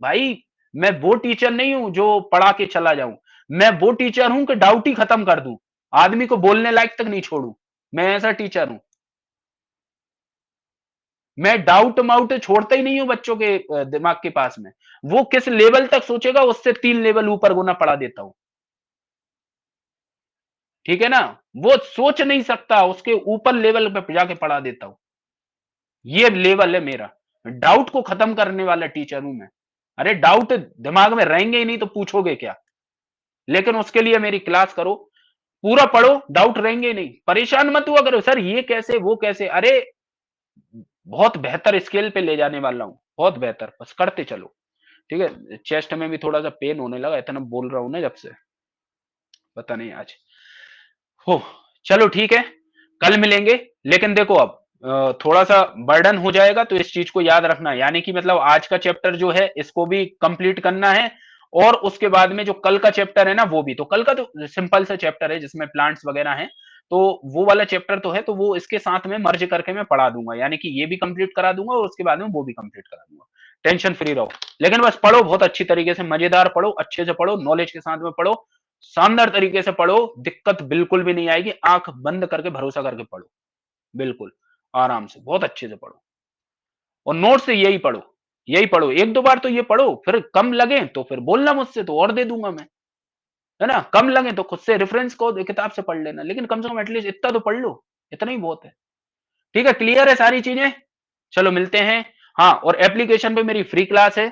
भाई, मैं वो टीचर नहीं हूँ जो पढ़ा के चला जाऊँ। मैं वो टीचर हूँ कि डाउट ही खत्म कर दूँ। आदमी को बोलने लायक तक नहीं छोड़ूँ। मैं ऐसा टीचर हूँ। मैं डाउट-माउट छोड़ता ही नहीं हूँ बच्चों के दिमाग के पास में। वो किस लेवल तक सोचेगा, उससे 3 लेवल ऊपर गुना पढ़ा देता हूँ। ठीक है ना? वो सोच नहीं सकता, उसके ऊपर लेवल पे जाके पढ़ा देता हूँ। ये लेवल है मेरा। डाउट को खत्म करने वाला टीचर हूँ मैं। अरे डाउट दिमाग में रहेंगे ही नहीं तो पूछोगे क्या? लेकिन उसके लिए मेरी क्लास करो, पूरा पढ़ो, डाउट रहेंगे ही नहीं। परेशान मत हुआ करो, सर ये कैसे, वो कैसे? अरे बहुत बेहतर स्केल पे ले जाने वाला हूँ, बहुत बेहतर, बस करते चलो। ठीक है? चेस्ट में भी थोड़ा-सा पेन होने लगा, इतना बोल रहा हूँ ना जब से, पता नहीं आज। हो, चलो ठीक है, कल मिलेंगे। लेकिन देखो अब थोड़ा-सा बर्डन हो जाएगा, तो इस चीज़ को याद रखना, यानी कि मतलब आज का चैप्टर जो है इसको भी कंप्लीट करना है, और उसके बाद में जो कल का चैप्टर है ना वो भी। तो कल का तो सिंपल सा चैप्टर है जिसमें प्लांट्स वगैरह हैं, तो वो वाला चैप्टर तो है, तो वो इसके साथ में मर्ज करके मैं पढ़ा दूँगा, यानी कि ये भी कंप्लीट करा दूँगा और उसके बाद में वो भी कंप्लीट करा दूँगा। टेंशन फ्री रहो। लेकिन बस पढ़ो बहुत अच्छी तरीके से, मज़ेदार पढ़ो, अच्छे से पढ़ो, नॉलेज के साथ में पढ़ो, शानदार तरीके से पढ़ो, दिक्कत बिल्कुल भी नहीं आएगी, आँख बंद करके भरोसा करके पढ़ो, बिल्कुल, आराम से, बहुत अच्छे से पढ़ो। और नोट से यही पढ़ो, 1-2 बार तो ये पढ़ो, फिर कम लगे तो फिर बोलना मुझसे, तो और दे दूँगा मैं, है ना? कम लगे तो खुद से रेफरेंस को किताब से पढ़ लेना, लेकिन कम से कम एटलीस्ट इतना तो पढ़ लो, इतना ही बहुत है। ठीक है, क्लियर है सारी चीज़ें? चलो मिलते हैं। हाँ, और एप्लीकेशन पे मेरी फ्री क्लास है,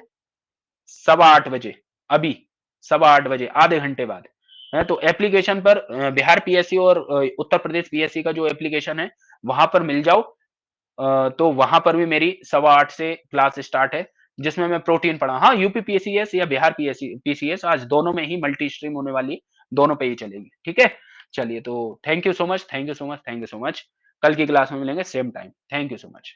8:15 बजे, अभी 8:15 बजे, आधे घंटे बाद, है तो एप्लीकेशन पर बिहार पीएससी और उत्तर प्रदेश पीएससी का जो एप्लीकेशन है, वहां पर मिल जाओ। तो वहां पर भी मेरी 8:15 से क्लास स्टार्ट है, जिसमें मैं प्रोटीन पढ़ा। हाँ, यूपी पीएससीएस या बिहार पीएससी पीसीएस, आज दोनों में ही मल्टी स्ट्रीम होने वाली है, दोनों पे ही चलेगी। ठीक है, चलिए, तो thank you so much, thank you so much, thank you so much. कल की क्लास में मिलेंगे same time. Thank you so much.